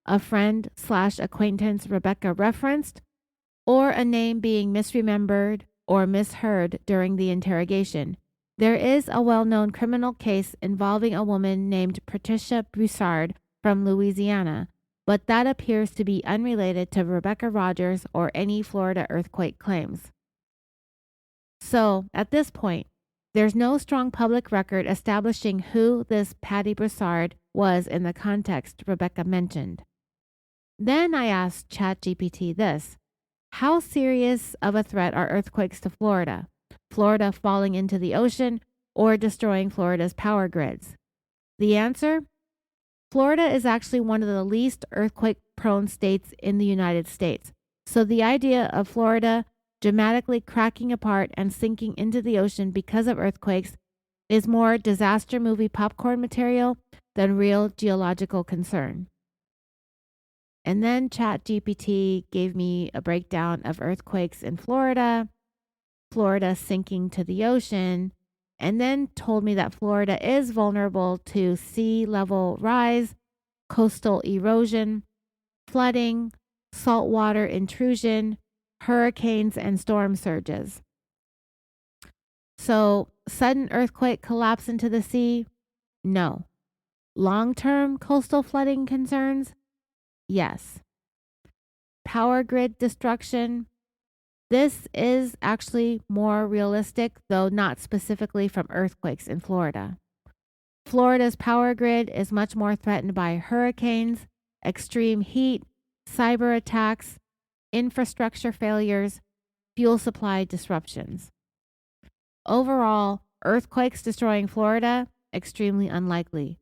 a friend/acquaintance Rebecca referenced, or a name being misremembered or misheard during the interrogation. There is a well-known criminal case involving a woman named Patricia Broussard from Louisiana, but that appears to be unrelated to Rebecca Rogers or any Florida earthquake claims. So, at this point, there's no strong public record establishing who this Patty Broussard was in the context Rebecca mentioned. Then I asked ChatGPT this: how serious of a threat are earthquakes to Florida? Florida falling into the ocean or destroying Florida's power grids? The answer? Florida is actually one of the least earthquake-prone states in the United States. So the idea of Florida dramatically cracking apart and sinking into the ocean because of earthquakes is more disaster movie popcorn material than real geological concern. And then ChatGPT gave me a breakdown of earthquakes in Florida, Florida sinking to the ocean, and then told me that Florida is vulnerable to sea level rise, coastal erosion, flooding, saltwater intrusion, hurricanes, and storm surges. So, sudden earthquake collapse into the sea? No. Long-term coastal flooding concerns? Yes. Power grid destruction? This is actually more realistic, though not specifically from earthquakes in Florida. Florida's power grid is much more threatened by hurricanes, extreme heat, cyber attacks, infrastructure failures, fuel supply disruptions. Overall, earthquakes destroying Florida, extremely unlikely.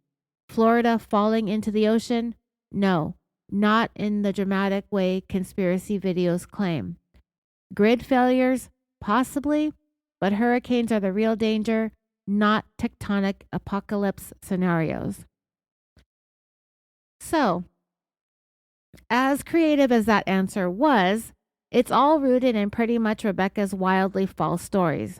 Florida falling into the ocean? No, not in the dramatic way conspiracy videos claim. Grid failures? Possibly, but hurricanes are the real danger, not tectonic apocalypse scenarios. So, as creative as that answer was, it's all rooted in pretty much Rebecca's wildly false stories.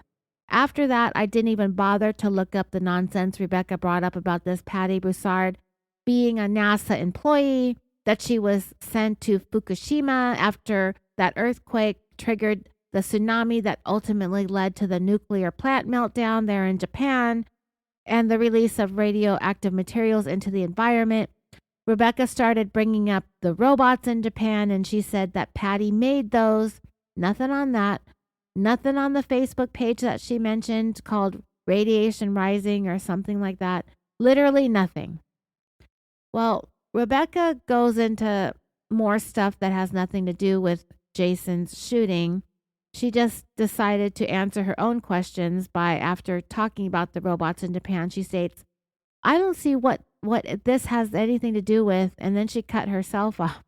After that, I didn't even bother to look up the nonsense Rebecca brought up about this Patty Broussard being a NASA employee, that she was sent to Fukushima after that earthquake triggered the tsunami that ultimately led to the nuclear plant meltdown there in Japan and the release of radioactive materials into the environment. Rebecca started bringing up the robots in Japan, and she said that Patty made those. Nothing on that. Nothing on the Facebook page that she mentioned called Radiation Rising or something like that. Literally nothing. Well, Rebecca goes into more stuff that has nothing to do with Jason's shooting. She just decided to answer her own questions by, after talking about the robots in Japan, she states, I don't see what this has anything to do with, and then she cut herself off.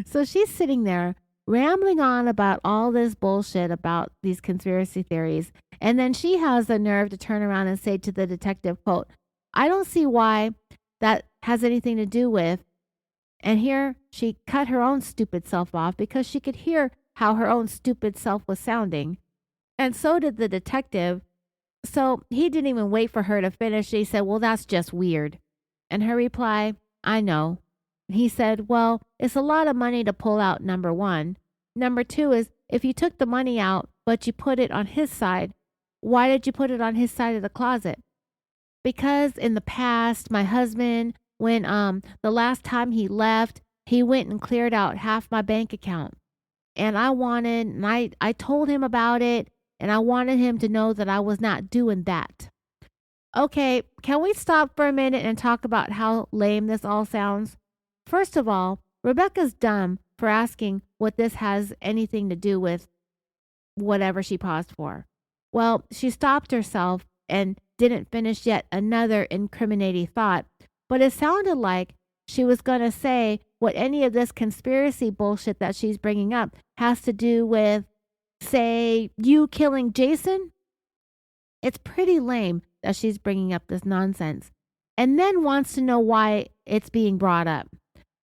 So she's sitting there rambling on about all this bullshit about these conspiracy theories, and then she has the nerve to turn around and say to the detective, quote, I don't see why that has anything to do with, and here she cut her own stupid self off because she could hear how her own stupid self was sounding. And so did the detective. So he didn't even wait for her to finish. He said, well, that's just weird. And her reply, I know. He said, well, it's a lot of money to pull out, number one. Number two is, if you took the money out, but you put it on his side, why did you put it on his side of the closet? Because in the past, my husband, when the last time he left, he went and cleared out half my bank account. And I told him about it, and I wanted him to know that I was not doing that. Okay, can we stop for a minute and talk about how lame this all sounds? First of all, Rebecca's dumb for asking what this has anything to do with whatever she paused for. Well, she stopped herself and didn't finish yet another incriminating thought, but it sounded like she was going to say what any of this conspiracy bullshit that she's bringing up has to do with, say, you killing Jason. It's pretty lame that she's bringing up this nonsense and then wants to know why it's being brought up.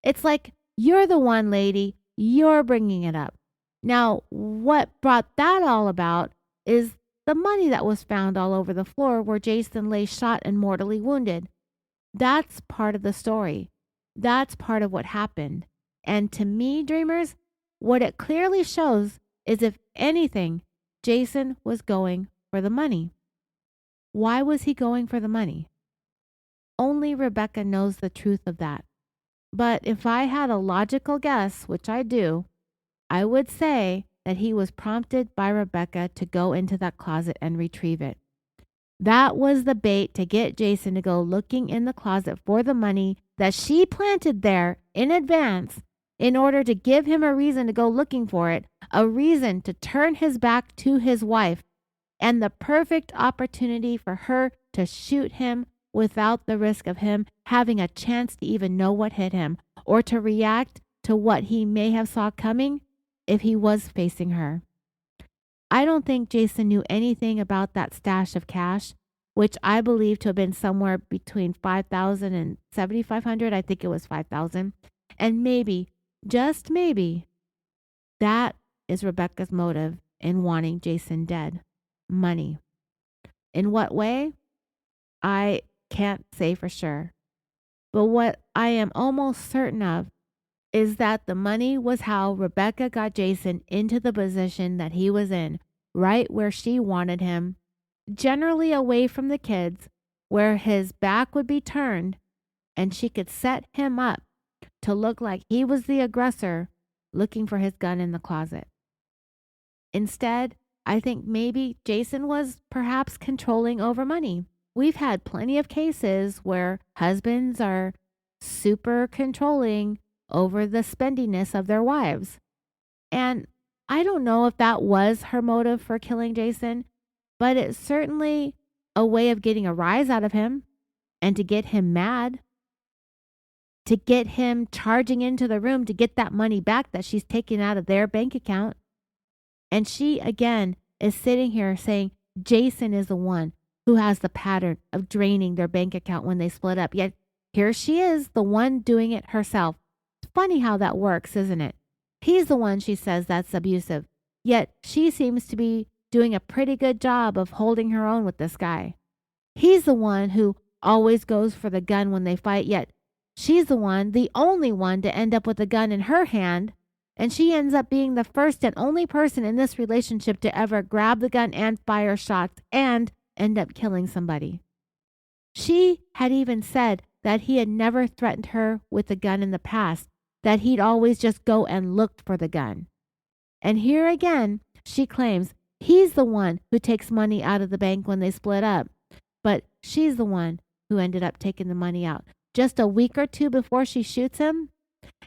It's like, you're the one, lady, you're bringing it up. Now, what brought that all about is the money that was found all over the floor where Jason lay shot and mortally wounded. That's part of the story. That's part of what happened. And to me, dreamers, what it clearly shows is, if anything, Jason was going for the money. Why was he going for the money? Only Rebecca knows the truth of that. But if I had a logical guess, which I do, I would say that he was prompted by Rebecca to go into that closet and retrieve it. That was the bait to get Jason to go looking in the closet for the money that she planted there in advance, in order to give him a reason to go looking for it, a reason to turn his back to his wife, and the perfect opportunity for her to shoot him without the risk of him having a chance to even know what hit him, or to react to what he may have saw coming if he was facing her. I don't think Jason knew anything about that stash of cash, which I believe to have been somewhere between $5,000 and $7,500. I think it was $5,000. And maybe, just maybe, that is Rebecca's motive in wanting Jason dead. Money. In what way? I can't say for sure. But what I am almost certain of is that the money was how Rebecca got Jason into the position that he was in, right where she wanted him, generally away from the kids, where his back would be turned, and she could set him up to look like he was the aggressor looking for his gun in the closet. Instead, I think maybe Jason was perhaps controlling over money. We've had plenty of cases where husbands are super controlling over the spendiness of their wives. And I don't know if that was her motive for killing Jason, but it's certainly a way of getting a rise out of him and to get him mad, to get him charging into the room to get that money back that she's taken out of their bank account. And she, again, is sitting here saying Jason is the one who has the pattern of draining their bank account when they split up. Yet here she is, the one doing it herself. It's funny how that works, isn't it? He's the one, she says, that's abusive. Yet she seems to be doing a pretty good job of holding her own with this guy. He's the one who always goes for the gun when they fight, yet she's the one, the only one, to end up with a gun in her hand. And she ends up being the first and only person in this relationship to ever grab the gun and fire shots and end up killing somebody. She had even said that he had never threatened her with a gun in the past, that he'd always just go and look for the gun. And here again, she claims he's the one who takes money out of the bank when they split up, but she's the one who ended up taking the money out just a week or two before she shoots him.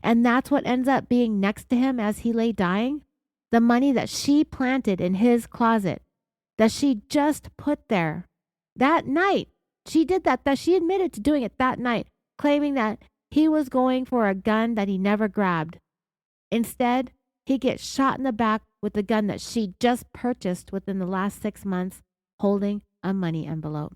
And that's what ends up being next to him as he lay dying. The money that she planted in his closet, that she just put there that night. She did that she admitted to doing it that night, claiming that he was going for a gun that he never grabbed. Instead, he gets shot in the back with the gun that she just purchased within the last 6 months, holding a money envelope.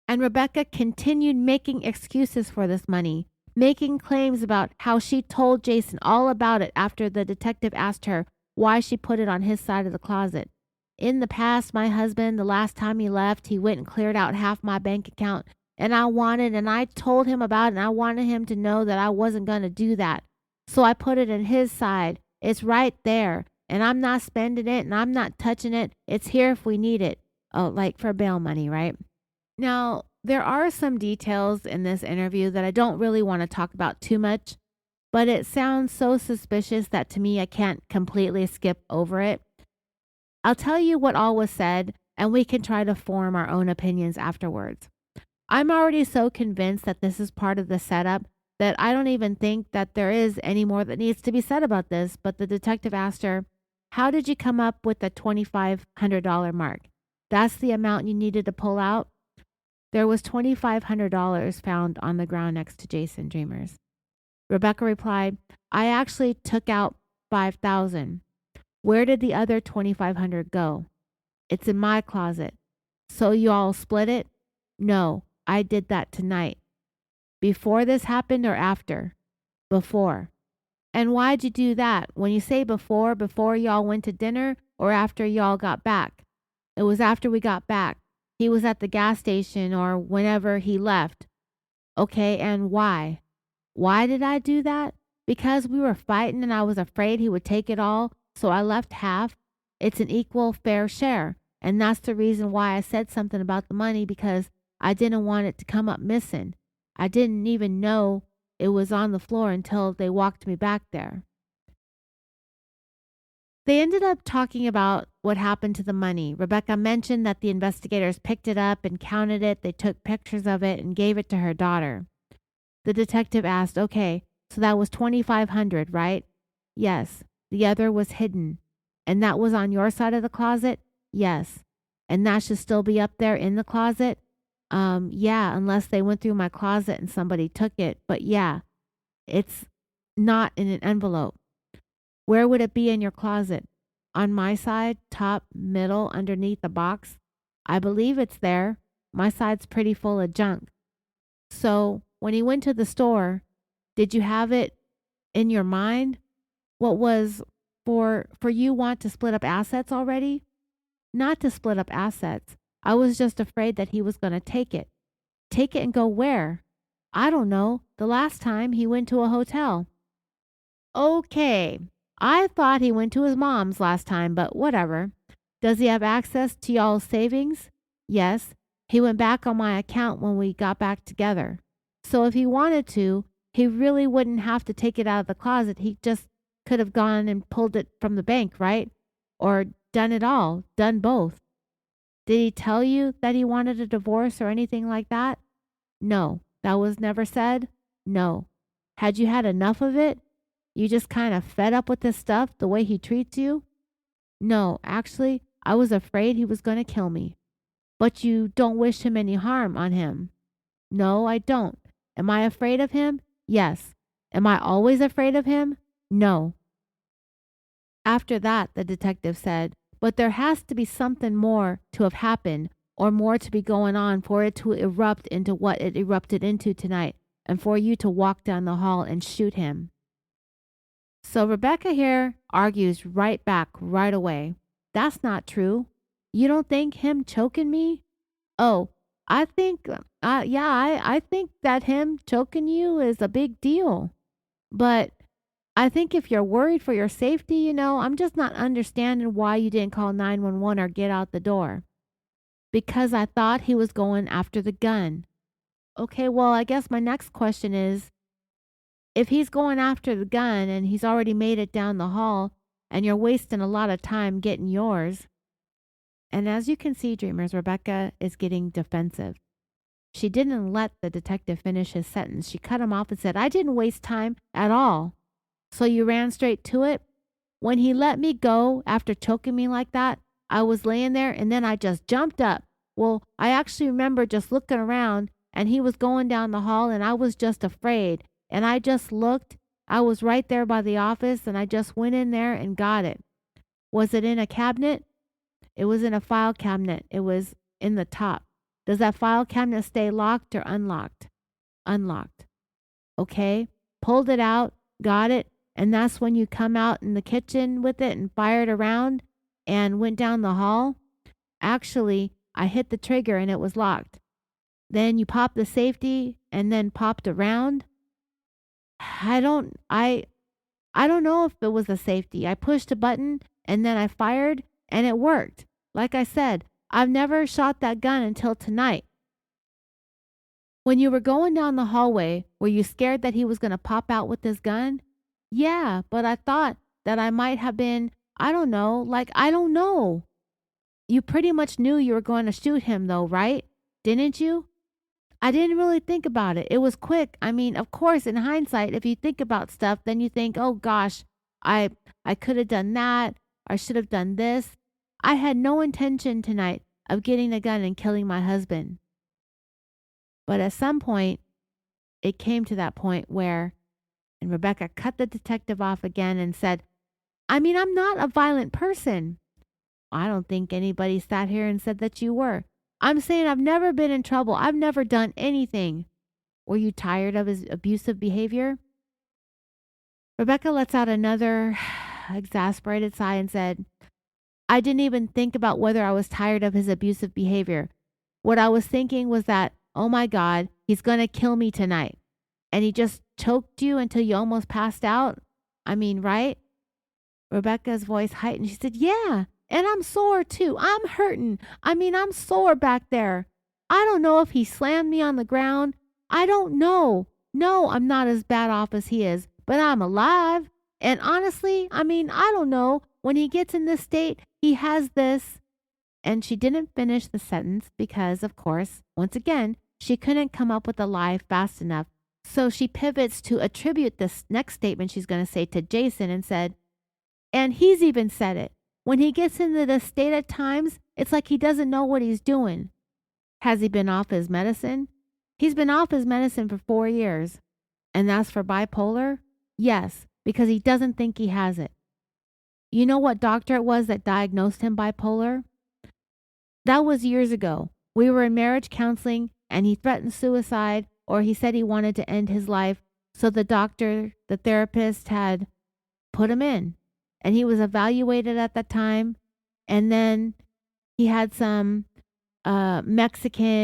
And Rebecca continued making excuses for this money, making claims about how she told Jason all about it after the detective asked her why she put it on his side of the closet. In the past, my husband, the last time he left, he went and cleared out half my bank account, and I told him about it, and I wanted him to know that I wasn't going to do that. So I put it in his side. It's right there, and I'm not spending it, and I'm not touching it. It's here if we need it. Oh, like for bail money, right? Now, there are some details in this interview that I don't really want to talk about too much, but it sounds so suspicious that to me I can't completely skip over it. I'll tell you what all was said, and we can try to form our own opinions afterwards. I'm already so convinced that this is part of the setup that I don't even think that there is any more that needs to be said about this, but the detective asked her, "How did you come up with the $2,500 mark? That's the amount you needed to pull out?" There was $2,500 found on the ground next to Jason, dreamers. Rebecca replied, "I actually took out $5,000. Where did the other $2,500 go?" "It's in my closet." "So you all split it?" "No, I did that tonight." "Before this happened or after?" "Before." "And why'd you do that? When you say before y'all went to dinner or after y'all got back?" "It was after we got back. he was at the gas station or whenever he left. Okay, and why? Why did I do that? Because we were fighting and I was afraid he would take it all, so I left half. It's an equal, fair share. And that's the reason why I said something about the money, because I didn't want it to come up missing. I didn't even know it was on the floor until they walked me back there. They ended up talking about what happened to the money. Rebecca mentioned that the investigators picked it up and counted it. They took pictures of it and gave it to her daughter. The detective asked, okay, so that was $2,500, right? Yes. The other was hidden. And that was on your side of the closet? Yes. And that should still be up there in the closet? Yeah, unless they went through my closet and somebody took it. But yeah, it's not in an envelope. Where would it be in your closet? On my side, top, middle, underneath the box? I believe it's there. My side's pretty full of junk. So when he went to the store, did you have it in your mind? What was for you want to split up assets already? Not to split up assets. I was just afraid that he was going to take it. Take it and go where? I don't know. The last time he went to a hotel. Okay. I thought he went to his mom's last time, but whatever. Does he have access to y'all's savings? Yes. He went back on my account when we got back together. So if he wanted to, he really wouldn't have to take it out of the closet. He just could have gone and pulled it from the bank, right? Or done it all, done both. Did he tell you that he wanted a divorce or anything like that? No. That was never said? No. Had you had enough of it? You just kind of fed up with this stuff, the way he treats you? No, actually, I was afraid he was going to kill me. But you don't wish him any harm on him? No, I don't. Am I afraid of him? Yes. Am I always afraid of him? No. After that, the detective said, but there has to be something more to have happened or more to be going on for it to erupt into what it erupted into tonight and for you to walk down the hall and shoot him. So Rebecca here argues right back right away. That's not true. You don't think him choking me? Oh, I think, I think that him choking you is a big deal. But I think if you're worried for your safety, I'm just not understanding why you didn't call 911 or get out the door. Because I thought he was going after the gun. Okay, well, I guess my next question is, if he's going after the gun and he's already made it down the hall and you're wasting a lot of time getting yours. And as you can see, dreamers, Rebecca is getting defensive. She didn't let the detective finish his sentence. She cut him off and said, I didn't waste time at all. So you ran straight to it? When he let me go after choking me like that, I was laying there and then I just jumped up. Well, I actually remember just looking around and he was going down the hall and I was just afraid. And I just looked. I was right there by the office and I just went in there and got it. Was it in a cabinet? It was in a file cabinet. It was in the top. Does that file cabinet stay locked or unlocked? Unlocked. Okay. Pulled it out, got it. And that's when you come out in the kitchen with it and fired around and went down the hall. Actually, I hit the trigger and it was locked. Then you popped the safety and then popped around. I don't know if it was a safety. I pushed a button and then I fired and it worked. Like I said, I've never shot that gun until tonight. When you were going down the hallway, were you scared that he was going to pop out with his gun? Yeah, but I thought that I might have been, I don't know. You pretty much knew you were going to shoot him though, right? Didn't you? I didn't really think about it. It was quick. I mean, of course, in hindsight, if you think about stuff, then you think, oh gosh, I could have done that. I should have done this. I had no intention tonight of getting a gun and killing my husband. But at some point, it came to that point where, and Rebecca cut the detective off again and said, I'm not a violent person. I don't think anybody sat here and said that you were. I'm saying I've never been in trouble. I've never done anything. Were you tired of his abusive behavior? Rebecca lets out another exasperated sigh and said, I didn't even think about whether I was tired of his abusive behavior. What I was thinking was that, oh my God, he's going to kill me tonight. And he just choked you until you almost passed out. I mean, right? Rebecca's voice heightened. She said, yeah, and I'm sore too. I'm hurting. I mean, I'm sore back there. I don't know if he slammed me on the ground. I don't know. No, I'm not as bad off as he is, but I'm alive. And honestly, I mean, I don't know. When he gets in this state, he has this. And she didn't finish the sentence because, of course, once again, she couldn't come up with a lie fast enough. So she pivots to attribute this next statement she's going to say to Jason and said, and he's even said it. When he gets into this state at times, it's like he doesn't know what he's doing. Has he been off his medicine? He's been off his medicine for 4 years. And that's for bipolar? Yes, because he doesn't think he has it. You know what doctor it was that diagnosed him bipolar? That was years ago. We were in marriage counseling and he threatened suicide, or he said he wanted to end his life. So the doctor, the therapist had put him in. And he was evaluated at that time. And then he had some Spanish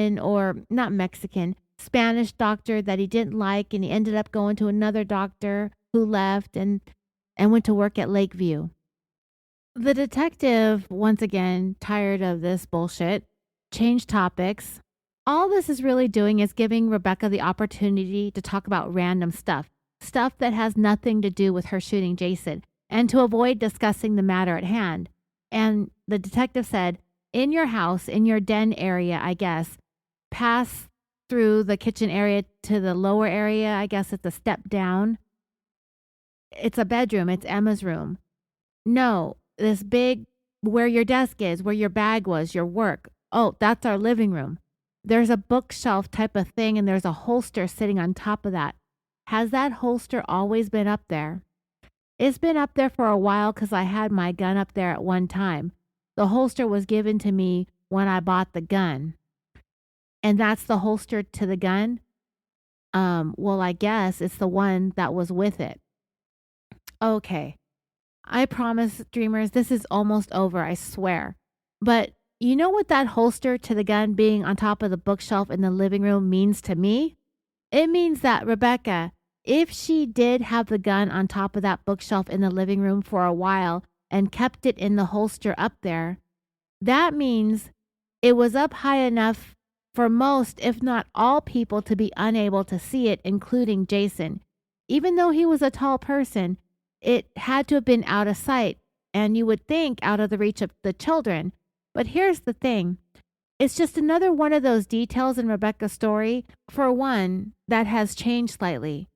doctor that he didn't like. And he ended up going to another doctor who left and went to work at Lakeview. The detective, once again, tired of this bullshit, changed topics. All this is really doing is giving Rebecca the opportunity to talk about random stuff that has nothing to do with her shooting Jason, and to avoid discussing the matter at hand. And the detective said, in your house, in your den area, I guess, pass through the kitchen area to the lower area. I guess it's a step down. It's a bedroom. It's Emma's room. No, this big, where your desk is, where your bag was, your work. Oh, that's our living room. There's a bookshelf type of thing, and there's a holster sitting on top of that. Has that holster always been up there? It's been up there for a while because I had my gun up there at one time. The holster was given to me when I bought the gun. And that's the holster to the gun? Well, I guess it's the one that was with it. Okay. I promise, dreamers, this is almost over, I swear. But you know what that holster to the gun being on top of the bookshelf in the living room means to me? It means that Rebecca, if she did have the gun on top of that bookshelf in the living room for a while and kept it in the holster up there, that means it was up high enough for most, if not all people to be unable to see it, including Jason. Even though he was a tall person, it had to have been out of sight, and you would think out of the reach of the children. But here's the thing. It's just another one of those details in Rebecca's story, for one, that has changed slightly.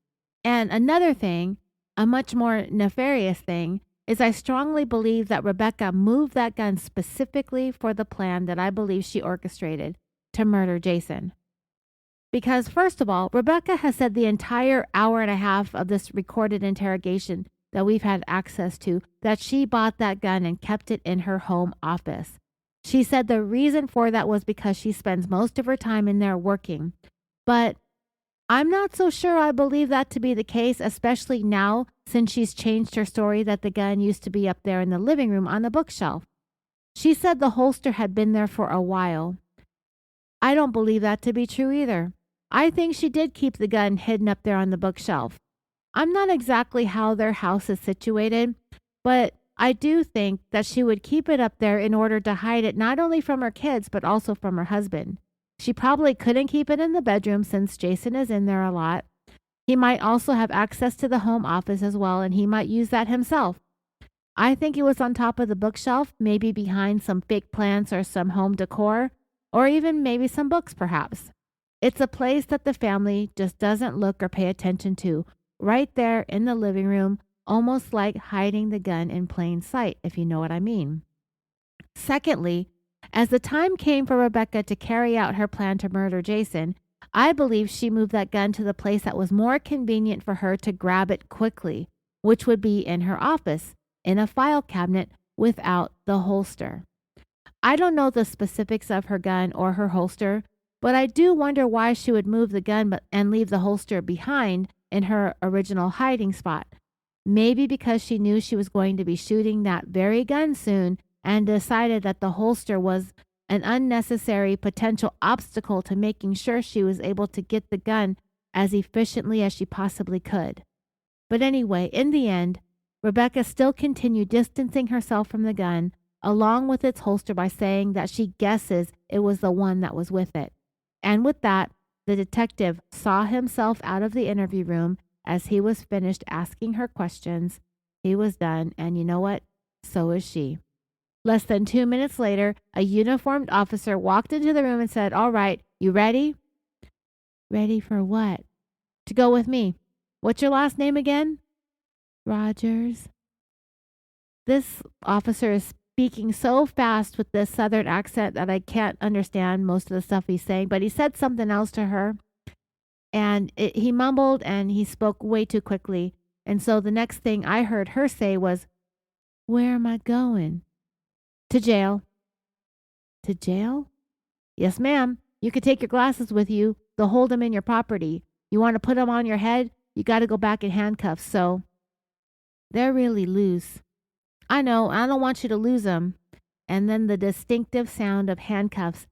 And another thing, a much more nefarious thing, is I strongly believe that Rebecca moved that gun specifically for the plan that I believe she orchestrated to murder Jason. Because first of all, Rebecca has said the entire hour and a half of this recorded interrogation that we've had access to that she bought that gun and kept it in her home office. She said the reason for that was because she spends most of her time in there working. But I'm not so sure I believe that to be the case, especially now since she's changed her story that the gun used to be up there in the living room on the bookshelf. She said the holster had been there for a while. I don't believe that to be true either. I think she did keep the gun hidden up there on the bookshelf. I'm not exactly how their house is situated, but I do think that she would keep it up there in order to hide it not only from her kids, but also from her husband. She probably couldn't keep it in the bedroom since Jason is in there a lot. He might also have access to the home office as well, and he might use that himself. I think it was on top of the bookshelf, maybe behind some fake plants or some home decor, or even maybe some books perhaps. It's a place that the family just doesn't look or pay attention to, right there in the living room, almost like hiding the gun in plain sight, if you know what I mean. Secondly, as the time came for Rebecca to carry out her plan to murder Jason, I believe she moved that gun to the place that was more convenient for her to grab it quickly, which would be in her office, in a file cabinet without the holster. I don't know the specifics of her gun or her holster, but I do wonder why she would move the gun and leave the holster behind in her original hiding spot. Maybe because she knew she was going to be shooting that very gun soon and decided that the holster was an unnecessary potential obstacle to making sure she was able to get the gun as efficiently as she possibly could. But anyway, in the end, Rebecca still continued distancing herself from the gun, along with its holster, by saying that she guesses it was the one that was with it. And with that, the detective saw himself out of the interview room as he was finished asking her questions. He was done, and you know what? So is she. Less than 2 minutes later, a uniformed officer walked into the room and said, "All right, you ready?" "Ready for what?" "To go with me. What's your last name again?" "Rogers." This officer is speaking so fast with this southern accent that I can't understand most of the stuff he's saying, but he said something else to her, and he mumbled and he spoke way too quickly. And so the next thing I heard her say was, "Where am I going?" "To jail." "To jail?" "Yes, ma'am. You could take your glasses with you. They'll hold them in your property. You want to put them on your head? You got to go back in handcuffs, so they're really loose." "I know. I don't want you to lose them." And then the distinctive sound of handcuffs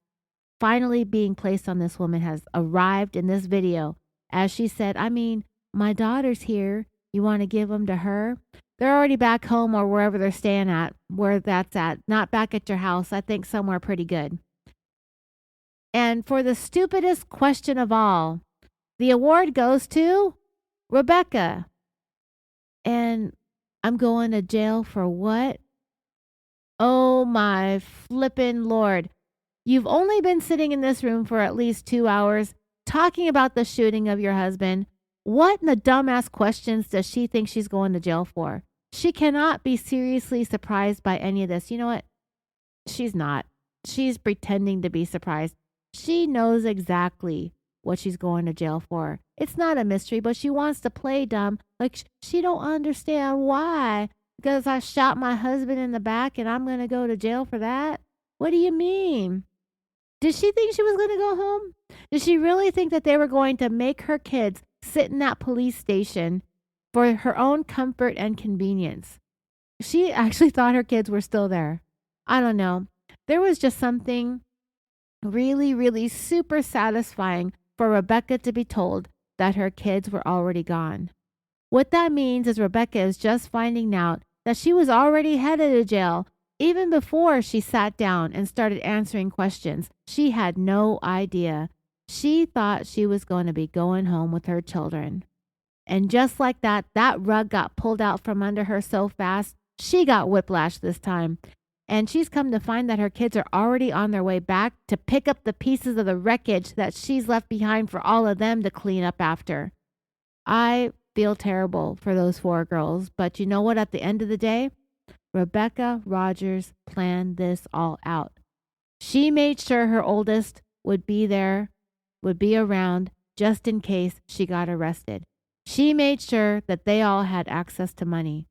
finally being placed on this woman has arrived in this video. As she said, my daughter's here. You want to give them to her? They're already back home or wherever they're staying at, where that's at. Not back at your house. I think somewhere pretty good." And for the stupidest question of all, the award goes to Rebecca. And I'm going to jail for what? Oh my flippin' Lord. You've only been sitting in this room for at least 2 hours talking about the shooting of your husband. What in the dumbass questions does she think she's going to jail for? She cannot be seriously surprised by any of this. You know what? She's not. She's pretending to be surprised. She knows exactly what she's going to jail for. It's not a mystery, but she wants to play dumb. Like she don't understand why. Because I shot my husband in the back and I'm going to go to jail for that? What do you mean? Did she think she was going to go home? Did she really think that they were going to make her kids sit in that police station for her own comfort and convenience? She actually thought her kids were still there. I don't know. There was just something really, really super satisfying for Rebecca to be told that her kids were already gone. What that means is Rebecca is just finding out that she was already headed to jail. Even before she sat down and started answering questions, she had no idea. She thought she was going to be going home with her children. And just like that, that rug got pulled out from under her so fast, she got whiplash this time. And she's come to find that her kids are already on their way back to pick up the pieces of the wreckage that she's left behind for all of them to clean up after. I feel terrible for those 4 girls, but you know what? At the end of the day, Rebecca Rogers planned this all out. She made sure her oldest would be there, would be around just in case she got arrested. She made sure that they all had access to money.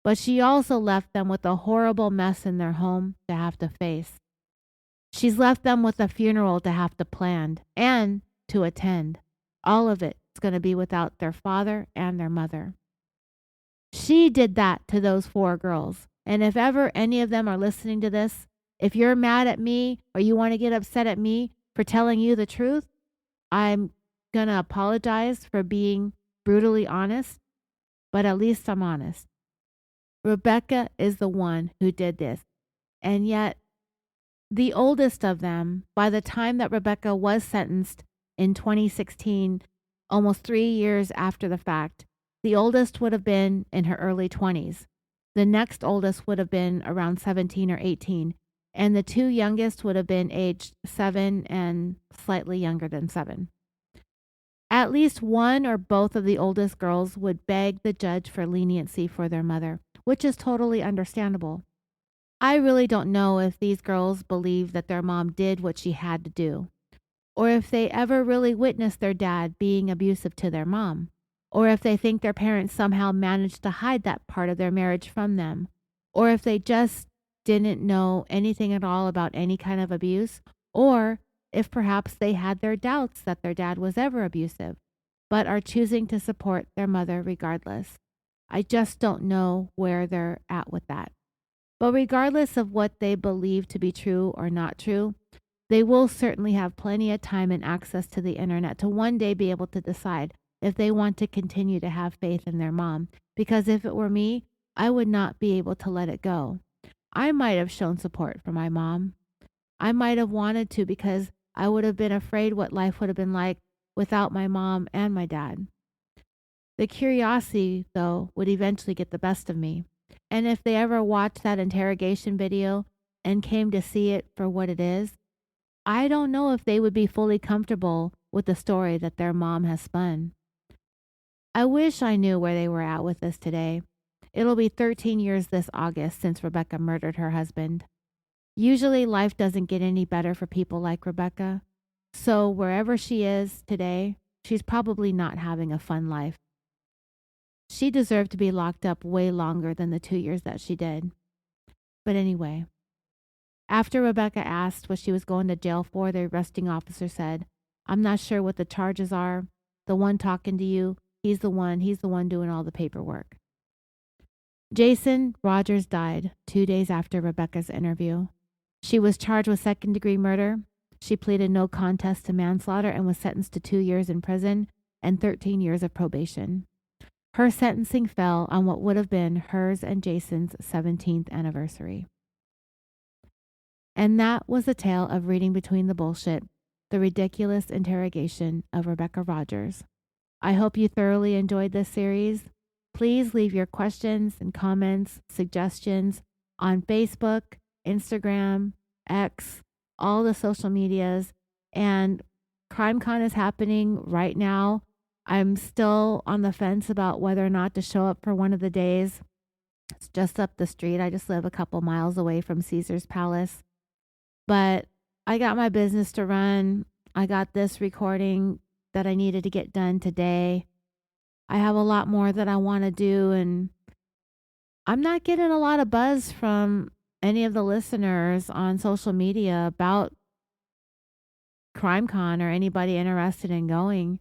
But she also left them with a horrible mess in their home to have to face. She's left them with a funeral to have to plan and to attend. All of it is going to be without their father and their mother. She did that to those 4 girls. And if ever any of them are listening to this, if you're mad at me or you want to get upset at me for telling you the truth, I'm going to apologize for being brutally honest, but at least I'm honest. Rebecca is the one who did this. And yet, the oldest of them, by the time that Rebecca was sentenced in 2016, almost 3 years after the fact, the oldest would have been in her early 20s. The next oldest would have been around 17 or 18. And the 2 youngest would have been aged 7 and slightly younger than 7. At least one or both of the oldest girls would beg the judge for leniency for their mother, which is totally understandable. I really don't know if these girls believe that their mom did what she had to do, or if they ever really witnessed their dad being abusive to their mom, or if they think their parents somehow managed to hide that part of their marriage from them, or if they just didn't know anything at all about any kind of abuse, or if perhaps they had their doubts that their dad was ever abusive, but are choosing to support their mother regardless. I just don't know where they're at with that. But regardless of what they believe to be true or not true, they will certainly have plenty of time and access to the internet to one day be able to decide if they want to continue to have faith in their mom. Because if it were me, I would not be able to let it go. I might have shown support for my mom. I might have wanted to because I would have been afraid what life would have been like without my mom and my dad. The curiosity, though, would eventually get the best of me. And if they ever watched that interrogation video and came to see it for what it is, I don't know if they would be fully comfortable with the story that their mom has spun. I wish I knew where they were at with this today. It'll be 13 years this August since Rebecca murdered her husband. Usually life doesn't get any better for people like Rebecca. So wherever she is today, she's probably not having a fun life. She deserved to be locked up way longer than the 2 years that she did. But anyway, after Rebecca asked what she was going to jail for, the arresting officer said, "I'm not sure what the charges are. The one talking to you, he's the one doing all the paperwork." Jason Rogers died 2 days after Rebecca's interview. She was charged with second-degree murder. She pleaded no contest to manslaughter and was sentenced to 2 years in prison and 13 years of probation. Her sentencing fell on what would have been hers and Jason's 17th anniversary. And that was the tale of reading between the bullshit, the ridiculous interrogation of Rebecca Rogers. I hope you thoroughly enjoyed this series. Please leave your questions and comments, suggestions on Facebook, Instagram, X, all the social medias. And CrimeCon is happening right now. I'm still on the fence about whether or not to show up for one of the days. It's just up the street. I just live a couple miles away from Caesar's Palace. But I got my business to run. I got this recording that I needed to get done today. I have a lot more that I want to do, and I'm not getting a lot of buzz from any of the listeners on social media about CrimeCon or anybody interested in going.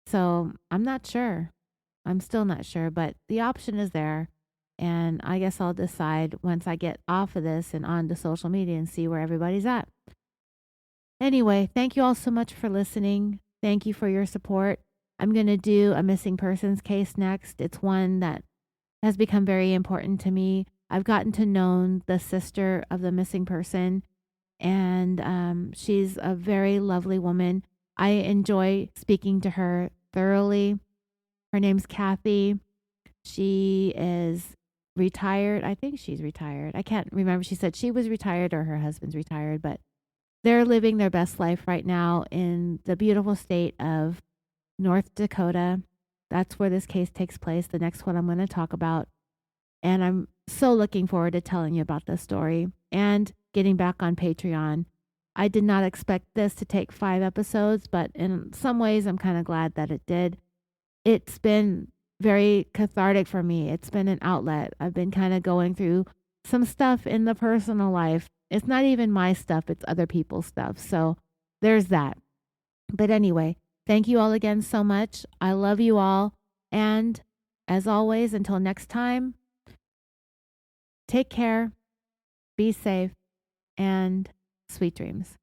So I'm not sure. I'm still not sure, but the option is there. And I guess I'll decide once I get off of this and onto social media and see where everybody's at. Anyway, thank you all so much for listening. Thank you for your support. I'm going to do a missing persons case next. It's one that has become very important to me. I've gotten to know the sister of the missing person, and she's a very lovely woman. I enjoy speaking to her thoroughly. Her name's Kathy. She is retired. I think she's retired. I can't remember. She said she was retired or her husband's retired, but they're living their best life right now in the beautiful state of North Dakota. That's where this case takes place, the next one I'm going to talk about. And I'm so looking forward to telling you about this story and getting back on Patreon. I did not expect this to take 5 episodes, but in some ways I'm kind of glad that it did. It's been very cathartic for me. It's been an outlet. I've been kind of going through some stuff in the personal life. It's not even my stuff, it's other people's stuff. So there's that. But anyway, thank you all again so much. I love you all. And as always, until next time, take care, be safe, and sweet dreams.